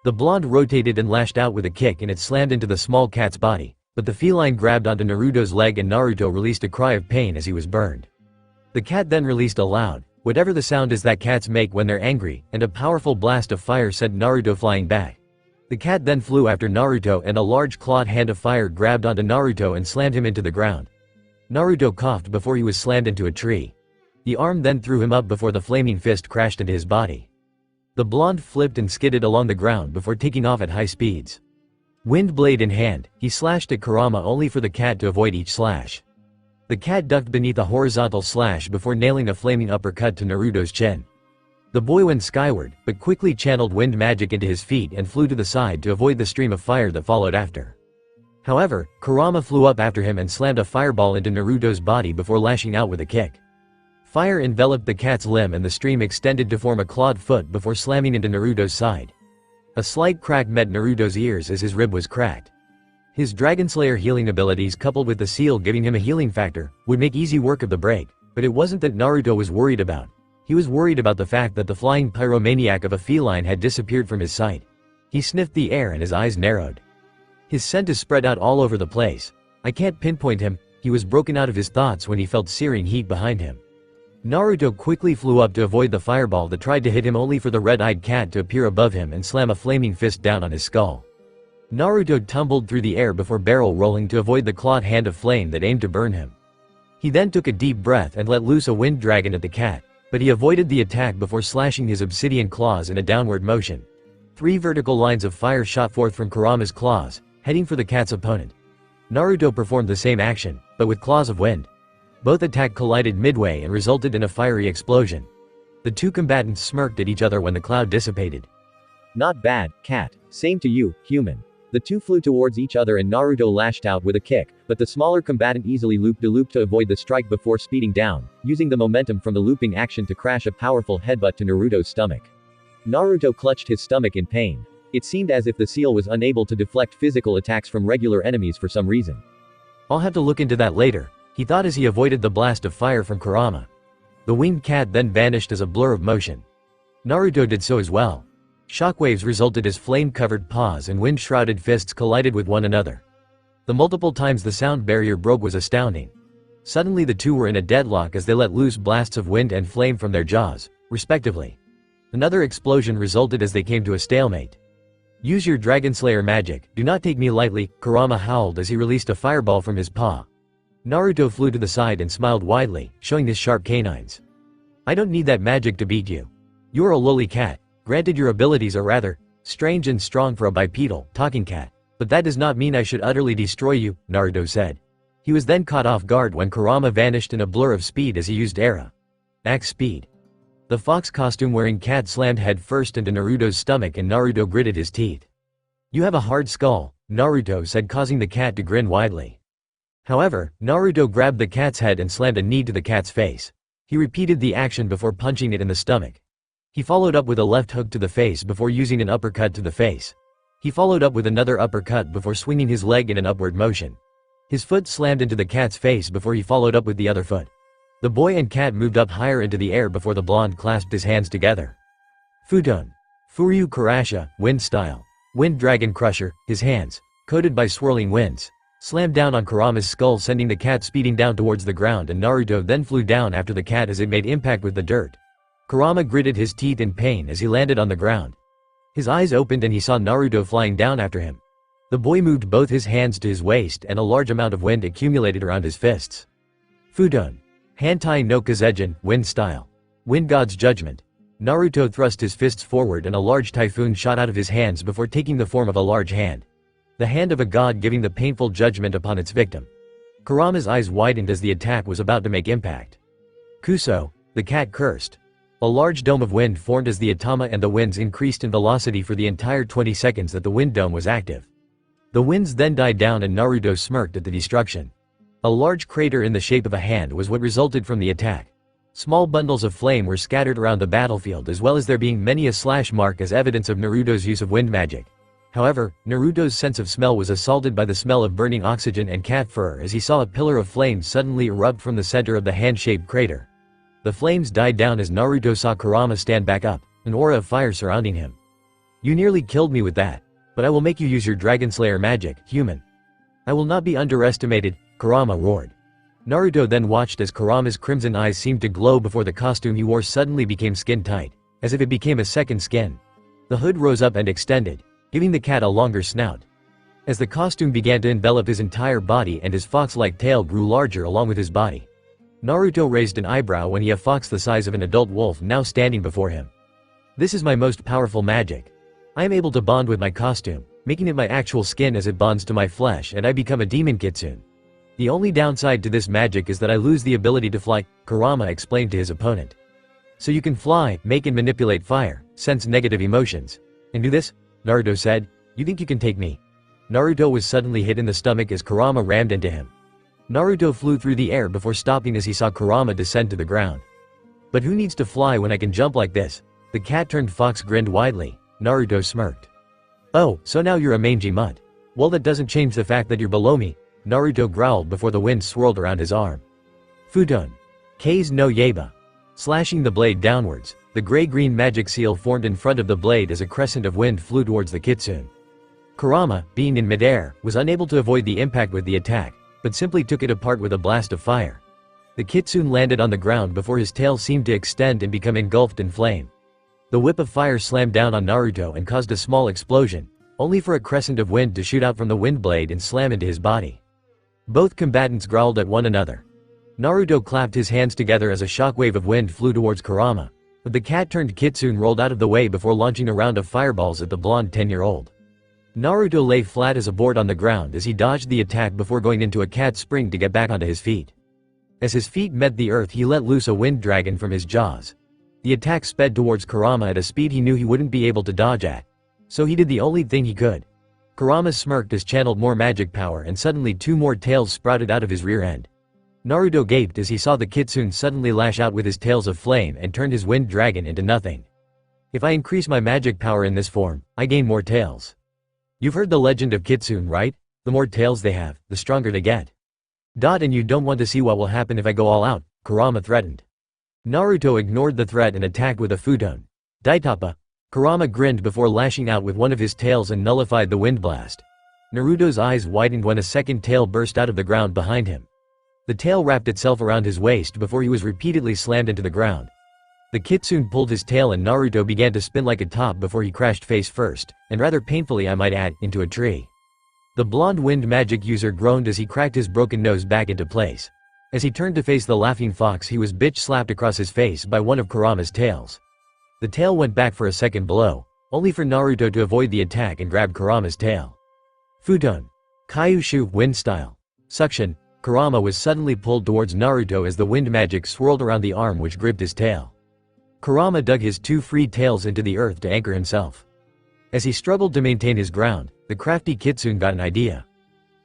The blonde rotated and lashed out with a kick and it slammed into the small cat's body, but the feline grabbed onto Naruto's leg and Naruto released a cry of pain as he was burned. The cat then released a loud, whatever the sound is that cats make when they're angry, and a powerful blast of fire sent Naruto flying back. The cat then flew after Naruto and a large clawed hand of fire grabbed onto Naruto and slammed him into the ground. Naruto coughed before he was slammed into a tree. The arm then threw him up before the flaming fist crashed into his body. The blonde flipped and skidded along the ground before taking off at high speeds. Wind blade in hand, he slashed at Kurama only for the cat to avoid each slash. The cat ducked beneath a horizontal slash before nailing a flaming uppercut to Naruto's chin. The boy went skyward, but quickly channeled wind magic into his feet and flew to the side to avoid the stream of fire that followed after. However, Kurama flew up after him and slammed a fireball into Naruto's body before lashing out with a kick. Fire enveloped the cat's limb and the stream extended to form a clawed foot before slamming into Naruto's side. A slight crack met Naruto's ears as his rib was cracked. His Dragonslayer healing abilities coupled with the seal giving him a healing factor would make easy work of the break, but it wasn't that Naruto was worried about. He was worried about the fact that the flying pyromaniac of a feline had disappeared from his sight. He sniffed the air and his eyes narrowed. His scent is spread out all over the place. I can't pinpoint him, he was broken out of his thoughts when he felt searing heat behind him. Naruto quickly flew up to avoid the fireball that tried to hit him only for the red-eyed cat to appear above him and slam a flaming fist down on his skull. Naruto tumbled through the air before barrel rolling to avoid the clawed hand of flame that aimed to burn him. He then took a deep breath and let loose a wind dragon at the cat, but he avoided the attack before slashing his obsidian claws in a downward motion. 3 vertical lines of fire shot forth from Kurama's claws, heading for the cat's opponent. Naruto performed the same action, but with claws of wind. Both attack collided midway and resulted in a fiery explosion. The two combatants smirked at each other when the cloud dissipated. "Not bad, cat. Same to you, human." The two flew towards each other and Naruto lashed out with a kick, but the smaller combatant easily looped-de-looped to avoid the strike before speeding down, using the momentum from the looping action to crash a powerful headbutt to Naruto's stomach. Naruto clutched his stomach in pain. It seemed as if the seal was unable to deflect physical attacks from regular enemies for some reason. I'll have to look into that later, he thought as he avoided the blast of fire from Kurama. The winged cat then vanished as a blur of motion. Naruto did so as well. Shockwaves resulted as flame-covered paws and wind-shrouded fists collided with one another. The multiple times the sound barrier broke was astounding. Suddenly the two were in a deadlock as they let loose blasts of wind and flame from their jaws, respectively. Another explosion resulted as they came to a stalemate. "Use your Dragonslayer magic, do not take me lightly," Kurama howled as he released a fireball from his paw. Naruto flew to the side and smiled widely, showing his sharp canines. "I don't need that magic to beat you. You're a lowly cat. Granted your abilities are rather strange and strong for a bipedal, talking cat, but that does not mean I should utterly destroy you," Naruto said. He was then caught off guard when Kurama vanished in a blur of speed as he used Era. Axe speed. The fox costume-wearing cat slammed head-first into Naruto's stomach and Naruto gritted his teeth. "You have a hard skull," Naruto said, causing the cat to grin widely. However, Naruto grabbed the cat's head and slammed a knee to the cat's face. He repeated the action before punching it in the stomach. He followed up with a left hook to the face before using an uppercut to the face. He followed up with another uppercut before swinging his leg in an upward motion. His foot slammed into the cat's face before he followed up with the other foot. The boy and cat moved up higher into the air before the blonde clasped his hands together. Futon. Furyu Kurasha, wind style. Wind dragon crusher, his hands. coated by swirling winds, slammed down on Kurama's skull, sending the cat speeding down towards the ground, and Naruto then flew down after the cat as it made impact with the dirt. Kurama gritted his teeth in pain as he landed on the ground. His eyes opened and he saw Naruto flying down after him. The boy moved both his hands to his waist and a large amount of wind accumulated around his fists. Fudon. Hantai no Kazejin, wind style. Wind god's judgment. Naruto thrust his fists forward and a large typhoon shot out of his hands before taking the form of a large hand. The hand of a god giving the painful judgment upon its victim. Kurama's eyes widened as the attack was about to make impact. Kuso, the cat cursed. A large dome of wind formed as the atama and the winds increased in velocity for the entire 20 seconds that the wind dome was active. The winds then died down and Naruto smirked at the destruction. A large crater in the shape of a hand was what resulted from the attack. Small bundles of flame were scattered around the battlefield, as well as there being many a slash mark as evidence of Naruto's use of wind magic. However, Naruto's sense of smell was assaulted by the smell of burning oxygen and cat fur as he saw a pillar of flame suddenly erupt from the center of the hand-shaped crater. The flames died down as Naruto saw Kurama stand back up, an aura of fire surrounding him. "You nearly killed me with that. But I will make you use your Dragonslayer magic, human. I will not be underestimated," Kurama roared. Naruto then watched as Kurama's crimson eyes seemed to glow before the costume he wore suddenly became skin-tight, as if it became a second skin. The hood rose up and extended, giving the cat a longer snout. As the costume began to envelop his entire body and his fox-like tail grew larger along with his body. Naruto raised an eyebrow when he saw a fox the size of an adult wolf now standing before him. "This is my most powerful magic. I am able to bond with my costume, making it my actual skin as it bonds to my flesh, and I become a demon kitsune. The only downside to this magic is that I lose the ability to fly," Kurama explained to his opponent. "So you can fly, make and manipulate fire, sense negative emotions, and do this?" Naruto said. "You think you can take me?" Naruto was suddenly hit in the stomach as Kurama rammed into him. Naruto flew through the air before stopping as he saw Kurama descend to the ground. "But who needs to fly when I can jump like this?" The cat-turned-fox grinned widely. Naruto smirked. "Oh, so now you're a mangy mutt. Well, that doesn't change the fact that you're below me," Naruto growled before the wind swirled around his arm. Fudon. Kei's no Yaiba. Slashing the blade downwards, the gray-green magic seal formed in front of the blade as a crescent of wind flew towards the kitsune. Kurama, being in midair, was unable to avoid the impact with the attack, but simply took it apart with a blast of fire. The kitsune landed on the ground before his tail seemed to extend and become engulfed in flame. The whip of fire slammed down on Naruto and caused a small explosion, only for a crescent of wind to shoot out from the wind blade and slam into his body. Both combatants growled at one another. Naruto clapped his hands together as a shockwave of wind flew towards Kurama, but the cat-turned kitsune rolled out of the way before launching a round of fireballs at the blonde 10-year-old. Naruto lay flat as a board on the ground as he dodged the attack before going into a cat spring to get back onto his feet. As his feet met the earth, he let loose a wind dragon from his jaws. The attack sped towards Kurama at a speed he knew he wouldn't be able to dodge at. So he did the only thing he could. Kurama smirked as channeled more magic power and suddenly 2 more tails sprouted out of his rear end. Naruto gaped as he saw the kitsune suddenly lash out with his tails of flame and turned his wind dragon into nothing. "If I increase my magic power in this form, I gain more tails. You've heard the legend of kitsune, right? The more tails they have, the stronger they get. And you don't want to see what will happen if I go all out," Kurama threatened. Naruto ignored the threat and attacked with a futon. Daitappa. Kurama grinned before lashing out with one of his tails and nullified the wind blast. Naruto's eyes widened when a second tail burst out of the ground behind him. The tail wrapped itself around his waist before he was repeatedly slammed into the ground. The kitsune pulled his tail and Naruto began to spin like a top before he crashed face first, and rather painfully I might add, into a tree. The blonde wind magic user groaned as he cracked his broken nose back into place. As he turned to face the laughing fox, he was bitch-slapped across his face by one of Kurama's tails. The tail went back for a second blow, only for Naruto to avoid the attack and grab Kurama's tail. Futon. Kyushu, wind style. Suction. Kurama was suddenly pulled towards Naruto as the wind magic swirled around the arm which gripped his tail. Kurama dug his 2 free tails into the earth to anchor himself. As he struggled to maintain his ground, the crafty kitsune got an idea.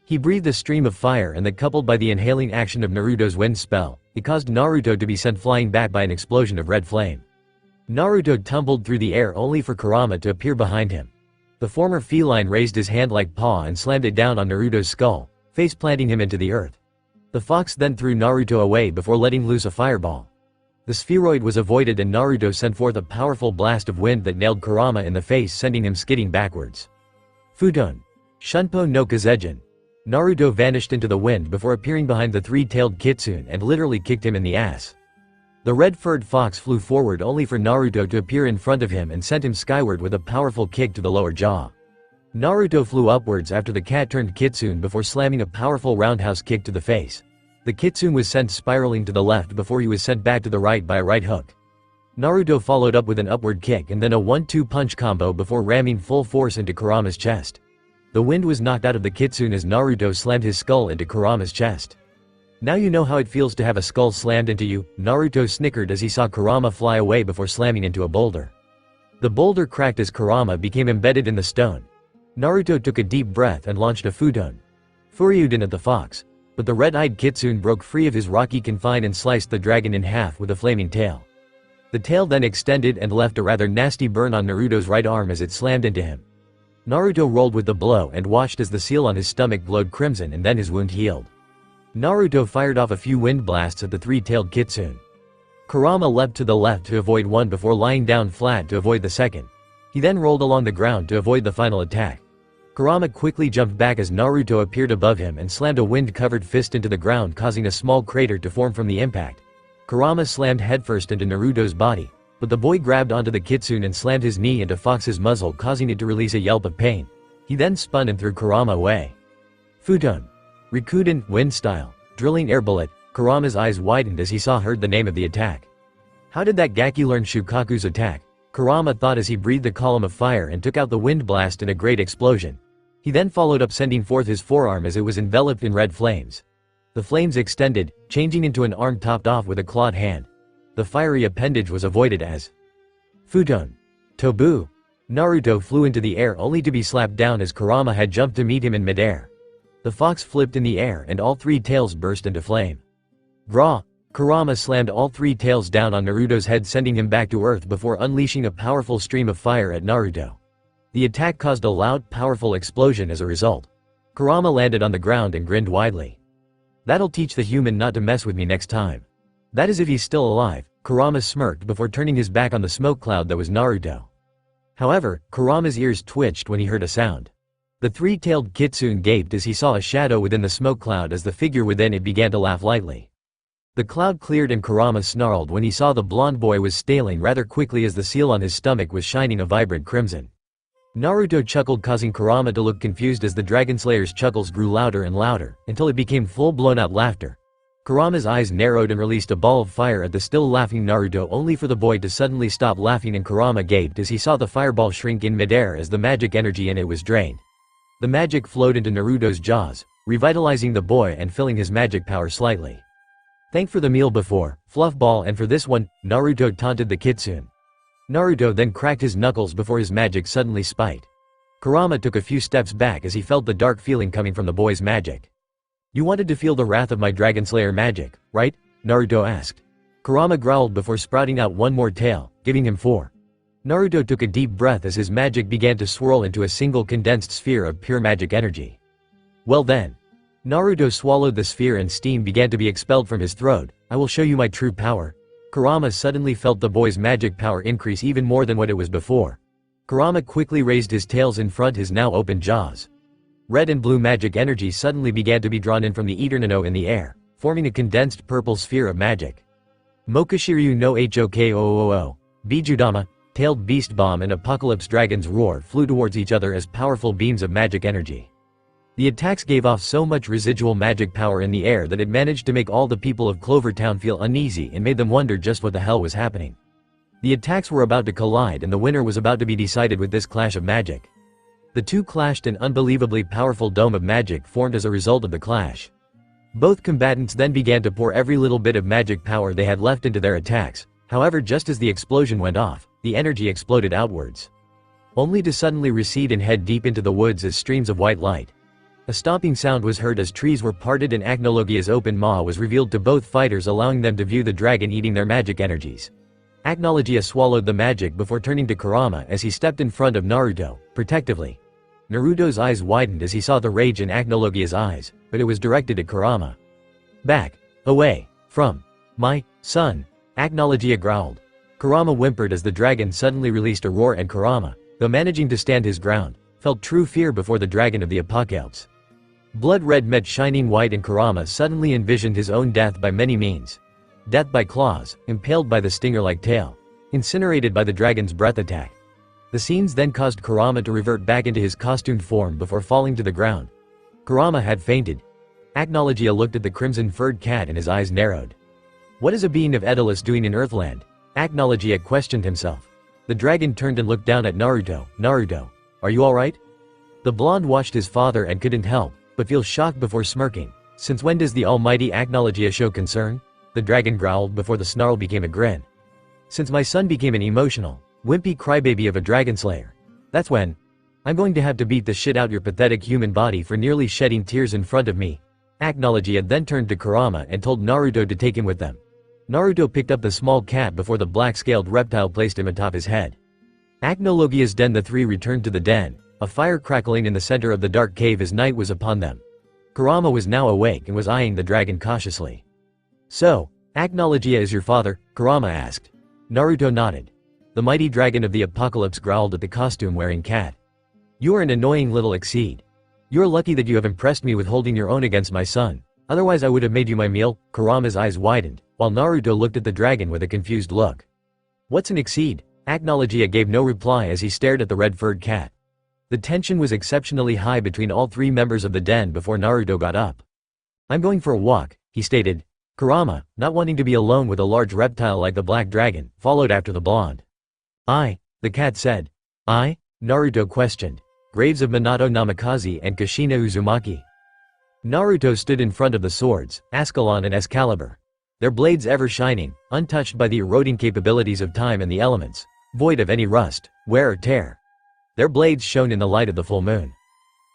He breathed a stream of fire and that, coupled by the inhaling action of Naruto's wind spell, it caused Naruto to be sent flying back by an explosion of red flame. Naruto tumbled through the air only for Kurama to appear behind him. The former feline raised his hand-like paw and slammed it down on Naruto's skull, face-planting him into the earth. The fox then threw Naruto away before letting loose a fireball. The spheroid was avoided and Naruto sent forth a powerful blast of wind that nailed Kurama in the face, sending him skidding backwards. Futon. Shunpo no Kazejin. Naruto vanished into the wind before appearing behind the three-tailed kitsune and literally kicked him in the ass. The red-furred fox flew forward only for Naruto to appear in front of him and sent him skyward with a powerful kick to the lower jaw. Naruto flew upwards after the cat turned kitsune before slamming a powerful roundhouse kick to the face. The kitsune was sent spiraling to the left before he was sent back to the right by a right hook. Naruto followed up with an upward kick and then a 1-2 punch combo before ramming full force into Kurama's chest. The wind was knocked out of the kitsune as Naruto slammed his skull into Kurama's chest. Now you know how it feels to have a skull slammed into you, Naruto snickered as he saw Kurama fly away before slamming into a boulder. The boulder cracked as Kurama became embedded in the stone. Naruto took a deep breath and launched a futon. Furyuden at the fox. But the red-eyed kitsune broke free of his rocky confine and sliced the dragon in half with a flaming tail. The tail then extended and left a rather nasty burn on Naruto's right arm as it slammed into him. Naruto rolled with the blow and watched as the seal on his stomach glowed crimson and then his wound healed. Naruto fired off a few wind blasts at the three-tailed kitsune. Kurama leapt to the left to avoid one before lying down flat to avoid the second. He then rolled along the ground to avoid the final attack. Kurama quickly jumped back as Naruto appeared above him and slammed a wind-covered fist into the ground, causing a small crater to form from the impact. Kurama slammed headfirst into Naruto's body, but the boy grabbed onto the kitsune and slammed his knee into Fox's muzzle, causing it to release a yelp of pain. He then spun and threw Kurama away. Futon. Rikuden, wind style. Drilling air bullet. Kurama's eyes widened as he heard the name of the attack. How did that Gaki learn Shukaku's attack? Kurama thought as he breathed a column of fire and took out the wind blast in a great explosion. He then followed up, sending forth his forearm as it was enveloped in red flames. The flames extended, changing into an arm topped off with a clawed hand. The fiery appendage was avoided as Futon. Tobu. Naruto flew into the air only to be slapped down as Kurama had jumped to meet him in midair. The fox flipped in the air and all three tails burst into flame. Gra. Kurama slammed all three tails down on Naruto's head, sending him back to earth before unleashing a powerful stream of fire at Naruto. The attack caused a loud, powerful explosion as a result. Kurama landed on the ground and grinned widely. That'll teach the human not to mess with me next time. That is if he's still alive, Kurama smirked before turning his back on the smoke cloud that was Naruto. However, Kurama's ears twitched when he heard a sound. The three-tailed kitsune gaped as he saw a shadow within the smoke cloud as the figure within it began to laugh lightly. The cloud cleared and Kurama snarled when he saw the blonde boy was staling rather quickly as the seal on his stomach was shining a vibrant crimson. Naruto chuckled, causing Kurama to look confused as the Dragonslayer's chuckles grew louder and louder, until it became full-blown-out laughter. Kurama's eyes narrowed and released a ball of fire at the still laughing Naruto, only for the boy to suddenly stop laughing, and Kurama gaped as he saw the fireball shrink in midair as the magic energy in it was drained. The magic flowed into Naruto's jaws, revitalizing the boy and filling his magic power slightly. Thank for the meal before, Fluffball, and for this one, Naruto taunted the kitsune. Naruto then cracked his knuckles before his magic suddenly spiked. Kurama took a few steps back as he felt the dark feeling coming from the boy's magic. You wanted to feel the wrath of my Dragonslayer magic, right? Naruto asked. Kurama growled before sprouting out one more tail, giving him 4. Naruto took a deep breath as his magic began to swirl into a single condensed sphere of pure magic energy. Well then. Naruto swallowed the sphere and steam began to be expelled from his throat. I will show you my true power. Kurama suddenly felt the boy's magic power increase even more than what it was before. Kurama quickly raised his tails in front his now open jaws. Red and blue magic energy suddenly began to be drawn in from the Eternano in the air, forming a condensed purple sphere of magic. Mokashiryu no Hokoo, Bijudama, Tailed Beast Bomb and Apocalypse Dragon's Roar flew towards each other as powerful beams of magic energy. The attacks gave off so much residual magic power in the air that it managed to make all the people of Clover Town feel uneasy and made them wonder just what the hell was happening. The attacks were about to collide and the winner was about to be decided with this clash of magic. The two clashed, an unbelievably powerful dome of magic formed as a result of the clash. Both combatants then began to pour every little bit of magic power they had left into their attacks. However, just as the explosion went off, the energy exploded outwards, only to suddenly recede and head deep into the woods as streams of white light. A stomping sound was heard as trees were parted and Acnologia's open maw was revealed to both fighters, allowing them to view the dragon eating their magic energies. Acnologia swallowed the magic before turning to Kurama as he stepped in front of Naruto, protectively. Naruto's eyes widened as he saw the rage in Acnologia's eyes, but it was directed at Kurama. Back. Away. From. My. Son. Acnologia growled. Kurama whimpered as the dragon suddenly released a roar and Kurama, though managing to stand his ground, felt true fear before the dragon of the apocalypse. Blood red met shining white and Kurama suddenly envisioned his own death by many means. Death by claws, impaled by the stinger-like tail, incinerated by the dragon's breath attack. The scenes then caused Kurama to revert back into his costumed form before falling to the ground. Kurama had fainted. Agnologia looked at the crimson-furred cat and his eyes narrowed. What is a being of Aeolus doing in Earthland? Agnologia questioned himself. The dragon turned and looked down at Naruto. Naruto, are you alright? The blonde watched his father and couldn't help but feel shocked before smirking. Since when does the almighty Agnologia show concern? The dragon growled before the snarl became a grin. Since my son became an emotional, wimpy crybaby of a Dragonslayer. That's when. I'm going to have to beat the shit out your pathetic human body for nearly shedding tears in front of me. Agnologia then turned to Kurama and told Naruto to take him with them. Naruto picked up the small cat before the black-scaled reptile placed him atop his head. Agnologia's den. The three returned to the den, a fire crackling in the center of the dark cave as night was upon them. Kurama was now awake and was eyeing the dragon cautiously. So, Agnologia is your father? Kurama asked. Naruto nodded. The mighty dragon of the apocalypse growled at the costume-wearing cat. You are an annoying little exceed. You're lucky that you have impressed me with holding your own against my son. Otherwise I would have made you my meal. Kurama's eyes widened, while Naruto looked at the dragon with a confused look. What's an exceed? Agnologia gave no reply as he stared at the red-furred cat. The tension was exceptionally high between all three members of the den before Naruto got up. I'm going for a walk, he stated. Kurama, not wanting to be alone with a large reptile like the black dragon, followed after the blonde. The cat said. Naruto questioned. Graves of Minato Namikaze and Kushina Uzumaki. Naruto stood in front of the swords, Ascalon and Excalibur. Their blades ever shining, untouched by the eroding capabilities of time and the elements, void of any rust, wear or tear. Their blades shone in the light of the full moon.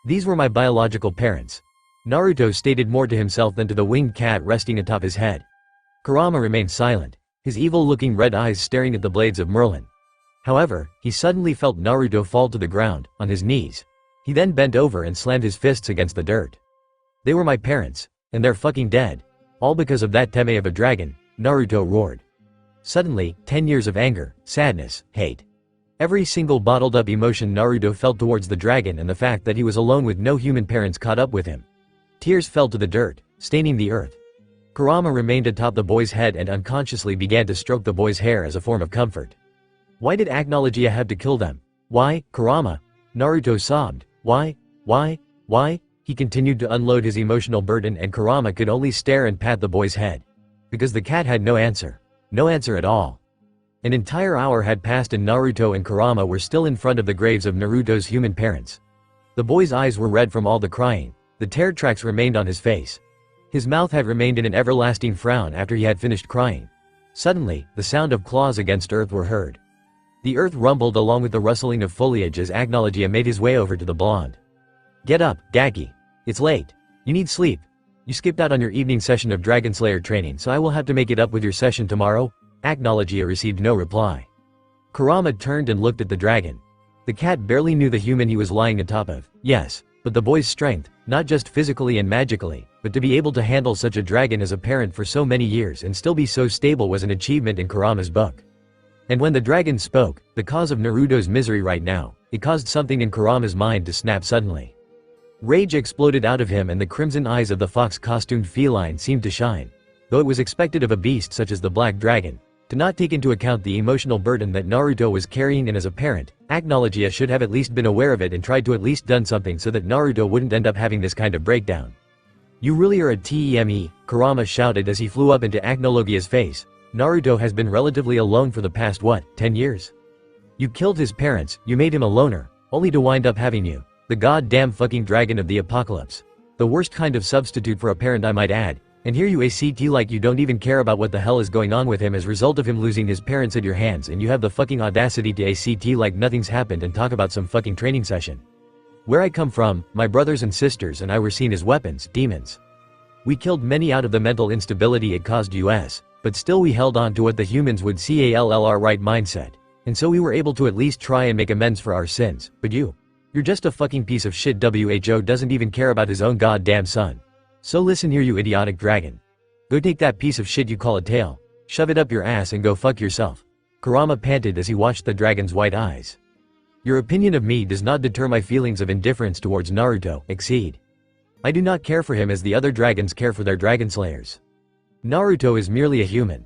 These were my biological parents. Naruto stated more to himself than to the winged cat resting atop his head. Kurama remained silent, his evil-looking red eyes staring at the blades of Merlin. However, he suddenly felt Naruto fall to the ground, on his knees. He then bent over and slammed his fists against the dirt. They were my parents, and they're fucking dead. All because of that teme of a dragon, Naruto roared. Suddenly, 10 years of anger, sadness, hate. Every single bottled-up emotion Naruto felt towards the dragon and the fact that he was alone with no human parents caught up with him. Tears fell to the dirt, staining the earth. Kurama remained atop the boy's head and unconsciously began to stroke the boy's hair as a form of comfort. Why did Agnologia have to kill them? Why, Kurama? Naruto sobbed. Why? He continued to unload his emotional burden and Kurama could only stare and pat the boy's head. Because the cat had no answer. No answer at all. An entire hour had passed and Naruto and Kurama were still in front of the graves of Naruto's human parents. The boy's eyes were red from all the crying. The tear tracks remained on his face. His mouth had remained in an everlasting frown after he had finished crying. Suddenly, the sound of claws against earth were heard. The earth rumbled along with the rustling of foliage as Agnologia made his way over to the blonde. Get up, Gaki. It's late. You need sleep. You skipped out on your evening session of Dragonslayer training, so I will have to make it up with your session tomorrow. Agnologia received no reply. Kurama turned and looked at the dragon. The cat barely knew the human he was lying atop of, yes, but the boy's strength, not just physically and magically, but to be able to handle such a dragon as a parent for so many years and still be so stable was an achievement in Kurama's book. And when the dragon spoke, the cause of Naruto's misery right now, it caused something in Kurama's mind to snap suddenly. Rage exploded out of him and the crimson eyes of the fox-costumed feline seemed to shine. Though it was expected of a beast such as the black dragon, to not take into account the emotional burden that Naruto was carrying and as a parent, Agnologia should have at least been aware of it and tried to at least done something so that Naruto wouldn't end up having this kind of breakdown. You really are a TEME, Kurama shouted as he flew up into Agnologia's face. Naruto has been relatively alone for the past 10 years? You killed his parents, you made him a loner, only to wind up having you, the goddamn fucking dragon of the apocalypse. The worst kind of substitute for a parent I might add, and here you act like you don't even care about what the hell is going on with him as a result of him losing his parents at your hands and you have the fucking audacity to act like nothing's happened and talk about some fucking training session. Where I come from, my brothers and sisters and I were seen as weapons, demons. We killed many out of the mental instability it caused us. But still we held on to what the humans would call our right mindset. And so we were able to at least try and make amends for our sins, but you're just a fucking piece of shit. Who doesn't even care about his own goddamn son. So listen here you idiotic dragon. Go take that piece of shit you call a tail, shove it up your ass and go fuck yourself. Kurama panted as he watched the dragon's white eyes. Your opinion of me does not deter my feelings of indifference towards Naruto, exceed. I do not care for him as the other dragons care for their Dragonslayers. Naruto is merely a human.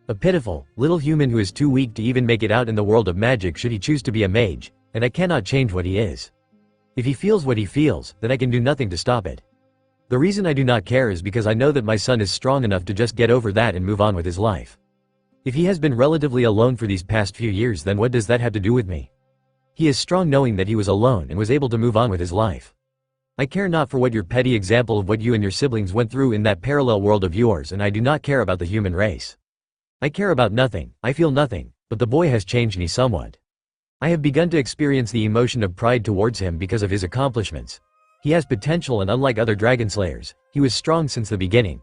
A pitiful, little human who is too weak to even make it out in the world of magic should he choose to be a mage, and I cannot change what he is. If he feels what he feels, then I can do nothing to stop it. The reason I do not care is because I know that my son is strong enough to just get over that and move on with his life. If he has been relatively alone for these past few years, then what does that have to do with me? He is strong knowing that he was alone and was able to move on with his life. I care not for what your petty example of what you and your siblings went through in that parallel world of yours, and I do not care about the human race. I care about nothing, I feel nothing, but the boy has changed me somewhat. I have begun to experience the emotion of pride towards him because of his accomplishments. He has potential, and unlike other Dragonslayers, he was strong since the beginning.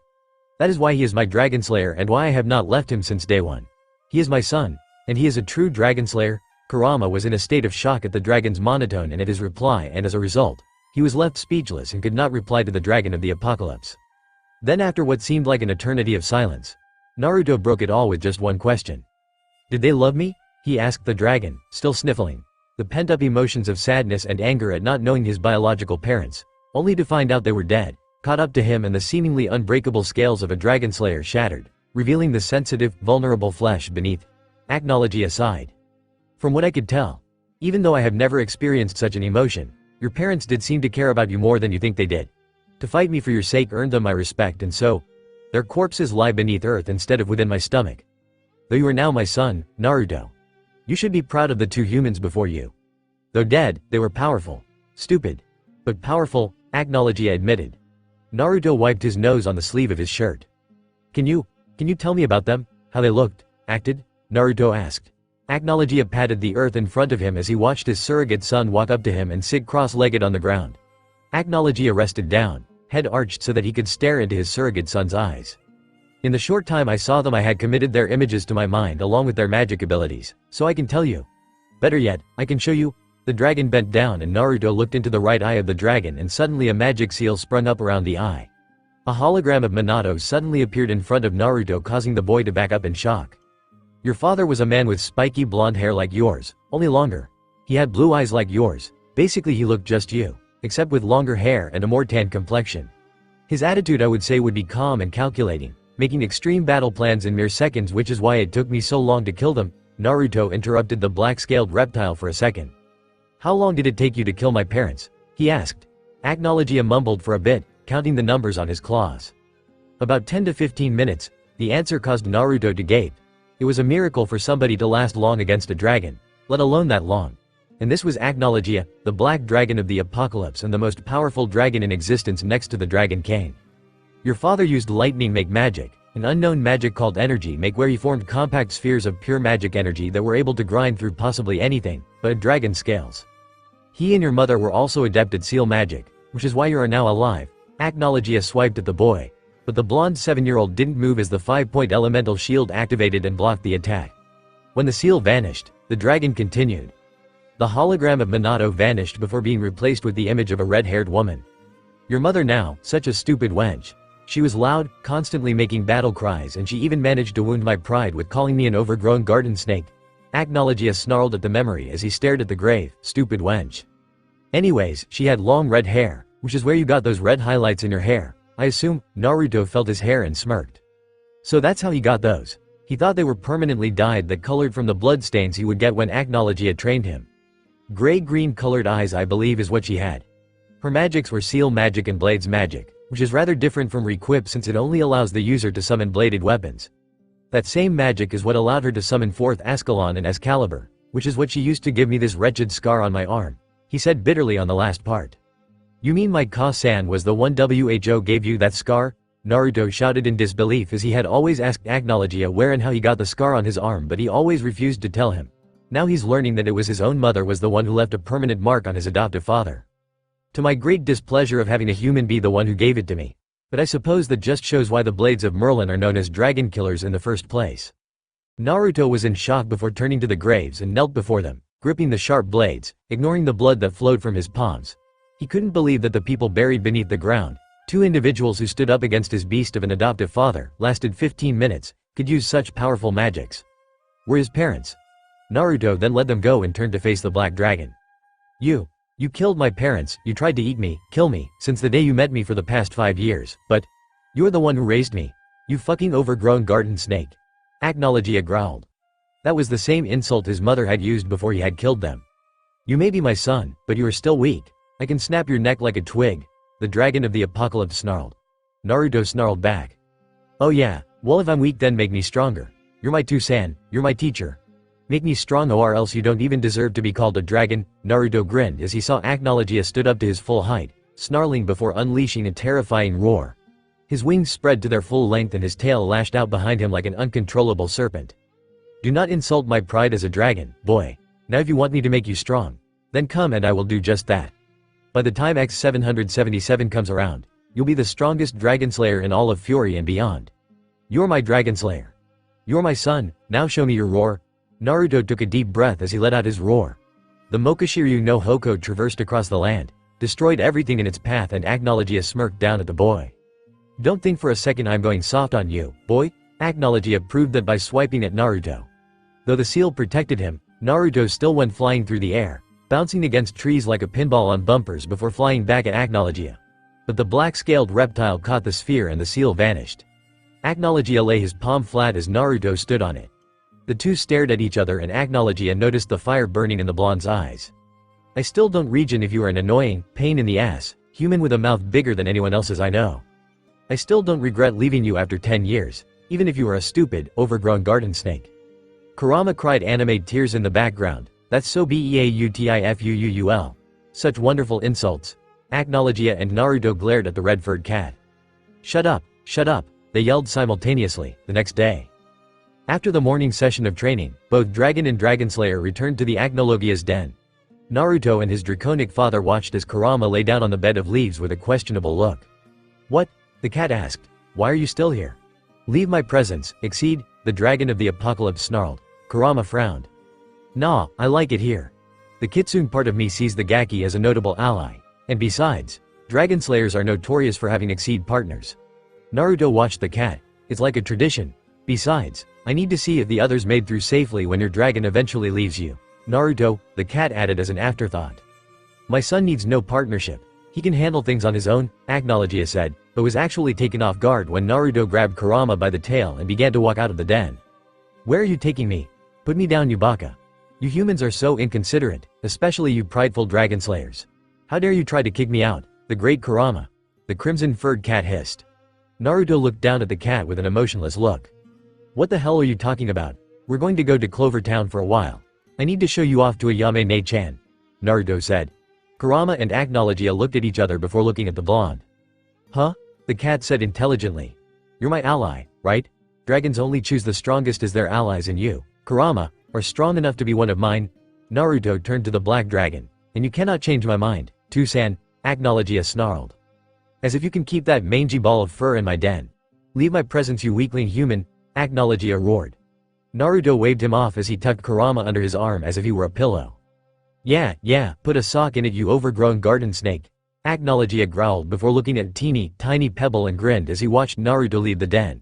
That is why he is my Dragonslayer and why I have not left him since day one. He is my son, and he is a true Dragonslayer. Kurama was in a state of shock at the dragon's monotone and at his reply, and as a result, he was left speechless and could not reply to the dragon of the apocalypse. Then, after what seemed like an eternity of silence, Naruto broke it all with just one question. Did they love me? He asked the dragon, still sniffling. The pent-up emotions of sadness and anger at not knowing his biological parents, only to find out they were dead, caught up to him, and the seemingly unbreakable scales of a Dragonslayer shattered, revealing the sensitive, vulnerable flesh beneath. Acknowledge aside. From what I could tell, even though I have never experienced such an emotion, your parents did seem to care about you more than you think they did. To fight me for your sake earned them my respect, and so, their corpses lie beneath earth instead of within my stomach. Though you are now my son, Naruto, you should be proud of the two humans before you. Though dead, they were powerful. Stupid. But powerful, Acknowledge admitted. Naruto wiped his nose on the sleeve of his shirt. Can you tell me about them, how they looked, acted? Naruto asked. Acknowledge patted the earth in front of him as he watched his surrogate son walk up to him and sit cross-legged on the ground. Acknowledge rested down, head arched so that he could stare into his surrogate son's eyes. In the short time I saw them, I had committed their images to my mind along with their magic abilities, so I can tell you. Better yet, I can show you. The dragon bent down and Naruto looked into the right eye of the dragon, and suddenly a magic seal sprung up around the eye. A hologram of Minato suddenly appeared in front of Naruto, causing the boy to back up in shock. Your father was a man with spiky blonde hair like yours, only longer. He had blue eyes like yours. Basically he looked just you, except with longer hair and a more tan complexion. His attitude, I would say, would be calm and calculating, making extreme battle plans in mere seconds, which is why it took me so long to kill them. Naruto interrupted the black-scaled reptile for a second. How long did it take you to kill my parents? He asked. Acknowledge mumbled for a bit, counting the numbers on his claws. About 10 to 15 minutes, the answer caused Naruto to gape. It was a miracle for somebody to last long against a dragon, let alone that long. And this was Acknowledge, the black dragon of the apocalypse and the most powerful dragon in existence next to the Dragon Cane. Your father used lightning make magic, an unknown magic called energy make, where he formed compact spheres of pure magic energy that were able to grind through possibly anything, but at dragon scales. He and your mother were also adept at seal magic, which is why you are now alive. Acknowledge swiped at the boy. But the blonde 7-year-old didn't move as the 5-point elemental shield activated and blocked the attack. When the seal vanished, the dragon continued. The hologram of Minato vanished before being replaced with the image of a red-haired woman. Your mother now, such a stupid wench. She was loud, constantly making battle cries, and she even managed to wound my pride with calling me an overgrown garden snake. Acknowledge snarled at the memory as he stared at the grave. Stupid wench. Anyways, she had long red hair, which is where you got those red highlights in your hair. I assume. Naruto felt his hair and smirked. So that's how he got those. He thought they were permanently dyed, that colored from the bloodstains he would get when Acknowledge had trained him. Gray-green colored eyes, I believe, is what she had. Her magics were seal magic and blades magic, which is rather different from requip since it only allows the user to summon bladed weapons. That same magic is what allowed her to summon forth Ascalon and Excalibur, which is what she used to give me this wretched scar on my arm. He said bitterly on the last part. You mean my Ka-san was the one who gave you that scar? Naruto shouted in disbelief as he had always asked Acknowledge where and how he got the scar on his arm, but he always refused to tell him. Now he's learning that it was his own mother was the one who left a permanent mark on his adoptive father. To my great displeasure of having a human be the one who gave it to me. But I suppose that just shows why the Blades of Merlin are known as dragon killers in the first place. Naruto was in shock before turning to the graves and knelt before them, gripping the sharp blades, ignoring the blood that flowed from his palms. He couldn't believe that the people buried beneath the ground, two individuals who stood up against his beast of an adoptive father, lasted 15 minutes, could use such powerful magics. Were his parents. Naruto then let them go and turned to face the black dragon. You killed my parents, you tried to eat me, kill me, since the day you met me for the past 5 years, but you're the one who raised me. You fucking overgrown garden snake. Acknowledgia growled. That was the same insult his mother had used before he had killed them. You may be my son, but you are still weak. I can snap your neck like a twig. The dragon of the apocalypse snarled. Naruto snarled back. Oh yeah, well if I'm weak then make me stronger. You're my Tusan, you're my teacher. Make me strong or else you don't even deserve to be called a dragon. Naruto grinned as he saw Acknowledgia stood up to his full height, snarling before unleashing a terrifying roar. His wings spread to their full length and his tail lashed out behind him like an uncontrollable serpent. Do not insult my pride as a dragon, boy. Now if you want me to make you strong, then come and I will do just that. By the time X777 comes around, you'll be the strongest Dragonslayer in all of Fury and beyond. You're my Dragonslayer. You're my son, now show me your roar. Naruto took a deep breath as he let out his roar. The Mokashiryu no Hoko traversed across the land, destroyed everything in its path and Acknowledgia smirked down at the boy. Don't think for a second I'm going soft on you, boy. Acknowledgia proved that by swiping at Naruto. Though the seal protected him, Naruto still went flying through the air, bouncing against trees like a pinball on bumpers before flying back at Acknowledgia. But the black-scaled reptile caught the sphere and the seal vanished. Acknowledgia lay his palm flat as Naruto stood on it. The two stared at each other and Acknowledgia noticed the fire burning in the blonde's eyes. I still don't regen if you are an annoying, pain in the ass, human with a mouth bigger than anyone else's I know. I still don't regret leaving you after 10 years, even if you are a stupid, overgrown garden snake. Kurama cried anime tears in the background. That's so beautiful. Such wonderful insults. Acknowledgia and Naruto glared at the red-furred cat. Shut up, they yelled simultaneously, the next day. After the morning session of training, both Dragon and Dragonslayer returned to the Acknowledgia's den. Naruto and his draconic father watched as Kurama lay down on the bed of leaves with a questionable look. What? The cat asked. Why are you still here? Leave my presence, Exceed, the dragon of the apocalypse snarled. Kurama frowned. Nah, I like it here. The Kitsune part of me sees the Gaki as a notable ally, and besides, Dragonslayers are notorious for having Exceed partners. Naruto watched the cat. It's like a tradition. Besides, I need to see if the others made through safely when your dragon eventually leaves you. Naruto, the cat added as an afterthought. My son needs no partnership. He can handle things on his own, Acknowledgia said, but was actually taken off guard when Naruto grabbed Kurama by the tail and began to walk out of the den. Where are you taking me? Put me down, you baka. You humans are so inconsiderate, especially you prideful Dragonslayers. How dare you try to kick me out, the great Kurama? The crimson-furred cat hissed. Naruto looked down at the cat with an emotionless look. What the hell are you talking about? We're going to go to Clover Town for a while. I need to show you off to a Yame-ne-chan, Naruto said. Kurama and Acknowledgia looked at each other before looking at the blonde. Huh? The cat said intelligently. You're my ally, right? Dragons only choose the strongest as their allies and you, Kurama, are strong enough to be one of mine. Naruto turned to the black dragon. And you cannot change my mind, Tusan, Acknowledgia snarled. As if you can keep that mangy ball of fur in my den. Leave my presence, you weakling human, Acknowledgia roared. Naruto waved him off as he tucked Kurama under his arm as if he were a pillow. Yeah, put a sock in it, you overgrown garden snake. Acknowledgia growled before looking at tiny Pebble and grinned as he watched Naruto leave the den.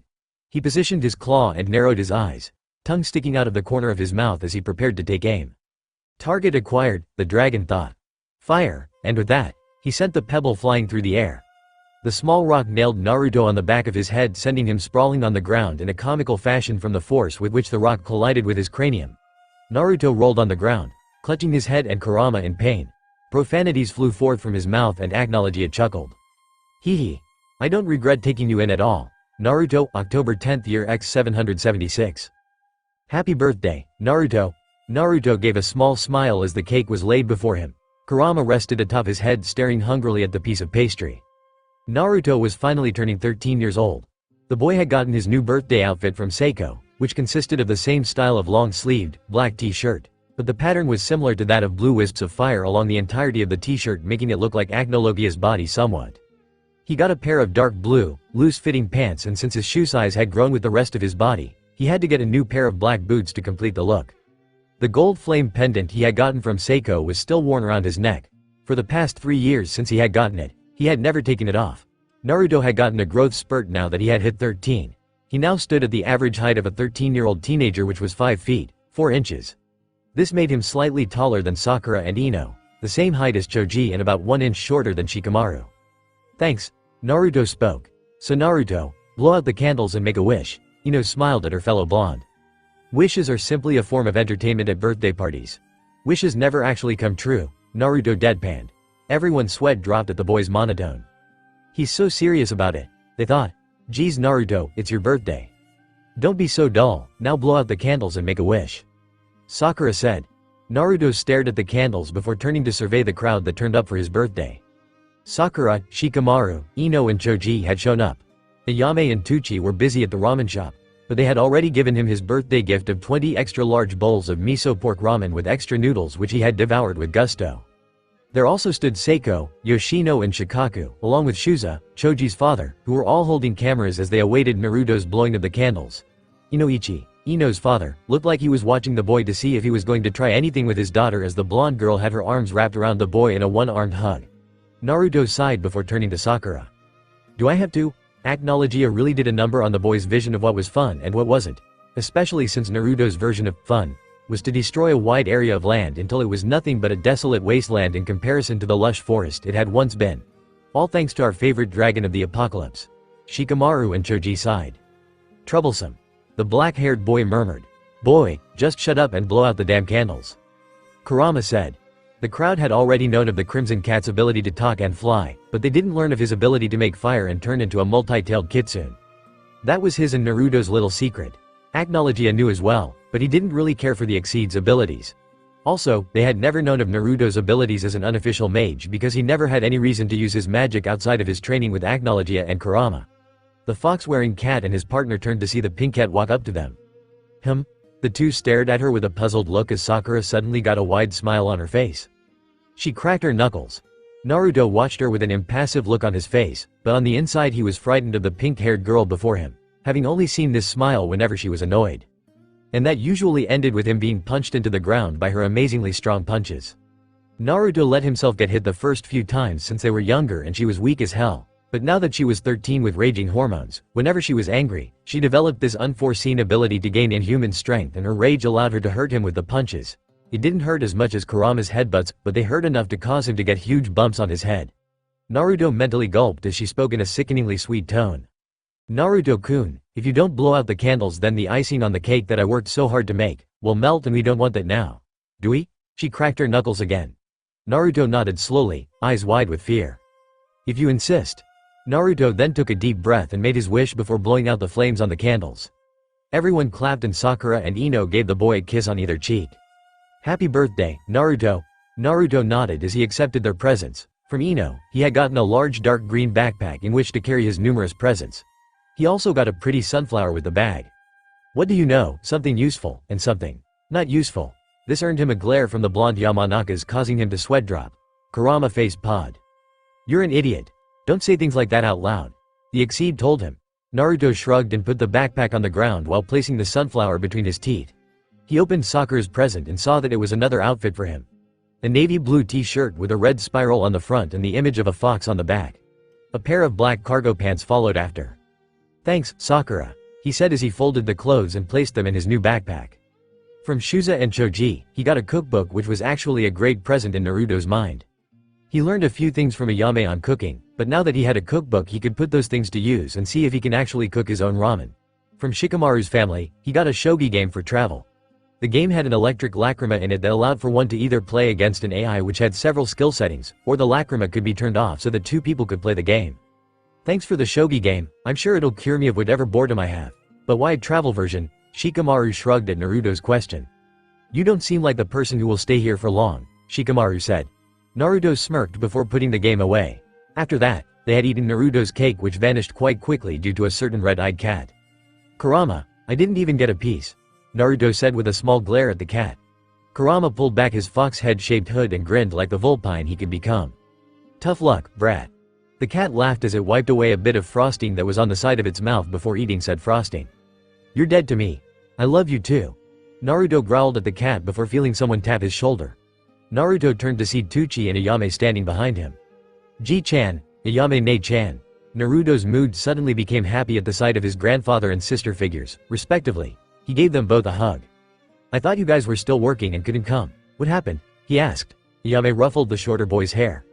He positioned his claw and narrowed his eyes, tongue sticking out of the corner of his mouth as he prepared to take aim. Target acquired, the dragon thought. Fire, and with that, he sent the pebble flying through the air. The small rock nailed Naruto on the back of his head, sending him sprawling on the ground in a comical fashion from the force with which the rock collided with his cranium. Naruto rolled on the ground, clutching his head and Kurama in pain. Profanities flew forth from his mouth and Acknowledgia chuckled. Hee. I don't regret taking you in at all. Naruto, October 10th year X776. Happy birthday, Naruto. Naruto gave a small smile as the cake was laid before him. Kurama rested atop his head staring hungrily at the piece of pastry. Naruto was finally turning 13 years old. The boy had gotten his new birthday outfit from Seiko, which consisted of the same style of long-sleeved, black t-shirt, but the pattern was similar to that of blue wisps of fire along the entirety of the t-shirt, making it look like Acknowledgia's body somewhat. He got a pair of dark blue, loose-fitting pants, and since his shoe size had grown with the rest of his body, he had to get a new pair of black boots to complete the look. The gold flame pendant he had gotten from Seiko was still worn around his neck. For the past 3 years since he had gotten it, he had never taken it off. Naruto had gotten a growth spurt now that he had hit 13. He now stood at the average height of a 13-year-old teenager, which was 5 feet, 4 inches. This made him slightly taller than Sakura and Ino. the same height as Choji and about 1 inch shorter than Shikamaru. Thanks, Naruto spoke. So Naruto, blow out the candles and make a wish. Ino smiled at her fellow blonde. Wishes are simply a form of entertainment at birthday parties. Wishes never actually come true, Naruto deadpanned. Everyone's sweat dropped at the boy's monotone. He's so serious about it, they thought. Geez Naruto, it's your birthday. Don't be so dull, now blow out the candles and make a wish. Sakura said. Naruto stared at the candles before turning to survey the crowd that turned up for his birthday. Sakura, Shikamaru, Ino and Choji had shown up. Ayame and Tucci were busy at the ramen shop, but they had already given him his birthday gift of 20 extra large bowls of miso pork ramen with extra noodles which he had devoured with gusto. There also stood Seiko, Yoshino and Shikaku, along with Shuza, Choji's father, who were all holding cameras as they awaited Naruto's blowing of the candles. Inoichi, Ino's father, looked like he was watching the boy to see if he was going to try anything with his daughter as the blonde girl had her arms wrapped around the boy in a one-armed hug. Naruto sighed before turning to Sakura. Do I have to? Acnologia really did a number on the boy's vision of what was fun and what wasn't, especially since Naruto's version of fun was to destroy a wide area of land until it was nothing but a desolate wasteland in comparison to the lush forest it had once been. All thanks to our favorite dragon of the apocalypse. Shikamaru and Choji sighed. Troublesome. The black-haired boy murmured. Boy, just shut up and blow out the damn candles. Kurama said. The crowd had already known of the Crimson Cat's ability to talk and fly, but they didn't learn of his ability to make fire and turn into a multi-tailed kitsune. That was his and Naruto's little secret. Acnologia knew as well, but he didn't really care for the Exceed's abilities. Also, they had never known of Naruto's abilities as an unofficial mage because he never had any reason to use his magic outside of his training with Acnologia and Kurama. The fox-wearing cat and his partner turned to see the pink cat walk up to them. The two stared at her with a puzzled look as Sakura suddenly got a wide smile on her face. She cracked her knuckles. Naruto watched her with an impassive look on his face, but on the inside he was frightened of the pink-haired girl before him, having only seen this smile whenever she was annoyed. And that usually ended with him being punched into the ground by her amazingly strong punches. Naruto let himself get hit the first few times since they were younger and she was weak as hell. But now that she was 13 with raging hormones, whenever she was angry, she developed this unforeseen ability to gain inhuman strength and her rage allowed her to hurt him with the punches. It didn't hurt as much as Kurama's headbutts, but they hurt enough to cause him to get huge bumps on his head. Naruto mentally gulped as she spoke in a sickeningly sweet tone. Naruto-kun, if you don't blow out the candles then the icing on the cake that I worked so hard to make will melt and we don't want that now. Do we? She cracked her knuckles again. Naruto nodded slowly, eyes wide with fear. If you insist. Naruto then took a deep breath and made his wish before blowing out the flames on the candles. Everyone clapped and Sakura and Ino gave the boy a kiss on either cheek. Happy birthday, Naruto. Naruto nodded as he accepted their presents. From Ino, he had gotten a large dark green backpack in which to carry his numerous presents. He also got a pretty sunflower with the bag. What do you know, something useful, and something not useful. This earned him a glare from the blonde Yamanakas causing him to sweat drop. Kurama faced Pod. You're an idiot. Don't say things like that out loud. The Exceed told him. Naruto shrugged and put the backpack on the ground while placing the sunflower between his teeth. He opened Sakura's present and saw that it was another outfit for him. A navy blue t-shirt with a red spiral on the front and the image of a fox on the back. A pair of black cargo pants followed after. Thanks, Sakura, he said as he folded the clothes and placed them in his new backpack. From Shuza and Choji, he got a cookbook which was actually a great present in Naruto's mind. He learned a few things from Ayame on cooking, but now that he had a cookbook he could put those things to use and see if he can actually cook his own ramen. From Shikamaru's family, he got a shogi game for travel. The game had an electric lacrima in it that allowed for one to either play against an AI which had several skill settings, or the lacrima could be turned off so that two people could play the game. Thanks for the shogi game, I'm sure it'll cure me of whatever boredom I have. But why a travel version? Shikamaru shrugged at Naruto's question. You don't seem like the person who will stay here for long, Shikamaru said. Naruto smirked before putting the game away. After that, they had eaten Naruto's cake which vanished quite quickly due to a certain red-eyed cat. Kurama, I didn't even get a piece, Naruto said with a small glare at the cat. Kurama pulled back his fox head-shaped hood and grinned like the vulpine he could become. Tough luck, brat. The cat laughed as it wiped away a bit of frosting that was on the side of its mouth before eating said frosting. You're dead to me. I love you too. Naruto growled at the cat before feeling someone tap his shoulder. Naruto turned to see Tucci and Ayame standing behind him. Ji-chan, Ayame-ne-chan. Naruto's mood suddenly became happy at the sight of his grandfather and sister figures, respectively. He gave them both a hug. I thought you guys were still working and couldn't come. What happened? He asked. Ayame ruffled the shorter boy's hair.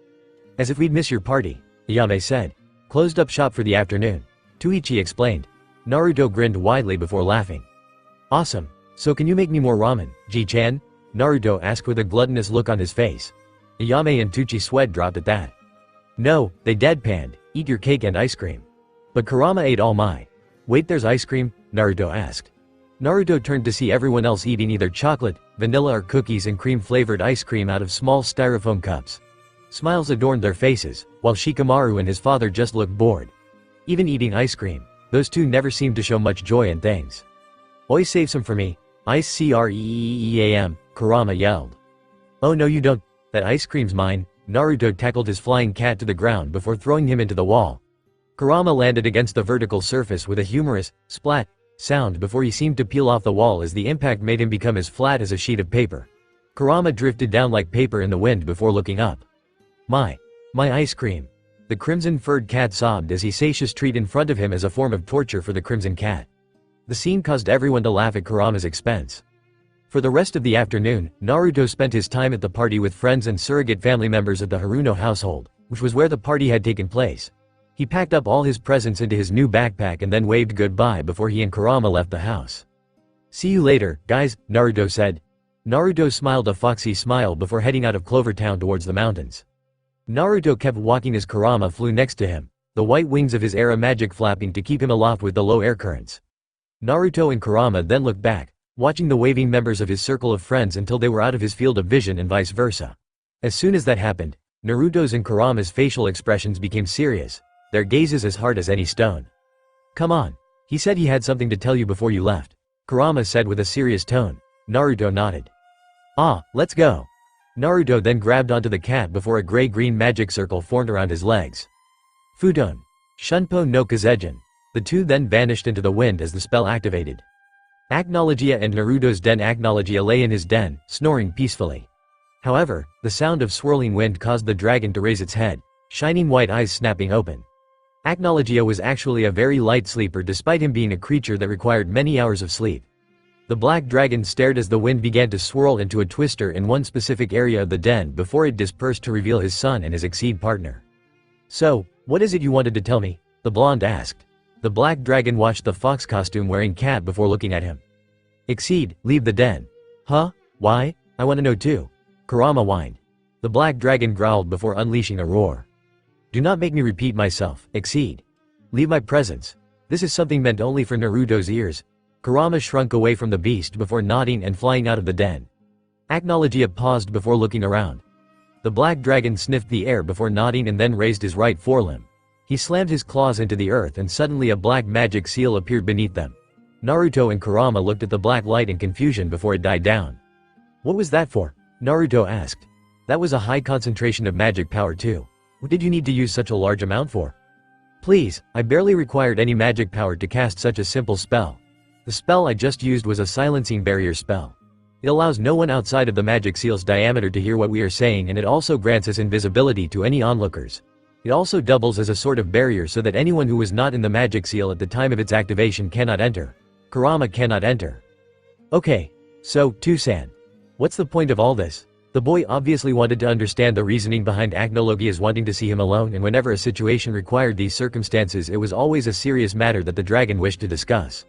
As if we'd miss your party, Ayame said. Closed up shop for the afternoon. Tuichi explained. Naruto grinned widely before laughing. Awesome. So can you make me more ramen, Ji-chan? Naruto asked with a gluttonous look on his face. Ayame and Tuichi sweat dropped at that. No, they deadpanned, eat your cake and ice cream. But Kurama ate all my. Wait, there's ice cream? Naruto asked. Naruto turned to see everyone else eating either chocolate, vanilla or cookies and cream-flavored ice cream out of small styrofoam cups. Smiles adorned their faces, while Shikamaru and his father just looked bored. Even eating ice cream, those two never seemed to show much joy in things. Oi, save some for me. Ice cream, Kurama yelled. Oh no you don't, that ice cream's mine. Naruto tackled his flying cat to the ground before throwing him into the wall. Kurama landed against the vertical surface with a humorous, splat, sound before he seemed to peel off the wall as the impact made him become as flat as a sheet of paper. Kurama drifted down like paper in the wind before looking up. My ice cream. The crimson-furred cat sobbed as he satious treat in front of him as a form of torture for the crimson cat. The scene caused everyone to laugh at Kurama's expense. For the rest of the afternoon, Naruto spent his time at the party with friends and surrogate family members of the Haruno household, which was where the party had taken place. He packed up all his presents into his new backpack and then waved goodbye before he and Kurama left the house. See you later, guys, Naruto said. Naruto smiled a foxy smile before heading out of Clover Town towards the mountains. Naruto kept walking as Kurama flew next to him, the white wings of his era magic flapping to keep him aloft with the low air currents. Naruto and Kurama then looked back, watching the waving members of his circle of friends until they were out of his field of vision and vice versa. As soon as that happened, Naruto's and Kurama's facial expressions became serious, their gazes as hard as any stone. Come on. He said he had something to tell you before you left, Kurama said with a serious tone. Naruto nodded. Ah, let's go. Naruto then grabbed onto the cat before a gray-green magic circle formed around his legs. Futon. Shunpo no Kazejin. The two then vanished into the wind as the spell activated. Acnologia and Naruto's den Acnologia lay in his den, snoring peacefully. However, the sound of swirling wind caused the dragon to raise its head, shining white eyes snapping open. Acnologia was actually a very light sleeper despite him being a creature that required many hours of sleep. The black dragon stared as the wind began to swirl into a twister in one specific area of the den before it dispersed to reveal his son and his exceed partner. So, what is it you wanted to tell me? The blonde asked. The black dragon watched the fox costume wearing cat before looking at him. Exceed, leave the den. Huh? Why? I want to know too. Kurama whined. The black dragon growled before unleashing a roar. Do not make me repeat myself, Exceed. Leave my presence. This is something meant only for Naruto's ears. Kurama shrunk away from the beast before nodding and flying out of the den. Acnologia paused before looking around. The black dragon sniffed the air before nodding and then raised his right forelimb. He slammed his claws into the earth and suddenly a black magic seal appeared beneath them. Naruto and Kurama looked at the black light in confusion before it died down. What was that for? Naruto asked. That was a high concentration of magic power too. What did you need to use such a large amount for? Please, I barely required any magic power to cast such a simple spell. The spell I just used was a silencing barrier spell. It allows no one outside of the magic seal's diameter to hear what we are saying, and it also grants us invisibility to any onlookers. It also doubles as a sort of barrier so that anyone who was not in the magic seal at the time of its activation cannot enter. Kurama cannot enter. Okay. So, Tusan. What's the point of all this? The boy obviously wanted to understand the reasoning behind Acnologia's wanting to see him alone, and whenever a situation required these circumstances it was always a serious matter that the dragon wished to discuss.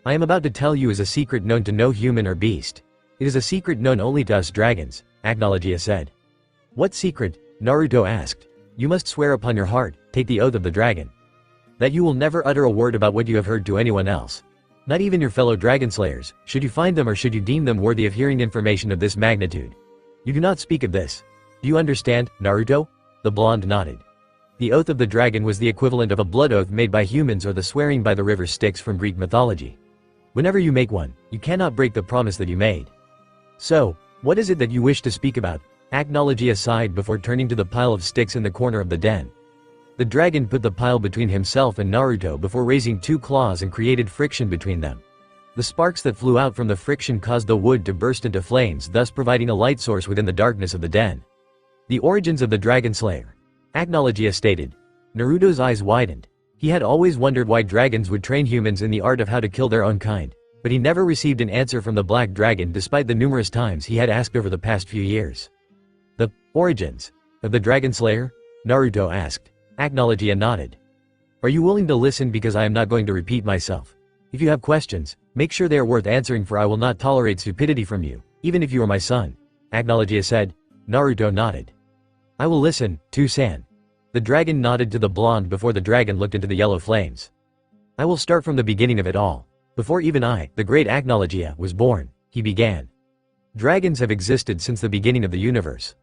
I am about to tell you is a secret known to no human or beast. It is a secret known only to us dragons, Acnologia said. What secret? Naruto asked. You must swear upon your heart, take the oath of the dragon. That you will never utter a word about what you have heard to anyone else. Not even your fellow Dragonslayers, should you find them or should you deem them worthy of hearing information of this magnitude. You do not speak of this. Do you understand, Naruto? The blonde nodded. The oath of the dragon was the equivalent of a blood oath made by humans or the swearing by the river Styx from Greek mythology. Whenever you make one, you cannot break the promise that you made. So, what is it that you wish to speak about? Acnologia sighed before turning to the pile of sticks in the corner of the den. The dragon put the pile between himself and Naruto before raising two claws and created friction between them. The sparks that flew out from the friction caused the wood to burst into flames, thus providing a light source within the darkness of the den. The origins of the Dragonslayer. Acnologia stated. Naruto's eyes widened. He had always wondered why dragons would train humans in the art of how to kill their own kind, but he never received an answer from the black dragon despite the numerous times he had asked over the past few years. The origins of the Dragonslayer? Naruto asked. Acknowledgea nodded. Are you willing to listen, because I am not going to repeat myself? If you have questions, make sure they are worth answering, for I will not tolerate stupidity from you, even if you are my son. Acknowledgea said. Naruto nodded. I will listen, Too-san. The dragon nodded to the blonde before the dragon looked into the yellow flames. I will start from the beginning of it all. Before even I, the great Acknowledgea, was born, he began. Dragons have existed since the beginning of the universe.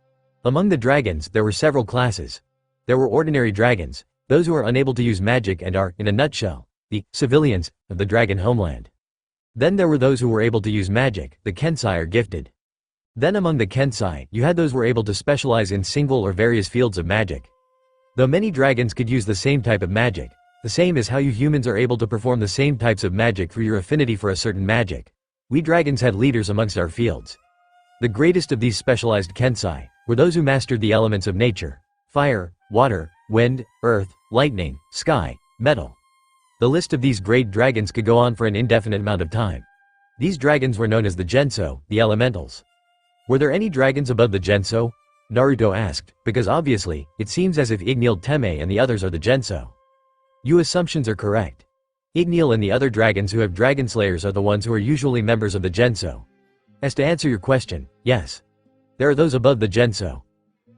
Among the dragons, there were several classes. There were ordinary dragons, those who are unable to use magic and are, in a nutshell, the civilians of the dragon homeland. Then there were those who were able to use magic, the Kensei or gifted. Then among the Kensei, you had those who were able to specialize in single or various fields of magic. Though many dragons could use the same type of magic, the same as how you humans are able to perform the same types of magic through your affinity for a certain magic. We dragons had leaders amongst our fields. The greatest of these specialized Kensei were those who mastered the elements of nature: fire, water, wind, earth, lightning, sky, metal. The list of these great dragons could go on for an indefinite amount of time. These dragons were known as the Genso, the elementals. Were there any dragons above the Genso? Naruto asked, because obviously, it seems as if Ignil Teme and the others are the Genso. Your assumptions are correct. Ignil and the other dragons who have Dragonslayers are the ones who are usually members of the Genso. As to answer your question, yes. There are those above the Genso.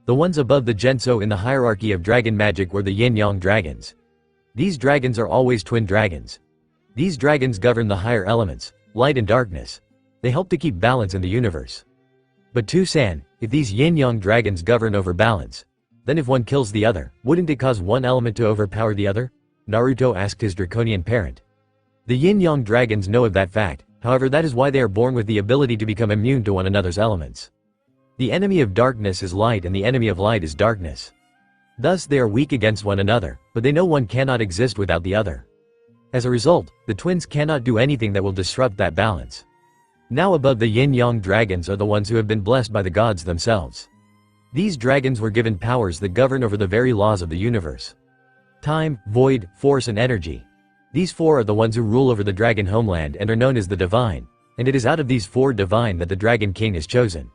The ones above the Genso in the hierarchy of dragon magic were the Yin-Yang dragons. These dragons are always twin dragons. These dragons govern the higher elements, light and darkness. They help to keep balance in the universe. But Too-san, if these yin-yang dragons govern over balance, then if one kills the other, wouldn't it cause one element to overpower the other? Naruto asked his draconian parent. The yin-yang dragons know of that fact, however that is why they are born with the ability to become immune to one another's elements. The enemy of darkness is light and the enemy of light is darkness. Thus they are weak against one another, but they know one cannot exist without the other. As a result, the twins cannot do anything that will disrupt that balance. Now above the yin-yang dragons are the ones who have been blessed by the gods themselves. These dragons were given powers that govern over the very laws of the universe. Time, void, force and energy. These four are the ones who rule over the dragon homeland and are known as the divine, and it is out of these four divine that the dragon king is chosen.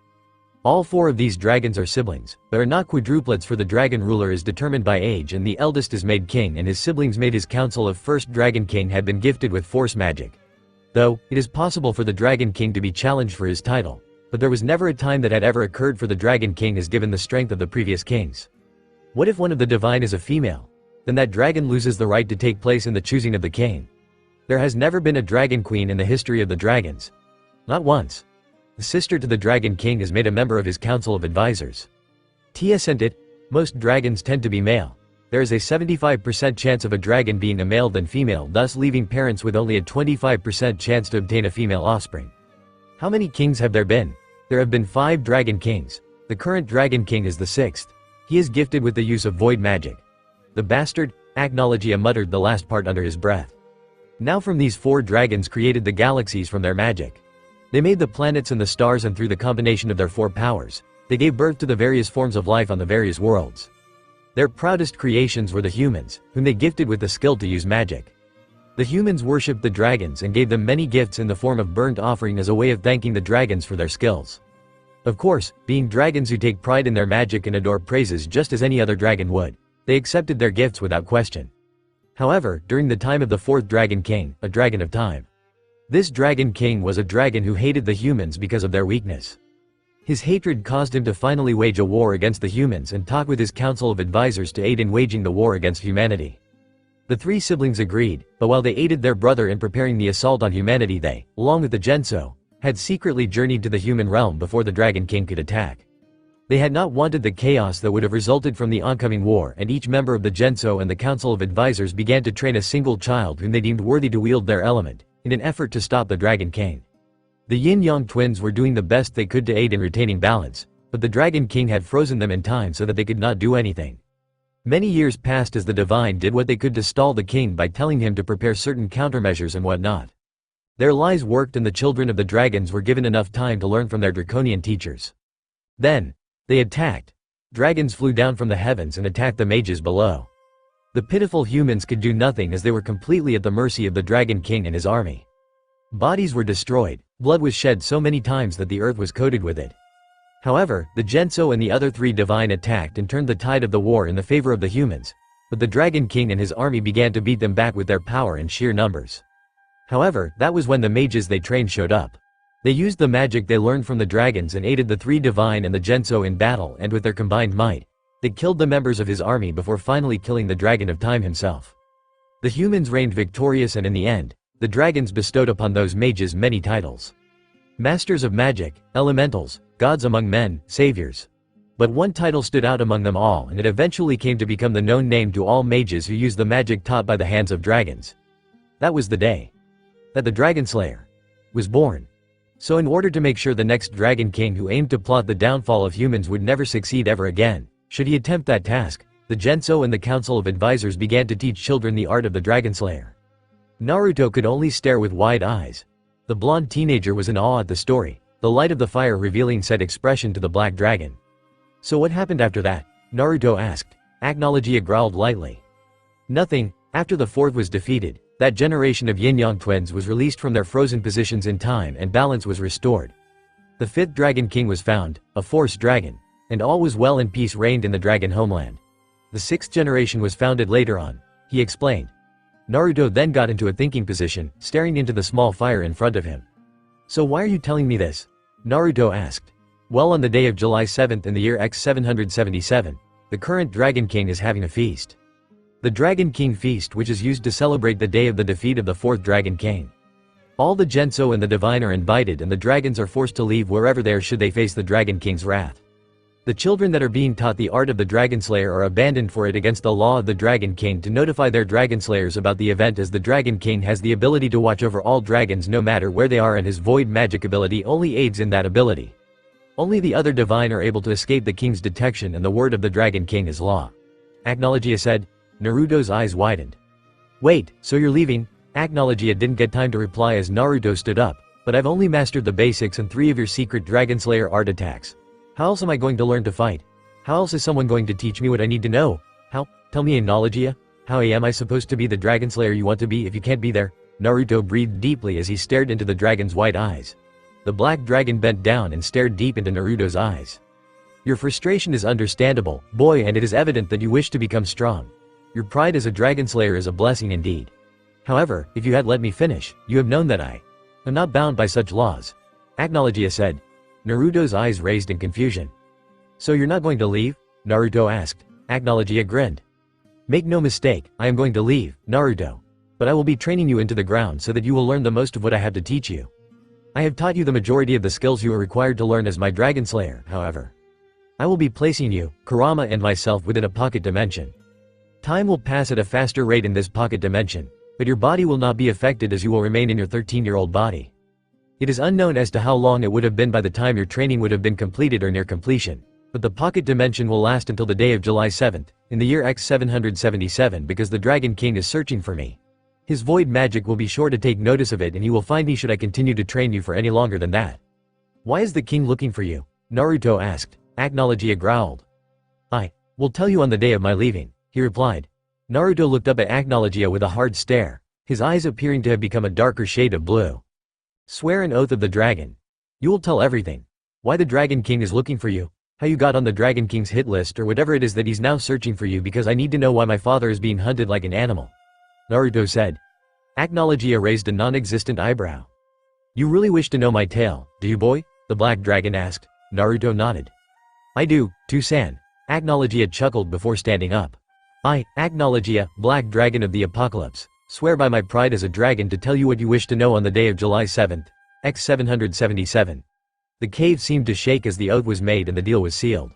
All four of these dragons are siblings, but are not quadruplets, for the dragon ruler is determined by age and the eldest is made king and his siblings made his council of first dragon king had been gifted with force magic. Though, it is possible for the Dragon King to be challenged for his title, but there was never a time that had ever occurred for the Dragon King as given the strength of the previous kings. What if one of the divine is a female? Then that dragon loses the right to take place in the choosing of the king. There has never been a dragon queen in the history of the dragons. Not once. The sister to the Dragon King is made a member of his council of advisors. Tia sent it. Most dragons tend to be male. There is a 75% chance of a dragon being a male than female, thus leaving parents with only a 25% chance to obtain a female offspring. How many kings have there been? There have been 5 dragon kings. The current dragon king is the 6th. He is gifted with the use of void magic. The bastard, Acknowledgea muttered the last part under his breath. Now from these 4 dragons created the galaxies from their magic. They made the planets and the stars, and through the combination of their 4 powers, they gave birth to the various forms of life on the various worlds. Their proudest creations were the humans, whom they gifted with the skill to use magic. The humans worshipped the dragons and gave them many gifts in the form of burnt offering as a way of thanking the dragons for their skills. Of course, being dragons who take pride in their magic and adore praises just as any other dragon would, they accepted their gifts without question. However, during the time of the 4th Dragon King, a dragon of time, this Dragon King was a dragon who hated the humans because of their weakness. His hatred caused him to finally wage a war against the humans and talk with his council of advisors to aid in waging the war against humanity. The 3 siblings agreed, but while they aided their brother in preparing the assault on humanity, they, along with the Genso, had secretly journeyed to the human realm before the Dragon King could attack. They had not wanted the chaos that would have resulted from the oncoming war, and each member of the Genso and the council of advisors began to train a single child whom they deemed worthy to wield their element, in an effort to stop the Dragon King. The yin-yang twins were doing the best they could to aid in retaining balance, but the Dragon King had frozen them in time so that they could not do anything. Many years passed as the divine did what they could to stall the king by telling him to prepare certain countermeasures and whatnot. Their lies worked and the children of the dragons were given enough time to learn from their draconian teachers. Then, they attacked. Dragons flew down from the heavens and attacked the mages below. The pitiful humans could do nothing as they were completely at the mercy of the Dragon King and his army. Bodies were destroyed, blood was shed so many times that the earth was coated with it. However, the Genso and the other three divine attacked and turned the tide of the war in the favor of the humans. But the Dragon King and his army began to beat them back with their power and sheer numbers. However, that was when the mages they trained showed up. They used the magic they learned from the dragons and aided the three divine and the Genso in battle, and with their combined might, they killed the members of his army before finally killing the Dragon of Time himself. The humans reigned victorious, and in the end, the dragons bestowed upon those mages many titles. Masters of magic, elementals, gods among men, saviors. But one title stood out among them all, and it eventually came to become the known name to all mages who used the magic taught by the hands of dragons. That was the day that the Dragonslayer was born. So in order to make sure the next Dragon King who aimed to plot the downfall of humans would never succeed ever again, should he attempt that task, the Genso and the Council of Advisors began to teach children the art of the Dragonslayer. Naruto could only stare with wide eyes. The blonde teenager was in awe at the story, the light of the fire revealing said expression to the black dragon. So what happened after that? Naruto asked. Agnologia growled lightly. Nothing. After the fourth was defeated, that generation of yin-yang twins was released from their frozen positions in time and balance was restored. The fifth Dragon King was found, a forest dragon, and all was well and peace reigned in the dragon homeland. The sixth generation was founded later on, he explained. Naruto then got into a thinking position, staring into the small fire in front of him. So why are you telling me this? Naruto asked. Well, on the day of July 7th in the year X777, the current Dragon King is having a feast. The Dragon King Feast, which is used to celebrate the day of the defeat of the fourth Dragon King. All the Genso and the Divine are invited, and the dragons are forced to leave wherever they are should they face the Dragon King's wrath. The children that are being taught the art of the Dragonslayer are abandoned for it against the law of the Dragon King to notify their Dragonslayers about the event, as the Dragon King has the ability to watch over all dragons no matter where they are, and his void magic ability only aids in that ability. Only the other divine are able to escape the king's detection, and the word of the Dragon King is law. Agnologia said. Naruto's eyes widened. Wait, so you're leaving? Agnologia didn't get time to reply as Naruto stood up. But I've only mastered the basics and 3 of your secret Dragonslayer art attacks. How else am I going to learn to fight? How else is someone going to teach me what I need to know? How? Tell me, Agnologia? How am I supposed to be the Dragonslayer you want to be if you can't be there? Naruto breathed deeply as he stared into the dragon's white eyes. The black dragon bent down and stared deep into Naruto's eyes. Your frustration is understandable, boy, and it is evident that you wish to become strong. Your pride as a Dragonslayer is a blessing indeed. However, if you had let me finish, you have known that I am not bound by such laws. Agnologia said. Naruto's eyes raised in confusion. So you're not going to leave? Naruto asked. Agnologia grinned. Make no mistake, I am going to leave, Naruto. But I will be training you into the ground so that you will learn the most of what I have to teach you. I have taught you the majority of the skills you are required to learn as my Dragonslayer, however. I will be placing you, Kurama and myself within a pocket dimension. Time will pass at a faster rate in this pocket dimension, but your body will not be affected as you will remain in your 13-year-old body. It is unknown as to how long it would have been by the time your training would have been completed or near completion, but the pocket dimension will last until the day of July 7th, in the year X777, because the Dragon King is searching for me. His void magic will be sure to take notice of it, and he will find me should I continue to train you for any longer than that. Why is the king looking for you? Naruto asked. Agnologia growled. I will tell you on the day of my leaving, he replied. Naruto looked up at Agnologia with a hard stare, his eyes appearing to have become a darker shade of blue. Swear an oath of the dragon. You will tell everything. Why the Dragon King is looking for you, how you got on the Dragon King's hit list, or whatever it is that he's now searching for you, because I need to know why my father is being hunted like an animal. Naruto said. Agnologia raised a non-existent eyebrow. You really wish to know my tale, do you, boy? The black dragon asked. Naruto nodded. I do, too-san. Agnologia chuckled before standing up. I, Agnologia, Black Dragon of the Apocalypse, swear by my pride as a dragon to tell you what you wish to know on the day of July 7th, X777. The cave seemed to shake as the oath was made and the deal was sealed.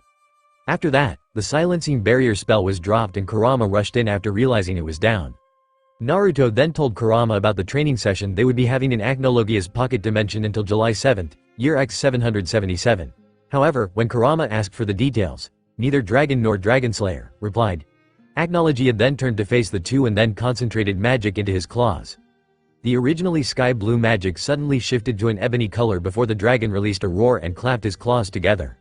After that, the silencing barrier spell was dropped and Kurama rushed in after realizing it was down. Naruto then told Kurama about the training session they would be having in Agnologia's pocket dimension until July 7th, year X777. However, when Kurama asked for the details, neither dragon nor Dragonslayer replied. Agnologia then turned to face the two and then concentrated magic into his claws. The originally sky blue magic suddenly shifted to an ebony color before the dragon released a roar and clapped his claws together.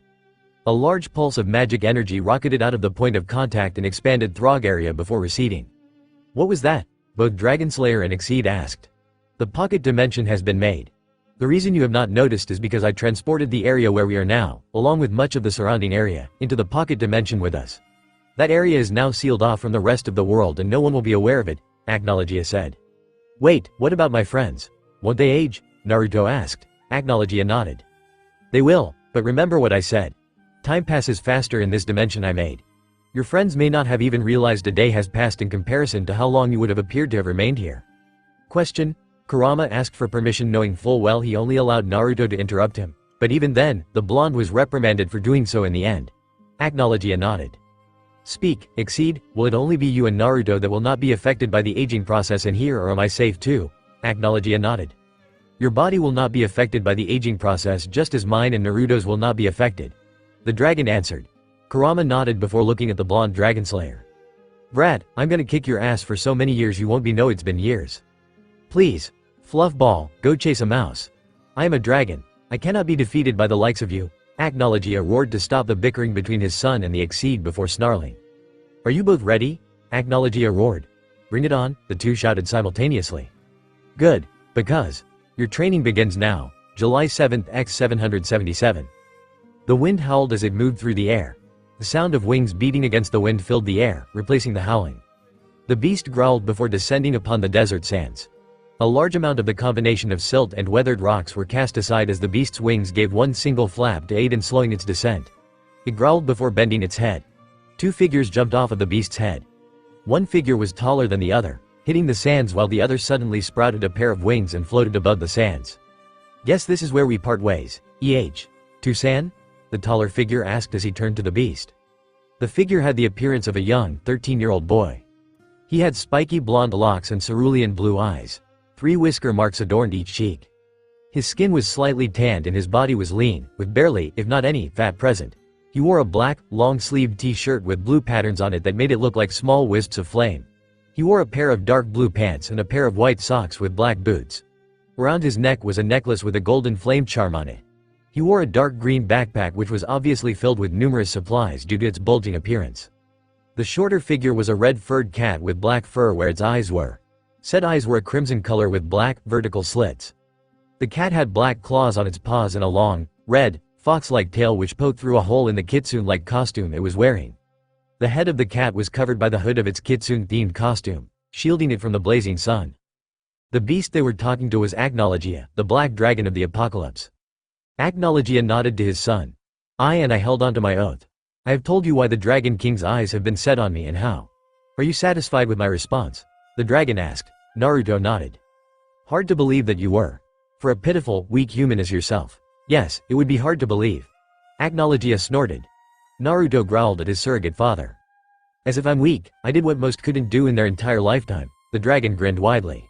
A large pulse of magic energy rocketed out of the point of contact and expanded Throg area before receding. What was that? Both Dragonslayer and Exceed asked. The pocket dimension has been made. The reason you have not noticed is because I transported the area where we are now, along with much of the surrounding area, into the pocket dimension with us. That area is now sealed off from the rest of the world and no one will be aware of it, Acknowledgia said. Wait, what about my friends? Won't they age? Naruto asked. Acknowledgia nodded. They will, but remember what I said. Time passes faster in this dimension I made. Your friends may not have even realized a day has passed in comparison to how long you would have appeared to have remained here. Question. Kurama asked for permission knowing full well he only allowed Naruto to interrupt him, but even then, the blonde was reprimanded for doing so in the end. Acknowledgia nodded. Speak, Exceed, will it only be you and Naruto that will not be affected by the aging process in here or am I safe too? Acknowledgia nodded. Your body will not be affected by the aging process just as mine and Naruto's will not be affected. The dragon answered. Kurama nodded before looking at the blonde Dragonslayer. Brat, I'm gonna kick your ass for so many years you won't be know it's been years. Please. Fluffball, go chase a mouse. I am a dragon. I cannot be defeated by the likes of you. Acknowledgia roared to stop the bickering between his son and the Exceed before snarling. Are you both ready? Acknowledgia roared. Bring it on, the two shouted simultaneously. Good, because your training begins now. July 7th x 777. The wind howled as it moved through the air. The sound of wings beating against the wind filled the air, replacing the howling. The beast growled before descending upon the desert sands. A large amount of the combination of silt and weathered rocks were cast aside as the beast's wings gave one single flap to aid in slowing its descent. It growled before bending its head. Two figures jumped off of the beast's head. One figure was taller than the other, hitting the sands while the other suddenly sprouted a pair of wings and floated above the sands. Guess this is where we part ways, Tusan? The taller figure asked as he turned to the beast. The figure had the appearance of a young, 13-year-old boy. He had spiky blonde locks and cerulean blue eyes. 3 whisker marks adorned each cheek. His skin was slightly tanned and his body was lean, with barely, if not any, fat present. He wore a black, long-sleeved t-shirt with blue patterns on it that made it look like small wisps of flame. He wore a pair of dark blue pants and a pair of white socks with black boots. Around his neck was a necklace with a golden flame charm on it. He wore a dark green backpack which was obviously filled with numerous supplies due to its bulging appearance. The shorter figure was a red-furred cat with black fur where its eyes were. Said eyes were a crimson color with black, vertical slits. The cat had black claws on its paws and a long, red, fox-like tail which poked through a hole in the kitsune-like costume it was wearing. The head of the cat was covered by the hood of its kitsune-themed costume, shielding it from the blazing sun. The beast they were talking to was Acknowledgia, the black dragon of the apocalypse. Acknowledgia nodded to his son. I held on to my oath. I have told you why the Dragon King's eyes have been set on me and how. Are you satisfied with my response? The dragon asked. Naruto nodded. Hard to believe that you were. For a pitiful, weak human as yourself. Yes, it would be hard to believe. Acknowledgia snorted. Naruto growled at his surrogate father. As if I'm weak, I did what most couldn't do in their entire lifetime. The dragon grinned widely.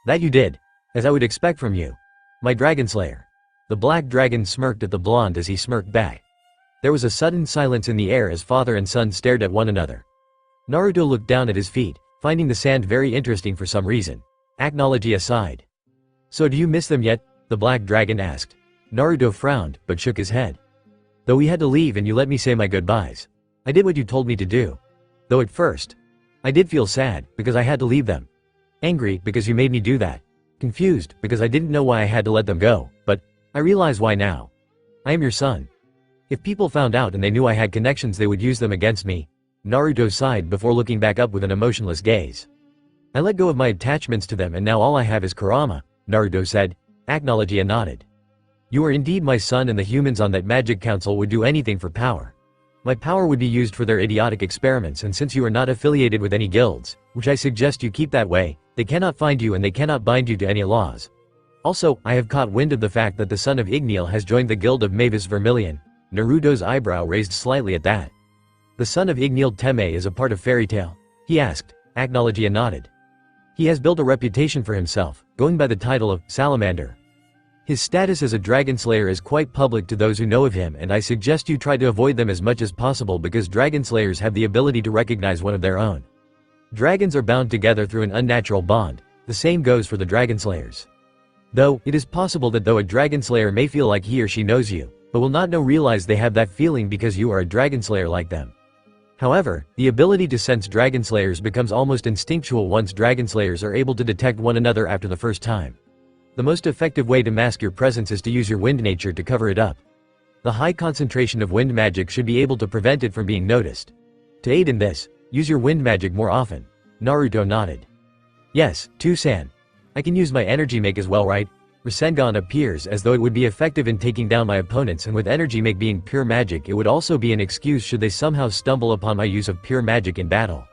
That you did. As I would expect from you. My Dragonslayer. The black dragon smirked at the blonde as he smirked back. There was a sudden silence in the air as father and son stared at one another. Naruto looked down at his feet, finding the sand very interesting for some reason. Acknowledgia sighed. So do you miss them yet? The black dragon asked. Naruto frowned, but shook his head. Though we had to leave and you let me say my goodbyes. I did what you told me to do. Though at first, I did feel sad, because I had to leave them. Angry, because you made me do that. Confused, because I didn't know why I had to let them go, but I realize why now. I am your son. If people found out and they knew I had connections they would use them against me. Naruto sighed before looking back up with an emotionless gaze. I let go of my attachments to them and now all I have is Kurama, Naruto said. Acknowledgia nodded. You are indeed my son and the humans on that magic council would do anything for power. My power would be used for their idiotic experiments and since you are not affiliated with any guilds, which I suggest you keep that way, they cannot find you and they cannot bind you to any laws. Also, I have caught wind of the fact that the son of Igneal has joined the guild of Mavis Vermilion. Naruto's eyebrow raised slightly at that. The son of Igneal Teme is a part of Fairy Tail? He asked. Acknowledgia nodded. He has built a reputation for himself, going by the title of Salamander. His status as a Dragonslayer is quite public to those who know of him and I suggest you try to avoid them as much as possible because Dragonslayers have the ability to recognize one of their own. Dragons are bound together through an unnatural bond, the same goes for the Dragonslayers. Though, it is possible that though a Dragonslayer may feel like he or she knows you, but will not realize they have that feeling because you are a Dragonslayer like them. However, the ability to sense Dragonslayers becomes almost instinctual once Dragonslayers are able to detect one another after the first time. The most effective way to mask your presence is to use your wind nature to cover it up. The high concentration of wind magic should be able to prevent it from being noticed. To aid in this, use your wind magic more often. Naruto nodded. Yes, Too-san. I can use my energy make as well, right? Rasengan appears as though it would be effective in taking down my opponents, and with energy make being pure magic, it would also be an excuse should they somehow stumble upon my use of pure magic in battle.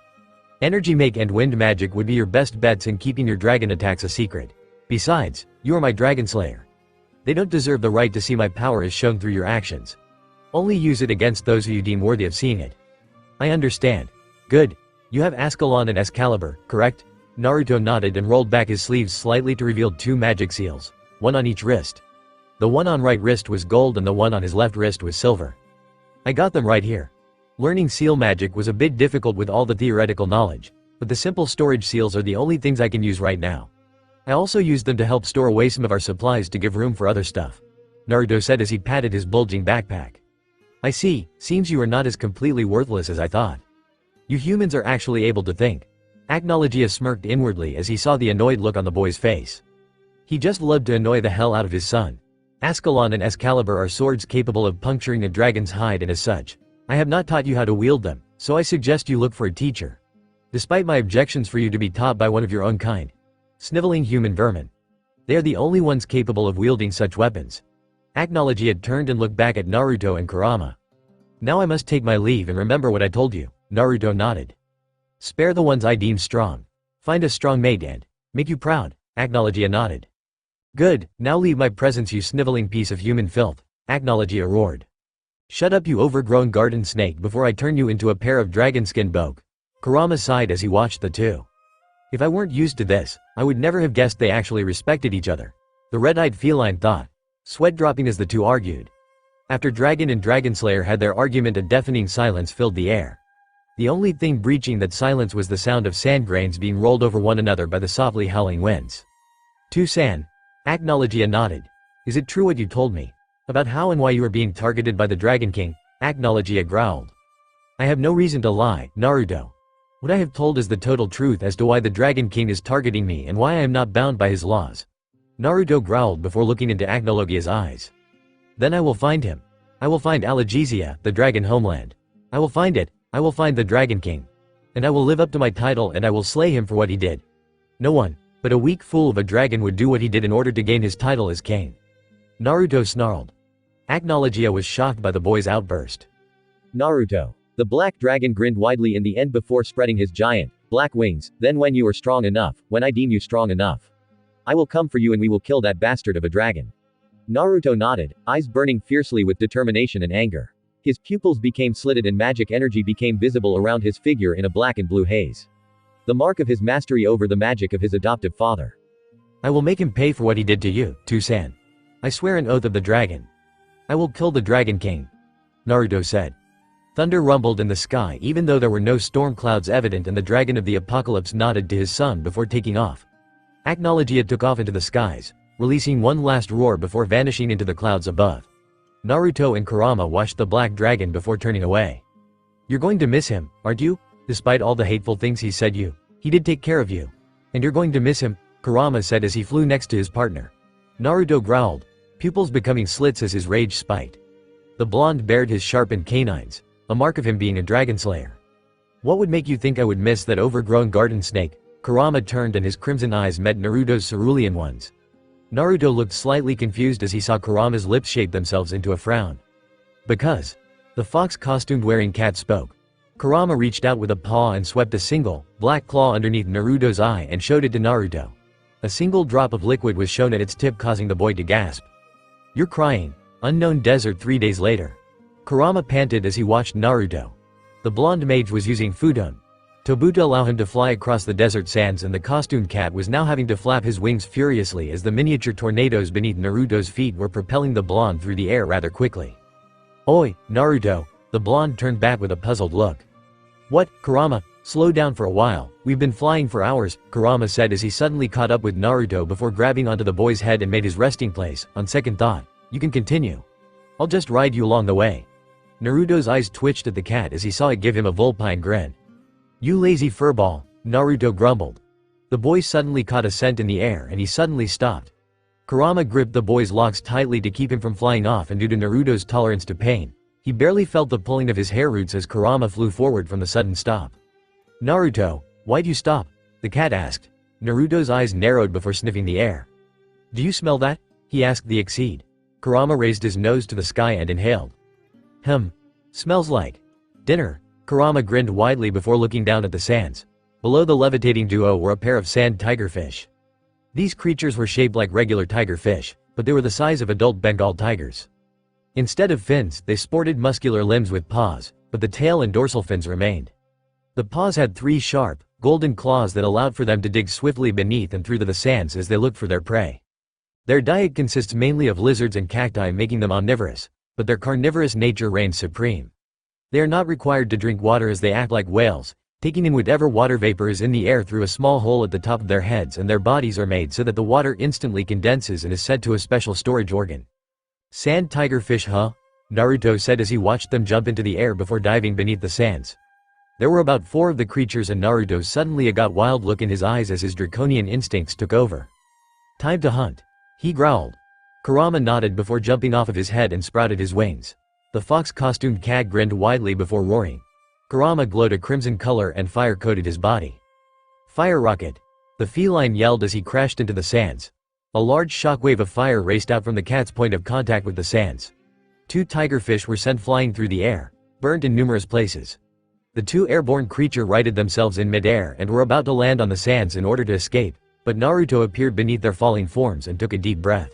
Energy make and wind magic would be your best bets in keeping your dragon attacks a secret. Besides, you are my Dragonslayer. They don't deserve the right to see my power as shown through your actions. Only use it against those who you deem worthy of seeing it. I understand. Good. You have Ascalon and Excalibur, correct? Naruto nodded and rolled back his sleeves slightly to reveal 2 magic seals, one on each wrist. The one on right wrist was gold and the one on his left wrist was silver. I got them right here. Learning seal magic was a bit difficult with all the theoretical knowledge, but the simple storage seals are the only things I can use right now. I also used them to help store away some of our supplies to give room for other stuff, Naruto said as he patted his bulging backpack. I see, seems you are not as completely worthless as I thought. You humans are actually able to think. Agnologia smirked inwardly as he saw the annoyed look on the boy's face. He just loved to annoy the hell out of his son. Ascalon and Excalibur are swords capable of puncturing a dragon's hide, and as such, I have not taught you how to wield them, so I suggest you look for a teacher. Despite my objections for you to be taught by one of your own kind. Sniveling human vermin. They are the only ones capable of wielding such weapons. Agnology had turned and looked back at Naruto and Kurama. Now I must take my leave and remember what I told you, Naruto nodded. Spare the ones I deem strong. Find a strong mate and make you proud, Agnologia nodded. Good, now leave my presence, you sniveling piece of human filth, Agnologia roared. Shut up, you overgrown garden snake, before I turn you into a pair of dragon skin bogue. Kurama sighed as he watched the two. If I weren't used to this, I would never have guessed they actually respected each other. The red-eyed feline thought, sweat dropping as the two argued. After Dragon and Dragonslayer had their argument, a deafening silence filled the air. The only thing breaching that silence was the sound of sand grains being rolled over one another by the softly howling winds. Too-san. Agnologia nodded. Is it true what you told me? About how and why you are being targeted by the Dragon King? Agnologia growled. I have no reason to lie, Naruto. What I have told is the total truth as to why the Dragon King is targeting me and why I am not bound by his laws. Naruto growled before looking into Agnologia's eyes. Then I will find him. I will find Alagizia, the dragon homeland. I will find it, I will find the Dragon King. And I will live up to my title and I will slay him for what he did. No one, but a weak fool of a dragon would do what he did in order to gain his title as king. Naruto snarled. Agnologia was shocked by the boy's outburst. Naruto. The black dragon grinned widely in the end before spreading his giant, black wings. Then when you are strong enough, when I deem you strong enough, I will come for you and we will kill that bastard of a dragon. Naruto nodded, eyes burning fiercely with determination and anger. His pupils became slitted and magic energy became visible around his figure in a black and blue haze. The mark of his mastery over the magic of his adoptive father. I will make him pay for what he did to you, Too-san. I swear an oath of the dragon. I will kill the Dragon King. Naruto said. Thunder rumbled in the sky even though there were no storm clouds evident, and the dragon of the apocalypse nodded to his son before taking off. Agnologia took off into the skies, releasing one last roar before vanishing into the clouds above. Naruto and Kurama watched the black dragon before turning away. You're going to miss him, aren't you? Despite all the hateful things he said he did take care of you. And you're going to miss him, Kurama said as he flew next to his partner. Naruto growled, pupils becoming slits as his rage spiked. The blonde bared his sharpened canines, a mark of him being a Dragonslayer. What would make you think I would miss that overgrown garden snake? Kurama turned and his crimson eyes met Naruto's cerulean ones. Naruto looked slightly confused as he saw Kurama's lips shape themselves into a frown. Because the fox-costumed wearing cat spoke. Kurama reached out with a paw and swept a single, black claw underneath Naruto's eye and showed it to Naruto. A single drop of liquid was shown at its tip, causing the boy to gasp. You're crying. Unknown desert 3 days later. Kurama panted as he watched Naruto. The blonde mage was using Fudon Tobu to allow him to fly across the desert sands, and the costumed cat was now having to flap his wings furiously as the miniature tornadoes beneath Naruto's feet were propelling the blonde through the air rather quickly. Oi, Naruto, the blonde turned back with a puzzled look. What, Kurama? Slow down for a while, we've been flying for hours, Kurama said as he suddenly caught up with Naruto before grabbing onto the boy's head and made his resting place. On second thought, you can continue. I'll just ride you along the way. Naruto's eyes twitched at the cat as he saw it give him a vulpine grin. You lazy furball, Naruto grumbled. The boy suddenly caught a scent in the air and he suddenly stopped. Kurama gripped the boy's locks tightly to keep him from flying off, and due to Naruto's tolerance to pain, he barely felt the pulling of his hair roots as Kurama flew forward from the sudden stop. "Naruto, why'd you stop?" the cat asked. Naruto's eyes narrowed before sniffing the air. "Do you smell that?" he asked the Exceed. Kurama raised his nose to the sky and inhaled. Smells like dinner." Kurama grinned widely before looking down at the sands. Below the levitating duo were a pair of sand tigerfish. These creatures were shaped like regular tigerfish, but they were the size of adult Bengal tigers. Instead of fins, they sported muscular limbs with paws, but the tail and dorsal fins remained. The paws had 3 sharp, golden claws that allowed for them to dig swiftly beneath and through the sands as they looked for their prey. Their diet consists mainly of lizards and cacti, making them omnivorous, but their carnivorous nature reigns supreme. They are not required to drink water as they act like whales, taking in whatever water vapor is in the air through a small hole at the top of their heads, and their bodies are made so that the water instantly condenses and is sent to a special storage organ. "Sand tigerfish, huh?" Naruto said as he watched them jump into the air before diving beneath the sands. There were about 4 of the creatures, and Naruto suddenly got a wild look in his eyes as his draconian instincts took over. "Time to hunt," he growled. Kurama nodded before jumping off of his head and sprouted his wings. The fox-costumed cat grinned widely before roaring. Kurama glowed a crimson color and fire coated his body. "Fire rocket!" the feline yelled as he crashed into the sands. A large shockwave of fire raced out from the cat's point of contact with the sands. 2 tigerfish were sent flying through the air, burnt in numerous places. The 2 airborne creatures righted themselves in midair and were about to land on the sands in order to escape, but Naruto appeared beneath their falling forms and took a deep breath.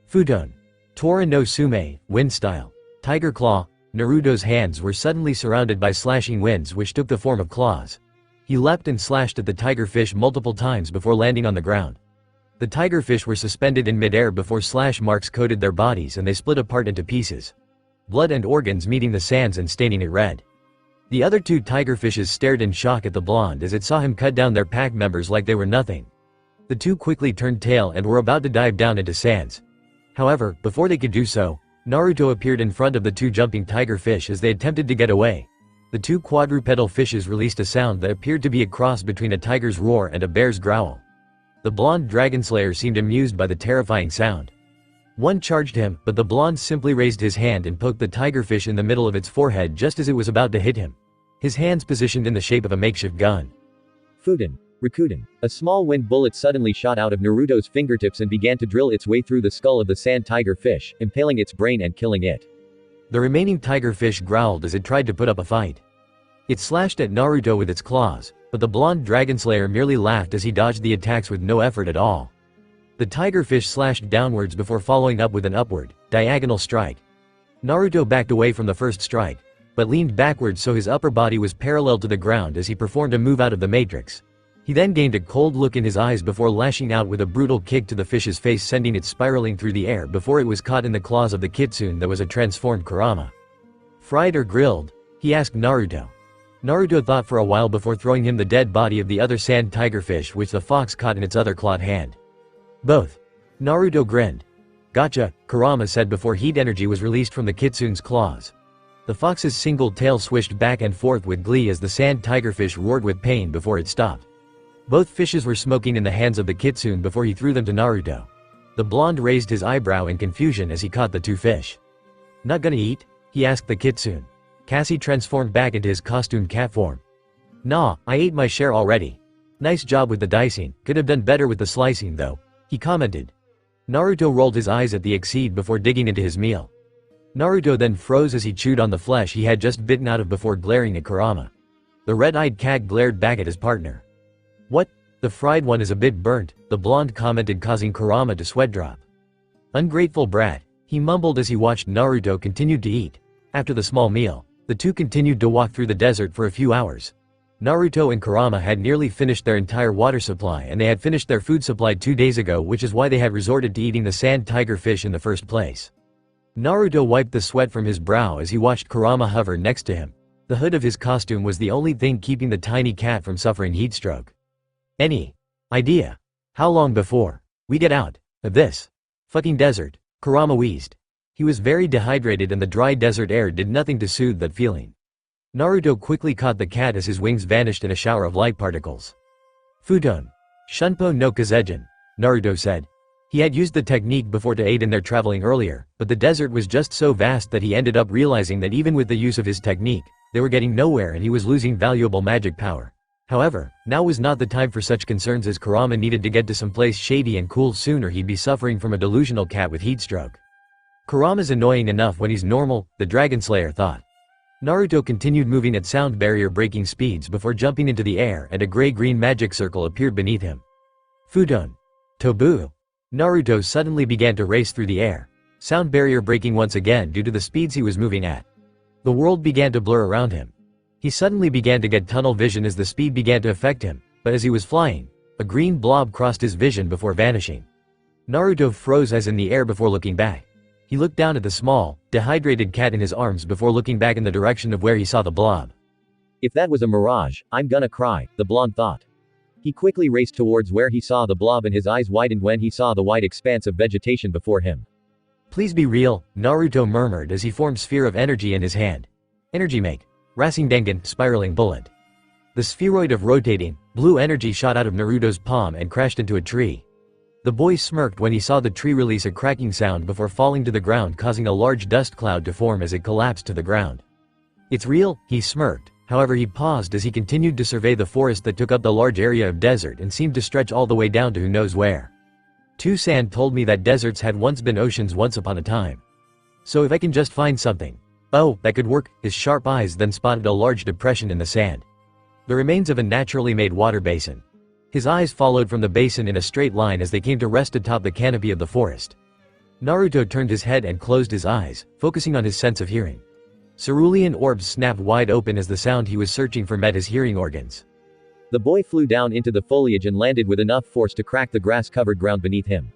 Futon. Tora no Sume, wind style. Tiger claw. Naruto's hands were suddenly surrounded by slashing winds which took the form of claws. He leapt and slashed at the tigerfish multiple times before landing on the ground. The tigerfish were suspended in midair before slash marks coated their bodies and they split apart into pieces. Blood and organs meeting the sands and staining it red. The other 2 tigerfishes stared in shock at the blonde as it saw him cut down their pack members like they were nothing. The 2 quickly turned tail and were about to dive down into sands. However, before they could do so, Naruto appeared in front of the 2 jumping tigerfish as they attempted to get away. The 2 quadrupedal fishes released a sound that appeared to be a cross between a tiger's roar and a bear's growl. The blonde Dragonslayer seemed amused by the terrifying sound. One charged him, but the blonde simply raised his hand and poked the tigerfish in the middle of its forehead just as it was about to hit him. His hands positioned in the shape of a makeshift gun. Fuden. Rikuden. A small wind bullet suddenly shot out of Naruto's fingertips and began to drill its way through the skull of the sand tigerfish, impaling its brain and killing it. The remaining tigerfish growled as it tried to put up a fight. It slashed at Naruto with its claws, but the blonde Dragonslayer merely laughed as he dodged the attacks with no effort at all. The tigerfish slashed downwards before following up with an upward, diagonal strike. Naruto backed away from the first strike, but leaned backwards so his upper body was parallel to the ground as he performed a move out of the matrix. He then gained a cold look in his eyes before lashing out with a brutal kick to the fish's face, sending it spiraling through the air before it was caught in the claws of the kitsune that was a transformed Kurama. "Fried or grilled?" he asked Naruto. Naruto thought for a while before throwing him the dead body of the other sand tigerfish which the fox caught in its other clawed hand. "Both." Naruto grinned. "Gotcha," Kurama said before heat energy was released from the kitsune's claws. The fox's single tail swished back and forth with glee as the sand tigerfish roared with pain before it stopped. Both fishes were smoking in the hands of the kitsune before he threw them to Naruto. The blonde raised his eyebrow in confusion as he caught the 2 fish. "Not gonna eat?" he asked the kitsune. Cassie transformed back into his costumed cat form. "Nah, I ate my share already. Nice job with the dicing, could have done better with the slicing though," he commented. Naruto rolled his eyes at the Exceed before digging into his meal. Naruto then froze as he chewed on the flesh he had just bitten out of before glaring at Kurama. The red-eyed cat glared back at his partner. "What? The fried one is a bit burnt," the blonde commented, causing Kurama to sweat drop. "Ungrateful brat," he mumbled as he watched Naruto continue to eat. After the small meal, the 2 continued to walk through the desert for a few hours. Naruto and Kurama had nearly finished their entire water supply and they had finished their food supply 2 days ago, which is why they had resorted to eating the sand tigerfish in the first place. Naruto wiped the sweat from his brow as he watched Kurama hover next to him. The hood of his costume was the only thing keeping the tiny cat from suffering heatstroke. "Any idea how long before we get out of this fucking desert?" Kurama wheezed. He was very dehydrated and the dry desert air did nothing to soothe that feeling. Naruto quickly caught the cat as his wings vanished in a shower of light particles. "Futon. Shunpo no Kazejin," Naruto said. He had used the technique before to aid in their traveling earlier, but the desert was just so vast that he ended up realizing that even with the use of his technique, they were getting nowhere and he was losing valuable magic power. However, now was not the time for such concerns as Kurama needed to get to some place shady and cool soon or he'd be suffering from a delusional cat with heatstroke. Kurama's annoying enough when he's normal, the Dragonslayer thought. Naruto continued moving at sound barrier breaking speeds before jumping into the air and a gray-green magic circle appeared beneath him. Futon. Tobu. Naruto suddenly began to race through the air, sound barrier breaking once again due to the speeds he was moving at. The world began to blur around him. He suddenly began to get tunnel vision as the speed began to affect him, but as he was flying, a green blob crossed his vision before vanishing. Naruto froze as in the air before looking back. He looked down at the small, dehydrated cat in his arms before looking back in the direction of where he saw the blob. If that was a mirage, I'm gonna cry, the blonde thought. He quickly raced towards where he saw the blob and his eyes widened when he saw the wide expanse of vegetation before him. Please be real, Naruto murmured as he formed sphere of energy in his hand. Energy make. Rasengan, spiraling bullet. The spheroid of rotating, blue energy shot out of Naruto's palm and crashed into a tree. The boy smirked when he saw the tree release a cracking sound before falling to the ground causing a large dust cloud to form as it collapsed to the ground. It's real, he smirked. However he paused as he continued to survey the forest that took up the large area of desert and seemed to stretch all the way down to who knows where. Sand told me that deserts had once been oceans once upon a time. So if I can just find something. Oh, that could work. His sharp eyes then spotted a large depression in the sand. The remains of a naturally made water basin. His eyes followed from the basin in a straight line as they came to rest atop the canopy of the forest. Naruto turned his head and closed his eyes, focusing on his sense of hearing. Cerulean orbs snapped wide open as the sound he was searching for met his hearing organs. The boy flew down into the foliage and landed with enough force to crack the grass-covered ground beneath him.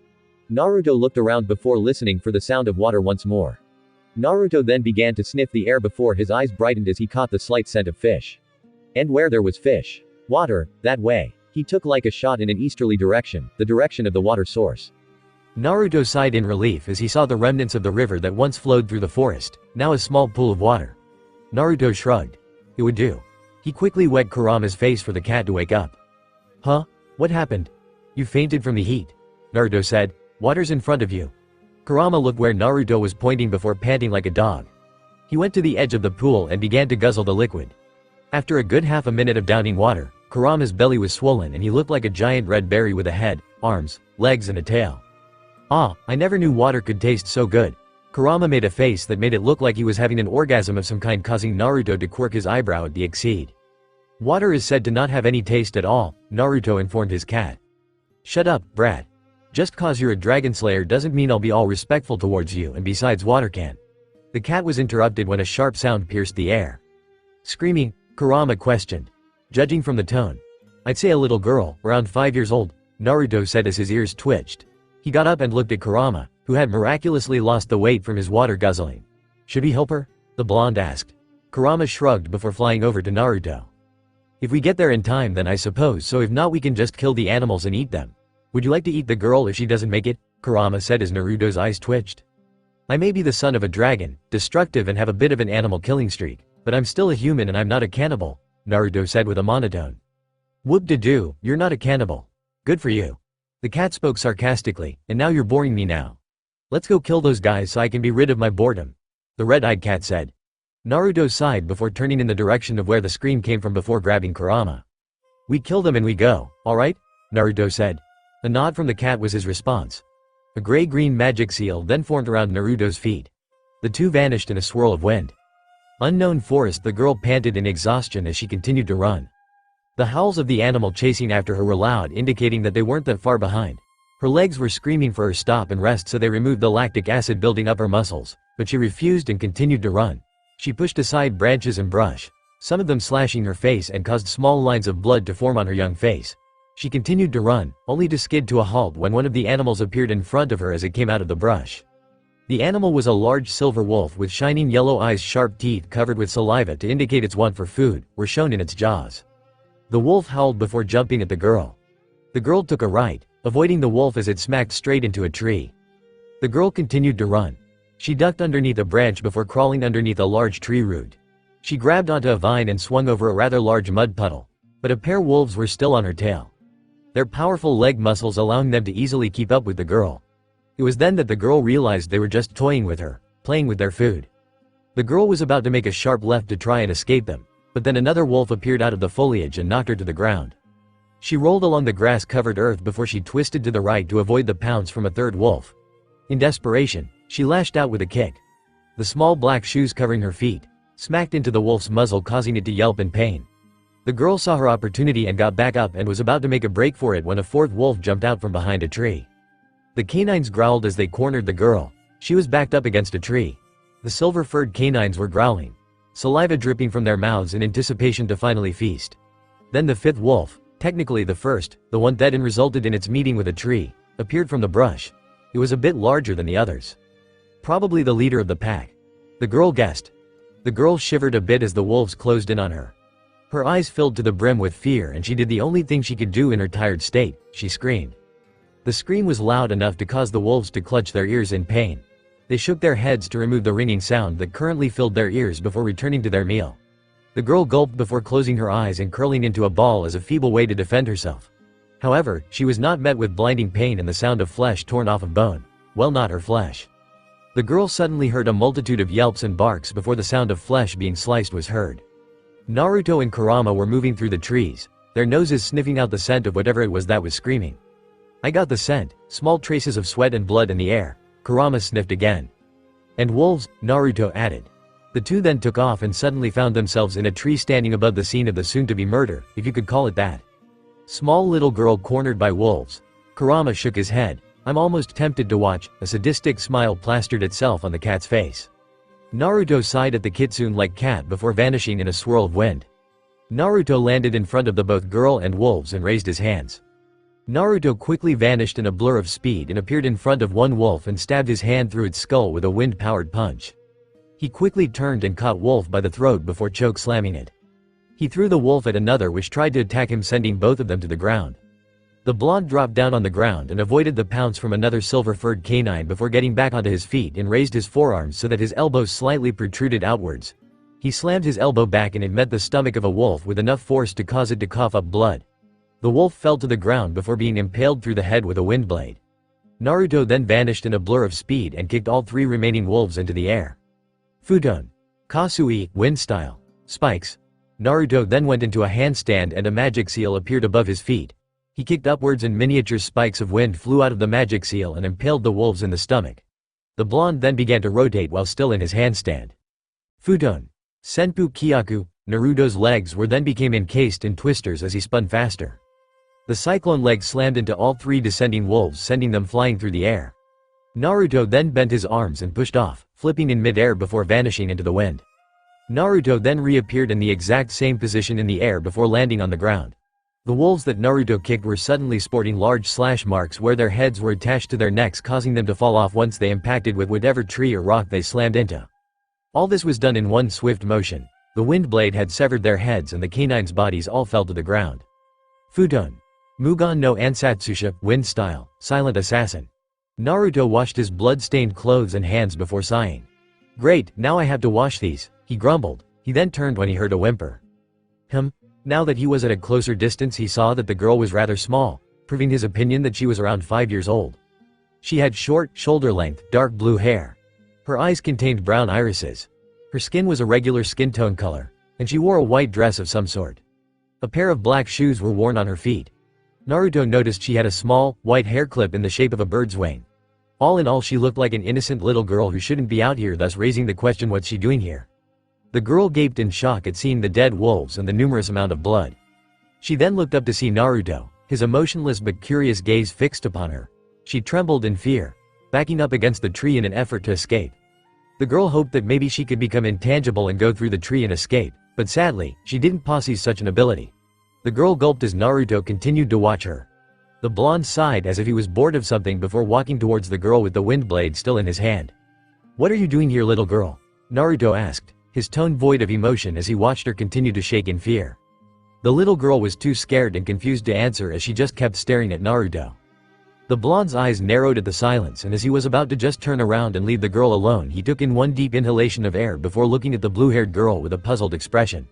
Naruto looked around before listening for the sound of water once more. Naruto then began to sniff the air before his eyes brightened as he caught the slight scent of fish. And where there was fish. Water, that way. He took like a shot in an easterly direction, the direction of the water source. Naruto sighed in relief as he saw the remnants of the river that once flowed through the forest, now a small pool of water. Naruto shrugged. It would do. He quickly wet Kurama's face for the cat to wake up. Huh? What happened? You fainted from the heat. Naruto said. Water's in front of you. Kurama looked where Naruto was pointing before panting like a dog. He went to the edge of the pool and began to guzzle the liquid. After a good half a minute of downing water, Kurama's belly was swollen and he looked like a giant red berry with a head, arms, legs and a tail. Ah, I never knew water could taste so good. Kurama made a face that made it look like he was having an orgasm of some kind, causing Naruto to quirk his eyebrow at the exceed. Water is said to not have any taste at all, Naruto informed his cat. Shut up, brat. Just cause you're a Dragonslayer doesn't mean I'll be all respectful towards you, and besides water can. The cat was interrupted when a sharp sound pierced the air. Screaming, Kurama questioned. Judging from the tone, I'd say a little girl, around 5 years old, Naruto said as his ears twitched. He got up and looked at Kurama, who had miraculously lost the weight from his water guzzling. Should we help her? The blonde asked. Kurama shrugged before flying over to Naruto. If we get there in time then I suppose so, if not we can just kill the animals and eat them. Would you like to eat the girl if she doesn't make it? Kurama said as Naruto's eyes twitched. I may be the son of a dragon, destructive and have a bit of an animal killing streak, but I'm still a human and I'm not a cannibal, Naruto said with a monotone. Whoop-de-doo, you're not a cannibal. Good for you. The cat spoke sarcastically, and now you're boring me now. Let's go kill those guys so I can be rid of my boredom. The red-eyed cat said. Naruto sighed before turning in the direction of where the scream came from before grabbing Kurama. We kill them and we go, alright? Naruto said. A nod from the cat was his response. A gray-green magic seal then formed around Naruto's feet. The two vanished in a swirl of wind. Unknown forest, the girl panted in exhaustion as she continued to run. The howls of the animal chasing after her were loud, indicating that they weren't that far behind. Her legs were screaming for her stop and rest, so they removed the lactic acid building up her muscles, but she refused and continued to run. She pushed aside branches and brush, some of them slashing her face and caused small lines of blood to form on her young face. She continued to run, only to skid to a halt when one of the animals appeared in front of her as it came out of the brush. The animal was a large silver wolf with shining yellow eyes. Sharp teeth covered with saliva to indicate its want for food were shown in its jaws. The wolf howled before jumping at the girl. The girl took a right, avoiding the wolf as it smacked straight into a tree. The girl continued to run. She ducked underneath a branch before crawling underneath a large tree root. She grabbed onto a vine and swung over a rather large mud puddle, but a pair of wolves were still on her tail. their powerful leg muscles allowing them to easily keep up with the girl. It was then that the girl realized they were just toying with her, playing with their food. The girl was about to make a sharp left to try and escape them, but then another wolf appeared out of the foliage and knocked her to the ground. She rolled along the grass-covered earth before she twisted to the right to avoid the pounce from a third wolf. In desperation, she lashed out with a kick. The small black shoes covering her feet smacked into the wolf's muzzle, causing it to yelp in pain. The girl saw her opportunity and got back up and was about to make a break for it when a fourth wolf jumped out from behind a tree. The canines growled as they cornered the girl. She was backed up against a tree. The silver-furred canines were growling, saliva dripping from their mouths in anticipation to finally feast. Then the fifth wolf, technically the first, the one that resulted in its meeting with a tree, appeared from the brush. It was a bit larger than the others. Probably the leader of the pack. The girl guessed. The girl shivered a bit as the wolves closed in on her. Her eyes filled to the brim with fear and she did the only thing she could do in her tired state. She screamed. The scream was loud enough to cause the wolves to clutch their ears in pain. They shook their heads to remove the ringing sound that currently filled their ears before returning to their meal. The girl gulped before closing her eyes and curling into a ball as a feeble way to defend herself. However, she was not met with blinding pain and the sound of flesh torn off of bone. Well, not her flesh. The girl suddenly heard a multitude of yelps and barks before the sound of flesh being sliced was heard. Naruto and Kurama were moving through the trees, their noses sniffing out the scent of whatever it was that was screaming. I got the scent, small traces of sweat and blood in the air. Kurama sniffed again. And wolves, Naruto added. The two then took off and suddenly found themselves in a tree standing above the scene of the soon-to-be murder, if you could call it that. Small little girl cornered by wolves. Kurama shook his head. I'm almost tempted to watch. A sadistic smile plastered itself on the cat's face. Naruto sighed at the kitsune-like cat before vanishing in a swirl of wind. Naruto landed in front of the both girl and wolves and raised his hands. Naruto quickly vanished in a blur of speed and appeared in front of one wolf and stabbed his hand through its skull with a wind-powered punch. He quickly turned and caught wolf by the throat before choke slamming it. He threw the wolf at another which tried to attack him, sending both of them to the ground. The blonde dropped down on the ground and avoided the pounce from another silver-furred canine before getting back onto his feet and raised his forearms so that his elbows slightly protruded outwards. He slammed his elbow back and it met the stomach of a wolf with enough force to cause it to cough up blood. The wolf fell to the ground before being impaled through the head with a wind blade. Naruto then vanished in a blur of speed and kicked all three remaining wolves into the air. Futon. Kasui, wind style. Spikes. Naruto then went into a handstand and a magic seal appeared above his feet. He kicked upwards and miniature spikes of wind flew out of the magic seal and impaled the wolves in the stomach. The blonde then began to rotate while still in his handstand. Futon. Senpu Kyaku. Naruto's legs were then became encased in twisters as he spun faster. The cyclone leg slammed into all three descending wolves, sending them flying through the air. Naruto then bent his arms and pushed off, flipping in mid-air before vanishing into the wind. Naruto then reappeared in the exact same position in the air before landing on the ground. The wolves that Naruto kicked were suddenly sporting large slash marks where their heads were attached to their necks, causing them to fall off once they impacted with whatever tree or rock they slammed into. All this was done in one swift motion. The wind blade had severed their heads and the canines' bodies all fell to the ground. Futon. Mugan no Ansatsusha, wind style, silent assassin. Naruto washed his blood-stained clothes and hands before sighing. Great, now I have to wash these, he grumbled. He then turned when he heard a whimper. Now that he was at a closer distance he saw that the girl was rather small, proving his opinion that she was around 5 years old. She had short, shoulder-length, dark blue hair. Her eyes contained brown irises. Her skin was a regular skin tone color, and she wore a white dress of some sort. A pair of black shoes were worn on her feet. Naruto noticed she had a small, white hair clip in the shape of a bird's wing. All in all she looked like an innocent little girl who shouldn't be out here, thus raising the question, what's she doing here? The girl gaped in shock at seeing the dead wolves and the numerous amount of blood. She then looked up to see Naruto, his emotionless but curious gaze fixed upon her. She trembled in fear, backing up against the tree in an effort to escape. The girl hoped that maybe she could become intangible and go through the tree and escape, but sadly, she didn't possess such an ability. The girl gulped as Naruto continued to watch her. The blonde sighed as if he was bored of something before walking towards the girl with the wind blade still in his hand. What are you doing here, little girl? Naruto asked, his tone void of emotion as he watched her continue to shake in fear. The little girl was too scared and confused to answer as she just kept staring at Naruto. The blonde's eyes narrowed at the silence, and as he was about to just turn around and leave the girl alone he took in one deep inhalation of air before looking at the blue-haired girl with a puzzled expression.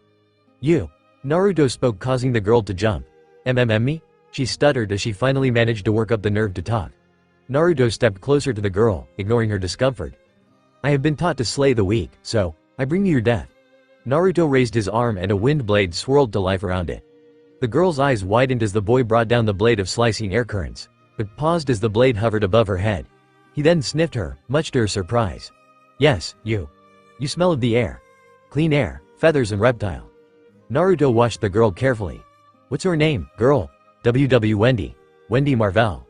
You. Naruto spoke, causing the girl to jump. Me? She stuttered as she finally managed to work up the nerve to talk. Naruto stepped closer to the girl, ignoring her discomfort. I have been taught to slay the weak, so I bring you your death. Naruto raised his arm and a wind blade swirled to life around it. The girl's eyes widened as the boy brought down the blade of slicing air currents, but paused as the blade hovered above her head. He then sniffed her, much to her surprise. Yes, you. You smell of the air. Clean air, feathers and reptile. Naruto watched the girl carefully. What's her name, girl? WW Wendy. Wendy Marvell.